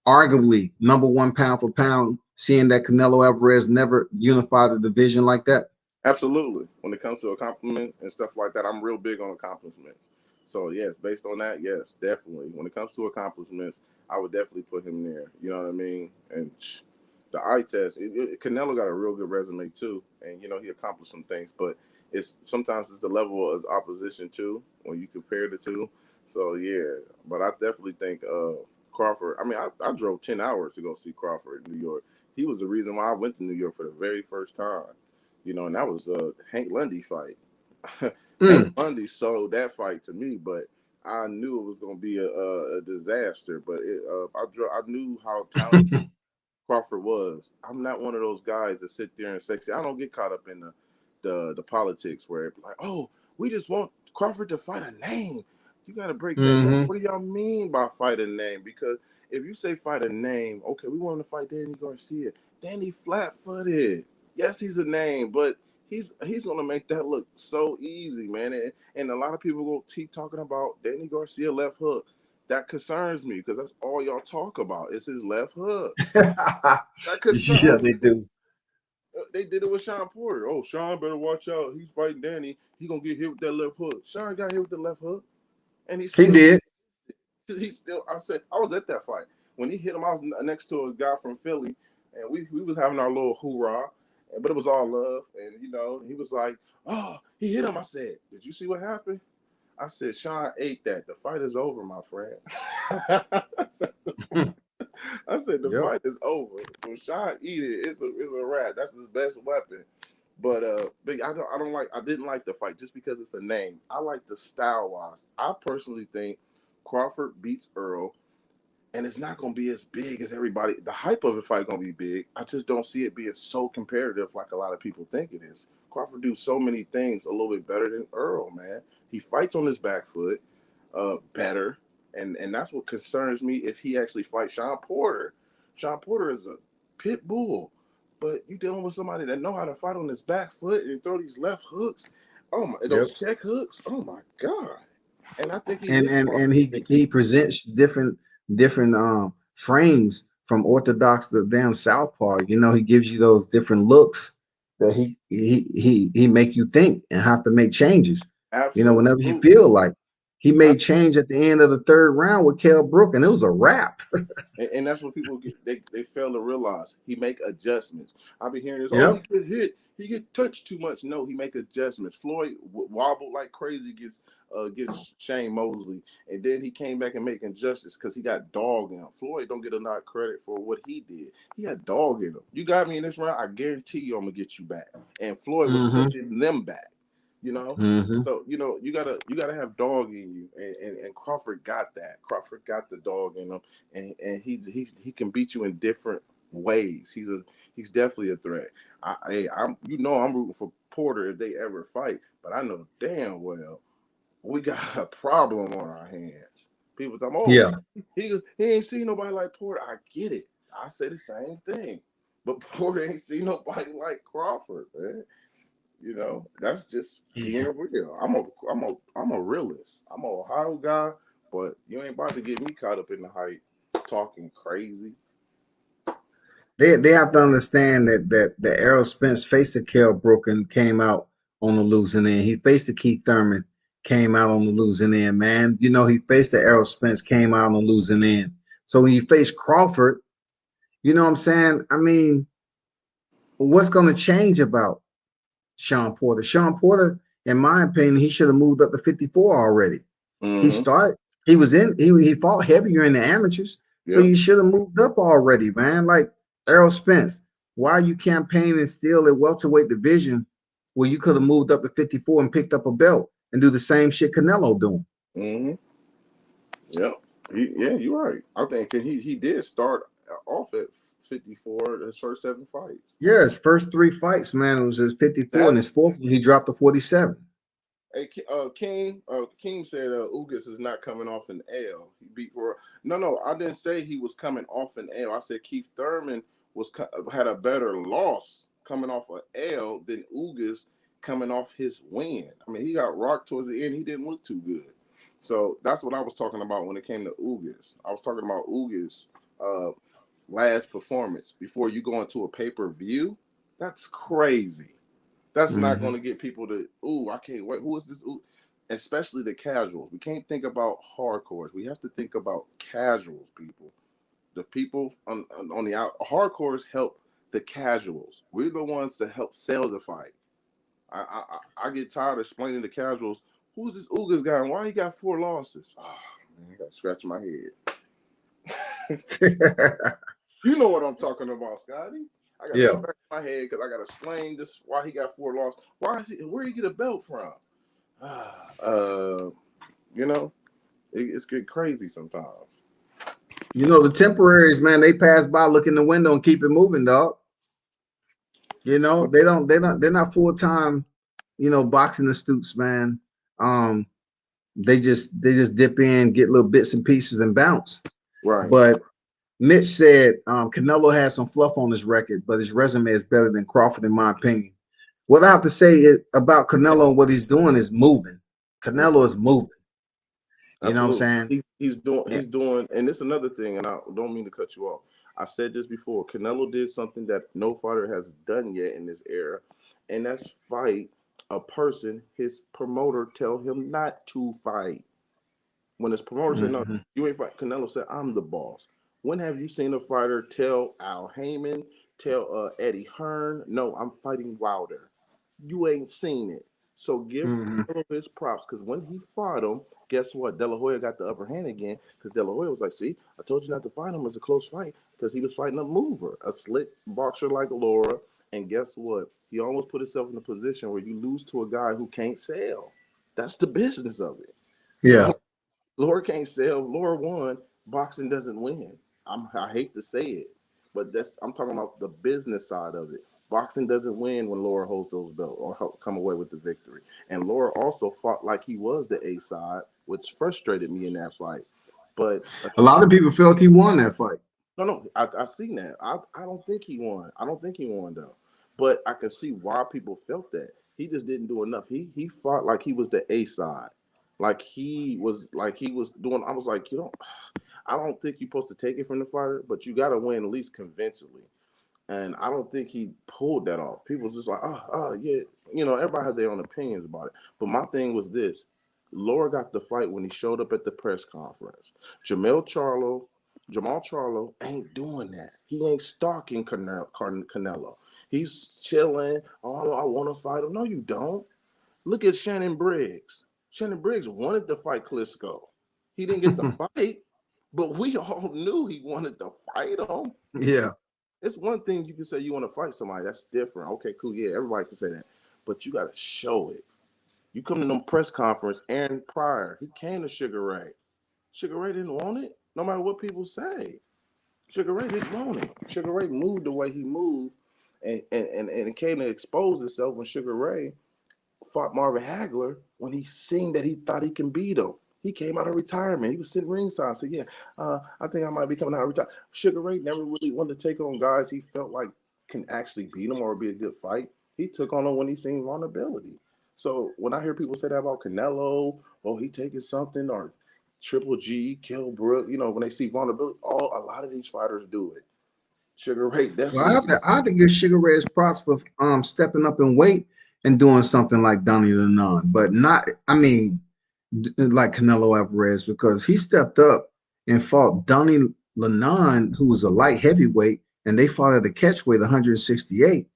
arguably number 1 pound for pound, seeing that Canelo Alvarez never unified the division like that? Absolutely. When it comes to accomplishment and stuff like that, I'm real big on accomplishments. So, yes, based on that, yes, definitely. When it comes to accomplishments, I would definitely put him there. You know what I mean? And the eye test, Canelo got a real good resume, too. And, he accomplished some things. But sometimes it's the level of opposition, too, when you compare the two. So, yeah. But I definitely think Crawford, I mean, I drove 10 hours to go see Crawford in New York. He was the reason why I went to New York for the very first time. And that was a Hank Lundy fight. Hank Lundy sold that fight to me, but I knew it was going to be a disaster. But I knew how talented Crawford was. I'm not one of those guys that sit there and say, I don't get caught up in the politics where it's like, oh, we just want Crawford to fight a name. You got to break that down. What do y'all mean by fight a name? Because if you say fight a name, okay, we want to fight Danny Garcia. Danny flat-footed. Yes, he's a name, but he's gonna make that look so easy, man. And a lot of people will keep talking about Danny Garcia left hook. That concerns me because that's all y'all talk about. It's his left hook. That Yeah, concerns they me. do. They did it with Sean Porter. Oh, Sean better watch out. He's fighting Danny. He gonna get hit with that left hook. Sean got hit with the left hook, and he He still. did. I said I was at that fight when he hit him. I was next to a guy from Philly, and we was having our little hoorah, but it was all love. And he was like, "Oh, he hit him." I said, "Did you see what happened?" I said, "Sean ate that. The fight is over, my friend." I said the Yep. fight is over. When Sean eat it, it's a wrap. That's his best weapon. But I didn't like the fight just because it's a name. I like the style wise. I personally think Crawford beats Earl, and it's not gonna be as big as everybody. The hype of the fight gonna be big. I just don't see it being so competitive like a lot of people think it is. Crawford do so many things a little bit better than Earl, man. He fights on his back foot, better, and that's what concerns me if he actually fights Sean Porter. Sean Porter is a pit bull, but you dealing with somebody that know how to fight on his back foot and throw these left hooks. Oh my, Yep. those check hooks. Oh my God. And I think he And hit and Crawford. and he presents different frames from orthodox to damn southpaw. He gives you those different looks that he make you think and have to make changes. Whenever he Absolutely. feel like he made change at the end of the third round with Kell Brook, and it was a wrap. And that's what people get. They fail to realize. He make adjustments. I've been hearing this. Oh, he Yep. get hit. He get touched too much. No, he make adjustments. Floyd wobbled like crazy against Shane Mosley, and then he came back and making justice because he got dog in him. Floyd don't get enough credit for what he did. He had dog in him. You got me in this round. I guarantee you, I'm gonna get you back. And Floyd was Mm-hmm. putting them back. You know. Mm-hmm. So you gotta have dog in you, and Crawford got that. Crawford got the dog in him, and he can beat you in different ways. He's definitely a threat. I'm I'm rooting for Porter if they ever fight, but I know damn well we got a problem on our hands. People talk, oh, Yeah. he ain't seen nobody like Porter. I get it. I say the same thing, but Porter ain't seen nobody like Crawford, man. That's just being Yeah. real. I'm a realist. I'm a Ohio guy, but you ain't about to get me caught up in the hype talking crazy. They have to understand that Errol Spence faced a Kell Brook and came out on the losing end. He faced a Keith Thurman, came out on the losing end, man. He faced the Errol Spence, came out on the losing end. So when you face Crawford, you know what I'm saying? I mean, what's going to change about Sean Porter? Sean Porter, in my opinion, he should have moved up to 54 already. He Mm-hmm. started, he fought heavier in the amateurs. So Yep. you should have moved up already, man. Like Errol Spence, why are you campaigning still at welterweight division where you could have moved up to 54 and picked up a belt and do the same shit Canelo doing? Mm-hmm. Yep. Yeah, you're right. I think he did start off at 54 his first 7 fights. Yeah, his first 3 fights, man, it was his 54, and That his fourth he dropped to 47. Hey, King said Ugas is not coming off an L. He beat for no. I didn't say he was coming off an L. I said Keith Thurman had a better loss coming off an L than Ugas coming off his win. I mean, he got rocked towards the end. He didn't look too good. So that's what I was talking about when it came to Ugas. I was talking about Ugas' last performance before you go into a pay-per-view. That's crazy. That's not going to get people to, ooh, I can't wait. Who is this? Ooh. Especially the casuals. We can't think about hardcores. We have to think about casuals, people. The people on the out. Hardcores help the casuals. We're the ones that help sell the fight. I get tired of explaining to casuals, who's this Ugas guy and why he got 4 losses? Oh, man, I got to scratch my head. You know what I'm talking about, Scotty. I got to Yeah. scratch my head because I got to explain this why he got 4 losses. Where did he get a belt from? It's getting crazy sometimes. The temporaries, man, they pass by, look in the window, and keep it moving, dog. They're not full-time, boxing astutes, man. They just dip in, get little bits and pieces, and bounce. Right. But Mitch said Canelo has some fluff on his record, but his resume is better than Crawford, in my opinion. What I have to say about Canelo and what he's doing is moving. Canelo is moving. You know what I'm Absolutely. saying? He's doing, and it's another thing, and I don't mean to cut you off. I said this before. Canelo did something that no fighter has done yet in this era, and that's fight a person his promoter tell him not to fight. When his promoter said, no, Hmm. you ain't fight, Canelo said, I'm the boss. When have you seen a fighter tell Al Heyman, tell Eddie Hearn, no, I'm fighting Wilder? You ain't seen it. So give Hmm. Canelo his props, because when he fought him, guess what? De La Hoya got the upper hand again, because De La Hoya was like, see, I told you not to fight him. It's a close fight, because he was fighting a mover, a slick boxer like Laura. And guess what? He almost put himself in a position where you lose to a guy who can't sell. That's the business of it. Yeah. Laura can't sell. Laura won. Boxing doesn't win. I hate to say it, but I'm talking about the business side of it. Boxing doesn't win when Laura holds those belts or come away with the victory. And Laura also fought like he was the A side, which frustrated me in that fight. But A lot of people felt he won that fight. no, I seen that. I don't think he won. I don't think he won though. But I can see why people felt that. He just didn't do enough. He fought like he was the A side. Like he was doing. I was like, I don't think you're supposed to take it from the fighter, but you gotta win at least convincingly. And I don't think he pulled that off. People was just like, yeah, everybody had their own opinions about it. But my thing was this: Laura got the fight when he showed up at the press conference. Jamal Charlo ain't doing that. He ain't stalking Canelo. He's chilling. Oh, I want to fight him. No, you don't. Look at Shannon Briggs. Shannon Briggs wanted to fight Klitschko. He didn't get the fight, but we all knew he wanted to fight him. Yeah. It's one thing you can say you want to fight somebody. That's different. Okay, cool. Yeah, everybody can say that. But you got to show it. You come to them press conference, Aaron Pryor, he came to Sugar Ray. Sugar Ray didn't want it, no matter what people say. Sugar Ray didn't want it. Sugar Ray moved the way he moved, and it came to expose itself when Sugar Ray fought Marvin Hagler when he seen that he thought he can beat him. He came out of retirement. He was sitting ringside and said, yeah, I think I might be coming out of retirement. Sugar Ray never really wanted to take on guys he felt like can actually beat him or be a good fight. He took on them when he seen vulnerability. So when I hear people say that about Canelo, oh, he taking something, or Triple G, Kell Brook, when they see vulnerability, a lot of these fighters do it. Sugar Ray Well, definitely. I have to give Sugar Ray his props for stepping up in weight and doing something like Donnie Lennon, but not, I mean, like Canelo Alvarez, because he stepped up and fought Donnie Lennon, who was a light heavyweight, and they fought at a catchweight 168,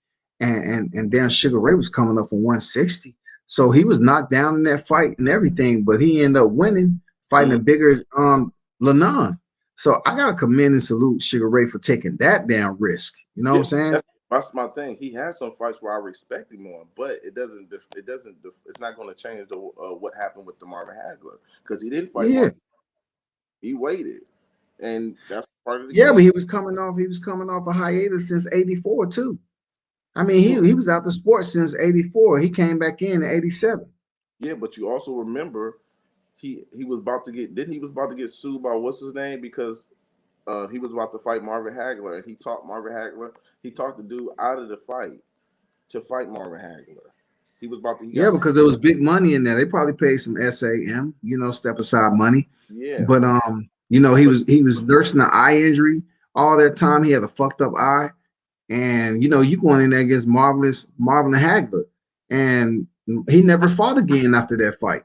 and then Sugar Ray was coming up from 160. So he was knocked down in that fight and everything, but he ended up winning, fighting a bigger Lennon. So I gotta commend and salute Sugar Ray for taking that damn risk. You know what Yeah, I'm saying? that's my thing. He has some fights where I respect him on, but it's not going to change the what happened with the Marvin Hagler, because he didn't fight Yeah. Marvin. He waited, and that's part of the Yeah, game. but he was coming off a hiatus since '84 too. I mean, he was out the sport since '84. He came back in '87. Yeah, but you also remember he was about to get didn't he was about to get sued by what's his name, because he was about to fight Marvin Hagler, and he talked Marvin Hagler. He talked the dude out of the fight to fight Marvin Hagler. He was about to. He Yeah, got because there was big money in there. They probably paid some SAM, step aside money. yeah. But he But was nursing an eye injury all that time. He had a fucked up eye, and you going in there against Marvin Hagler, and he never fought again after that fight.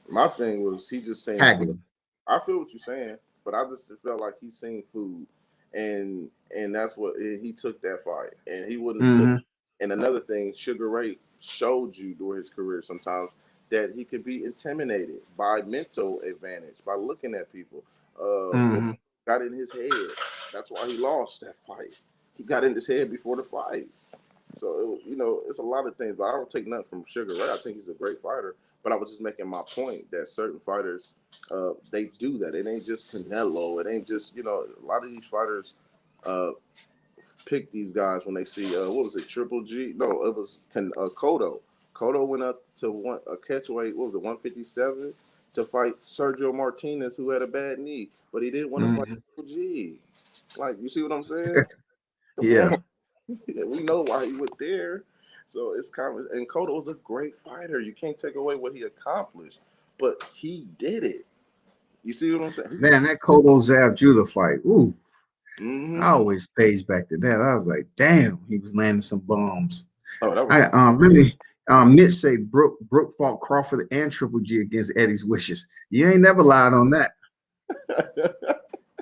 my thing was he just saying food. Hagler. I feel what you're saying, but I just felt like he's seen food, and that's what he took that fight, and he wouldn't have took. Hmm. And another thing, Sugar Ray showed you during his career sometimes that he could be intimidated by mental advantage by looking at people. What Hmm. got in his head? That's why he lost that fight. He got in his head before the fight. So it's a lot of things, but I don't take nothing from Sugar Ray. I think he's a great fighter. But I was just making my point that certain fighters, they do that. It ain't just Canelo. It ain't just a lot of these fighters pick these guys when they see what was it, Triple G? No, it was Cotto. Cotto went up to a catchweight. What was it, 157 to fight Sergio Martinez, who had a bad knee, but he didn't want to fight Hmm. Triple G. Like, you see what I'm saying? Come Yeah. on. We know why he went there. So it's kind of, and Cotto was a great fighter. You can't take away what he accomplished. but he did it. You see what I'm saying? Man, that Cotto Zab Judah fight. Ooh, Mm-hmm. I always page back to that. I was like, damn, he was landing some bombs. Oh, that was Let me Mitch say Brooke fought Crawford and Triple G against Eddie's wishes. You ain't never lied on that.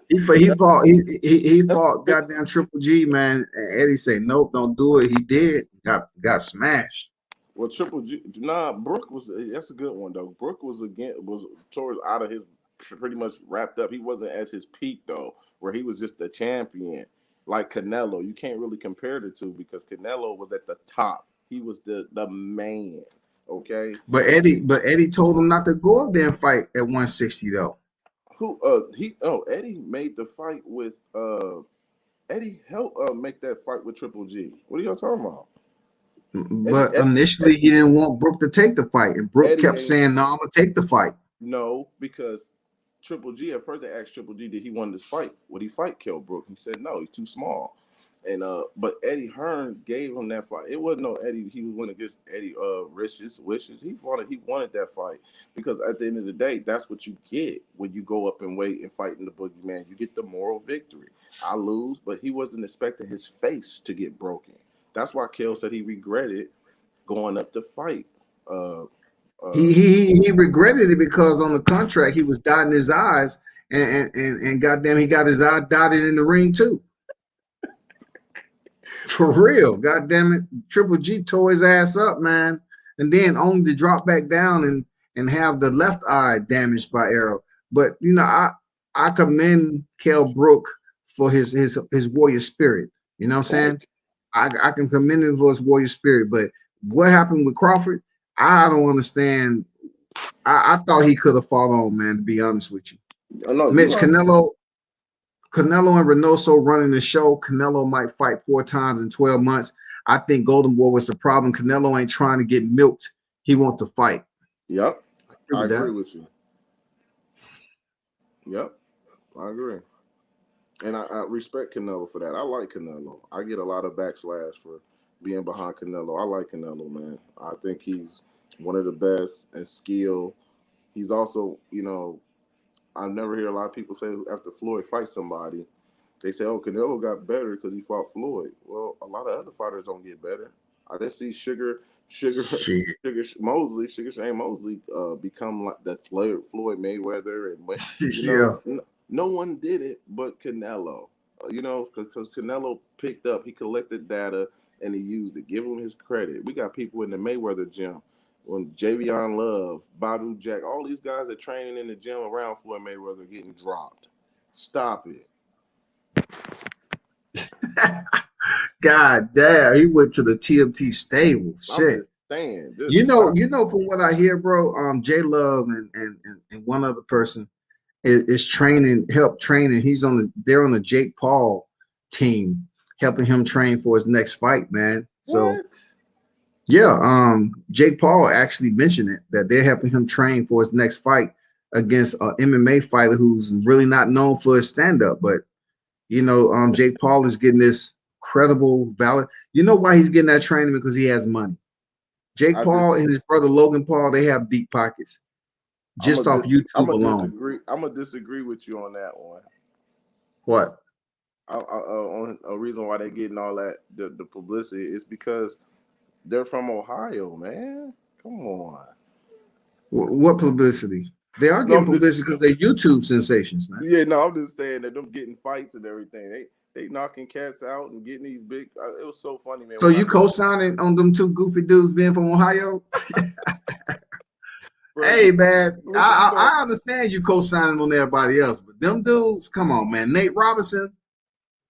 He fought goddamn Triple G, man. And Eddie said, nope, don't do it. He did. Got smashed. Well, Triple G, nah, Brooke was that's a good one though. Brooke was towards out of his pretty much wrapped up. He wasn't at his peak though, where he was just the champion. Like Canelo, you can't really compare the two because Canelo was at the top. He was the man. Okay. But Eddie told him not to go up there and fight at 160 though. Eddie made the fight with Eddie helped make that fight with Triple G. What are y'all talking about? But initially he didn't want Brooke to take the fight, and Brooke kept saying, "No, I'm gonna take the fight." No, because Triple G at first they asked Triple G did he want this fight? Would he fight Kell Brook? He said no, he's too small. And but Eddie Hearn gave him that fight. It wasn't no Eddie. He went against Eddie wishes. He wanted that fight because at the end of the day, that's what you get when you go up and wait and fight in the boogeyman. You get the moral victory. I lose, but he wasn't expecting his face to get broken. That's why Kell said he regretted going up to fight. He regretted it because on the contract he was dotting his eyes, and goddamn, he got his eye dotted in the ring too. For real, goddamn it, Triple G tore his ass up, man, and then only to drop back down and have the left eye damaged by arrow. But you know, I commend Kell Brook for his warrior spirit. You know what I'm saying? I can commend him for his warrior spirit. But what happened with Crawford, I don't understand. I thought he could have fought on, man, to be honest with you. No, Mitch, Canelo and Reynoso running the show. Canelo might fight 4 times in 12 months. I think Golden Boy was the problem. Canelo ain't trying to get milked. He wants to fight. Yep. I agree with you. Yep. I agree. And I respect Canelo for that. I like Canelo. I get a lot of backslash for being behind Canelo. I like Canelo, man. I think he's one of the best and skill. He's also, you know, I never hear a lot of people say after Floyd fights somebody, they say, oh, Canelo got better because he fought Floyd. Well, a lot of other fighters don't get better. I just see Sugar Shane Mosley become like the Floyd Mayweather, and when, no one did it but Canelo. You know, because Canelo picked up, he collected data and he used it. Give him his credit. We got people in the Mayweather gym, when Javion Love, Badu Jack, all these guys that training in the gym around Floyd Mayweather getting dropped. Stop it. God damn, he went to the TMT stable. Shit. I'm just saying. You know, from what I hear, bro, J Love and one other person is help training. They're on the Jake Paul team, helping him train for his next fight, man. So what? Yeah, Jake Paul actually mentioned it, that they're helping him train for his next fight against an MMA fighter who's really not known for his stand-up. But you know, Jake Paul is getting this credible, valid. You know why he's getting that training? Because he has money. Jake Paul and his brother Logan Paul, they have deep pockets just off YouTube alone. I'm gonna disagree with you on that one. What? On a reason why they're getting all that the publicity is because they're from Ohio, man. Come on. What publicity? They are getting publicity because they're YouTube sensations, man. Yeah, no, I'm just saying that them getting fights and everything. They knocking cats out and getting these big. It was so funny, man. So you co-signing on them 2 goofy dudes being from Ohio? Hey, man, I understand you co-signing on everybody else, but them dudes, come on, man. Nate Robinson,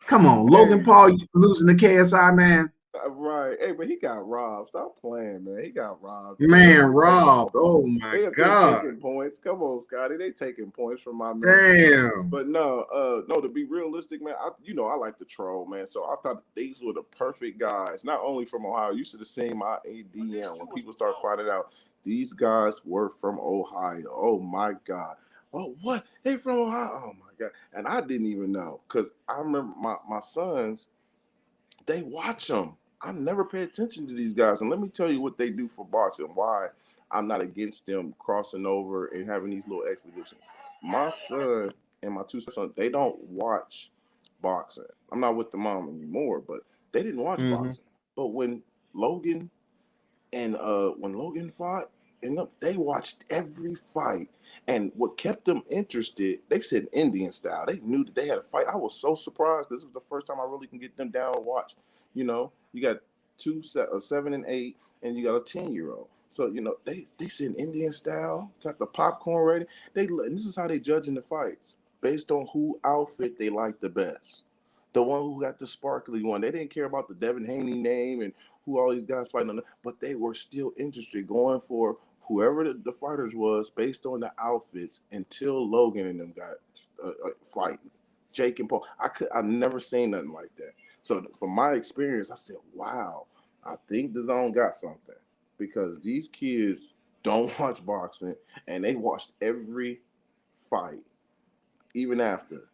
come on. Logan Paul losing the KSI, man. Right. Hey, but he got robbed. Stop playing, man. He got robbed. Man, robbed. Oh, my God. Taking points. Come on, Scotty. They taking points from my man. Damn. But no, to be realistic, man, I like to troll, man. So I thought these were the perfect guys, not only from Ohio. You should have seen my ADM when people start finding out these guys were from Ohio. Oh, my God. Oh, what? They from Ohio? Oh, my God. And I didn't even know because I remember my sons, they watch them. I never pay attention to these guys. And let me tell you what they do for boxing, why I'm not against them crossing over and having these little expeditions. My son and my two sons, they don't watch boxing. I'm not with the mom anymore, but they didn't watch Mm-hmm. boxing. But Logan when Logan fought, and they watched every fight. And what kept them interested, they said Indian style. They knew that they had a fight. I was so surprised. This was the first time I really can get them down to watch. You know, you got 7 and 8, and you got a 10-year-old. So they said Indian style. Got the popcorn ready. And this is how they judging the fights based on who outfit they like the best. The one who got the sparkly one. They didn't care about the Devin Haney name and who all these guys fighting on, but they were still interested going for whoever the fighters was based on the outfits until Logan and them got fighting. Jake and Paul. I've never seen nothing like that. So from my experience, I said, wow, I think the zone got something because these kids don't watch boxing and they watched every fight, even after.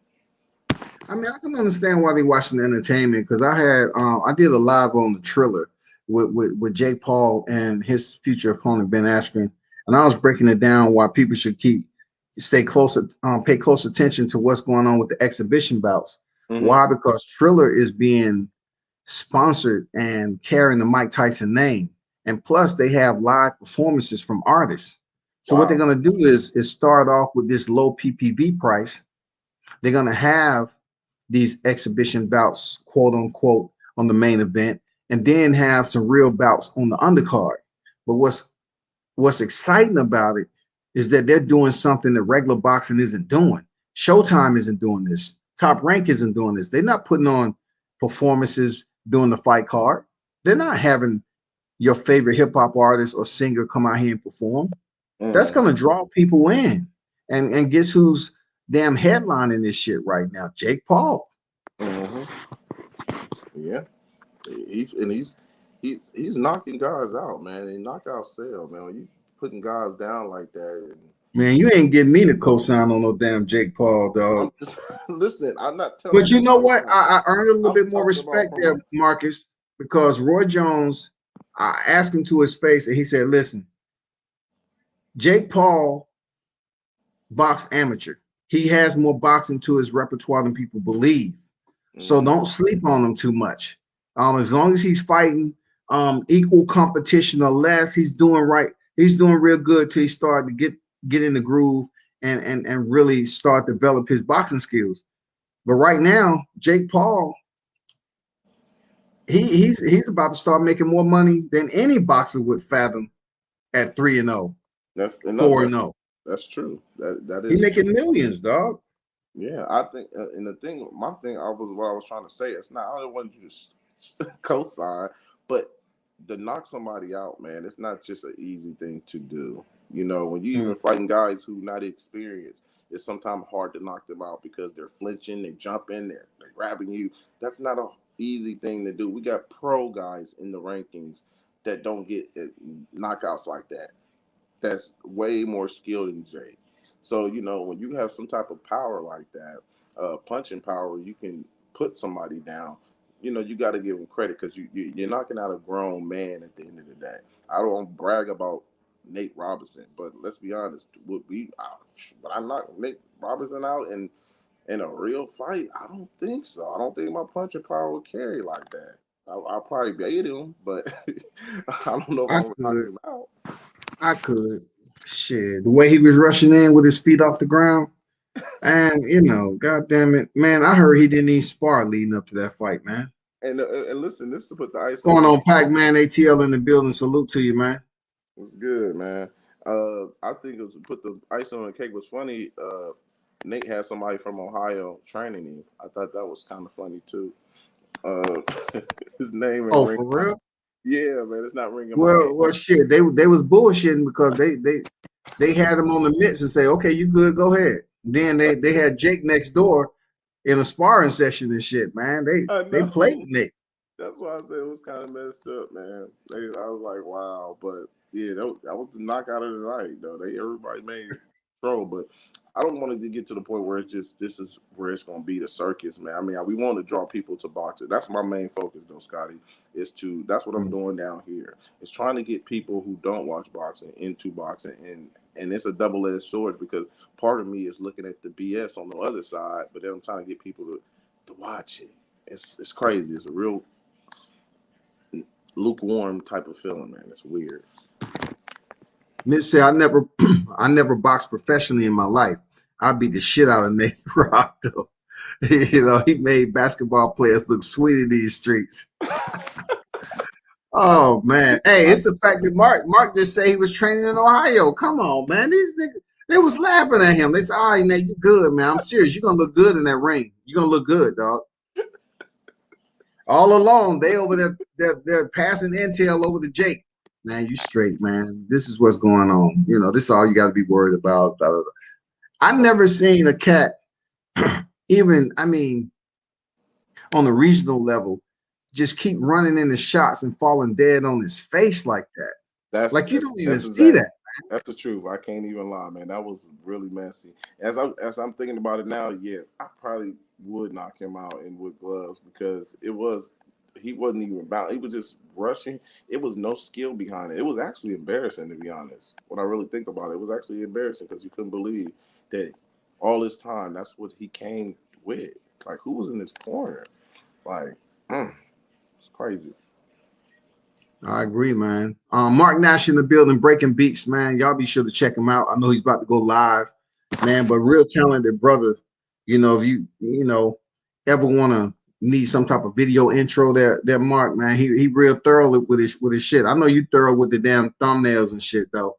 I mean, I can understand why they watching the entertainment because I did a live on the Triller with Jake Paul and his future opponent Ben Askren, and I was breaking it down why people should pay close attention to what's going on with the exhibition bouts. Mm-hmm. Why? Because Triller is being sponsored and carrying the Mike Tyson name, and plus they have live performances from artists. So what they're gonna do is start off with this low PPV price. They're gonna have these exhibition bouts, quote unquote, on the main event, and then have some real bouts on the undercard. But what's exciting about it is that they're doing something that regular boxing isn't doing. Showtime isn't doing this. Top Rank isn't doing this. They're not putting on performances during the fight card. They're not having your favorite hip hop artist or singer come out here and perform. That's gonna draw people in. And guess who's damn headlining this shit right now? Jake Paul. Mm-hmm. Yeah, he's knocking guys out, man. He knockout sale, man. When you putting guys down like that, Man, you ain't getting me to co-sign on no damn Jake Paul, dog. Listen, I'm not telling. But you know what? I earned a little I'm bit more talking about respect there, Marcus, because Roy Jones, I asked him to his face, and he said, "Listen, Jake Paul boxed amateur. He has more boxing to his repertoire than people believe. So don't sleep on him too much. As long as he's fighting equal competition or less, he's doing right. He's doing real good till he started to get in the groove and really start to develop his boxing skills. But right now, Jake Paul, he's about to start making more money than any boxer would fathom at 3-0, That's 4-0. That's true. That is. He's making millions, dog. Yeah, I think, and my thing, what I was trying to say. It's not. I don't want you to co-sign, but to knock somebody out, man, it's not just an easy thing to do. When you even fighting guys who not experienced, it's sometimes hard to knock them out because they're flinching, they jumping, they're grabbing you. That's not an easy thing to do. We got pro guys in the rankings that don't get knockouts like that. That's way more skilled than Jake. So, when you have some type of power like that, punching power, you can put somebody down. You got to give him credit because you're knocking out a grown man at the end of the day. I don't brag about Nate Robinson, but let's be honest. But I knocked Nate Robinson out in a real fight, I don't think so. I don't think my punching power would carry like that. I'll probably beat him, but I don't know if I I'm going to knock could. him out. I could. Shit. The way he was rushing in with his feet off the ground. And god damn it, man. I heard he didn't even spar leading up to that fight, man. And listen, this to put the ice Going on. on, Pac-Man ATL in the building. Salute to you, man. Was good, man. I think it was to put the icing on the cake was funny. Nate had somebody from Ohio training him. I thought that was kind of funny too. His name ain't ring. For real? Yeah, man, it's not ringing my head. Well, shit. They was bullshitting because they had him on the mitts and say, okay, you good, go ahead. Then they had Jake next door in a sparring session and shit, man. They played Nate. That's why I said it was kind of messed up, man. I was like, wow, but yeah, that was the knockout of the night, though. Everybody made throw, but I don't want it to get to the point where it's just this is where it's going to be the circus, man. I mean, we want to draw people to boxing. That's my main focus, though, Scotty. That's what I'm doing down here. It's trying to get people who don't watch boxing into boxing, and it's a double-edged sword because part of me is looking at the BS on the other side, but then I'm trying to get people to watch it. It's crazy. It's a real lukewarm type of feeling, man. It's weird. Mitch said, I never boxed professionally in my life. I beat the shit out of Nate Rock, though. You know, he made basketball players look sweet in these streets. Oh, man. Hey, it's the fact that Mark just said he was training in Ohio. Come on, man. These niggas, they was laughing at him. They said, all right, Nate, you good, man. I'm serious. You're going to look good in that ring. You're going to look good, dog. All along, they over there, they're passing intel over to Jake. Man, you straight, man. This is what's going on. You know, this is all you got to be worried about. Blah, blah, blah. I've never seen a cat, even, I mean, on the regional level, just keep running into shots and falling dead on his face like that. You don't even see that. That's the truth. I can't even lie, man. That was really messy. As I'm thinking about it now, yeah, I probably would knock him out in with gloves because he wasn't even bound. He was just rushing. It was no skill behind it. It was actually embarrassing, to be honest. When I really think about it, it was actually embarrassing because you couldn't believe that all this time that's what he came with. Like, who was in his corner? Like, it's crazy. I agree, man. Mark Nash in the building, breaking beats, man. Y'all be sure to check him out. I know he's about to go live, man. But real talented brother. You know, if you ever want to need some type of video intro, that Mark, man, he real thorough with his shit. I know you thorough with the damn thumbnails and shit, though.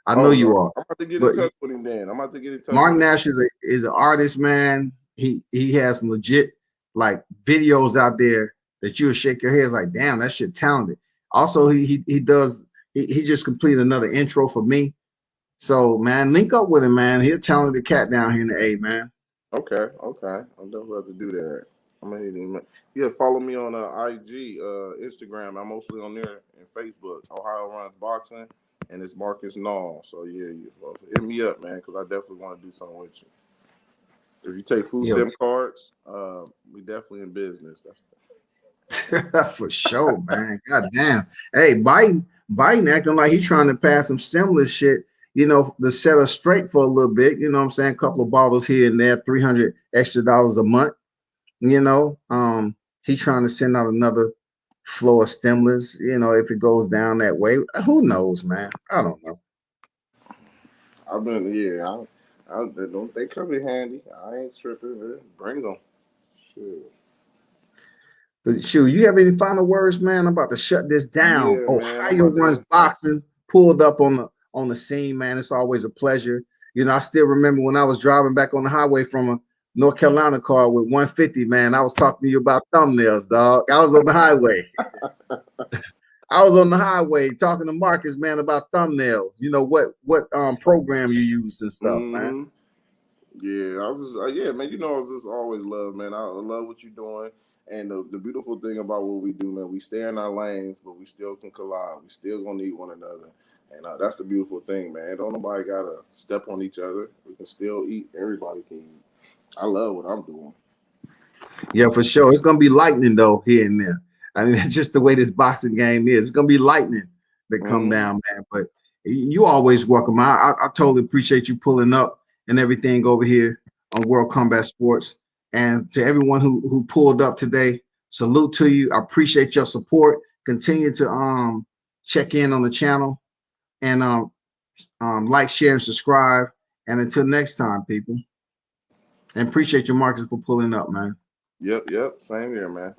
I know you are. I'm about to get in touch with him, then. I'm about to get in touch. Mark Nash is an artist, man. He has some legit like videos out there that you'll shake your head like, damn, that shit talented. Also, he just completed another intro for me. So, man, link up with him, man. He's a talented cat down here in the A, man. Okay. I'm definitely have to do that. I'm gonna hit him. Yeah, follow me on IG, Instagram. I'm mostly on there and Facebook. Ohio Runs Boxing, and it's Marcus Nall. So yeah, hit me up, man, because I definitely want to do something with you. If you take food SIM cards, we definitely in business. For sure, man. God damn. Hey, Biden acting like he's trying to pass some stimulus shit, to set us straight for a little bit. You know what I'm saying? A couple of bottles here and there, $300 extra a month. He's trying to send out another flow of stimulus, if it goes down that way. Who knows, man? I don't know. Don't they come in handy? I ain't tripping. Bring them. Shoot, you have any final words, man? I'm about to shut this down. Yeah, Ohio Runs Boxing pulled up on the scene, man. It's always a pleasure. I still remember when I was driving back on the highway from a North Carolina car with 150, man. I was talking to you about thumbnails, dog. I was on the highway. I was on the highway talking to Marcus, man, about thumbnails. What program you use and stuff, man. Yeah, I was just man. I was just always love, man. I love what you're doing. And the beautiful thing about what we do, man, we stay in our lanes, but we still can collide. We still gonna need one another, and that's the beautiful thing, man. Don't nobody gotta step on each other. We can still eat. Everybody can eat. I love what I'm doing. Yeah, for sure. It's gonna be lightning though here and there. I mean, that's just the way this boxing game is. It's gonna be lightning that come down, man. But you always welcome. I totally appreciate you pulling up and everything over here on World Combat Sports. And to everyone who pulled up today, salute to you. I appreciate your support. Continue to check in on the channel and like, share, and subscribe. And until next time, people. And appreciate you, Marcus, for pulling up, man. Yep. Same here, man.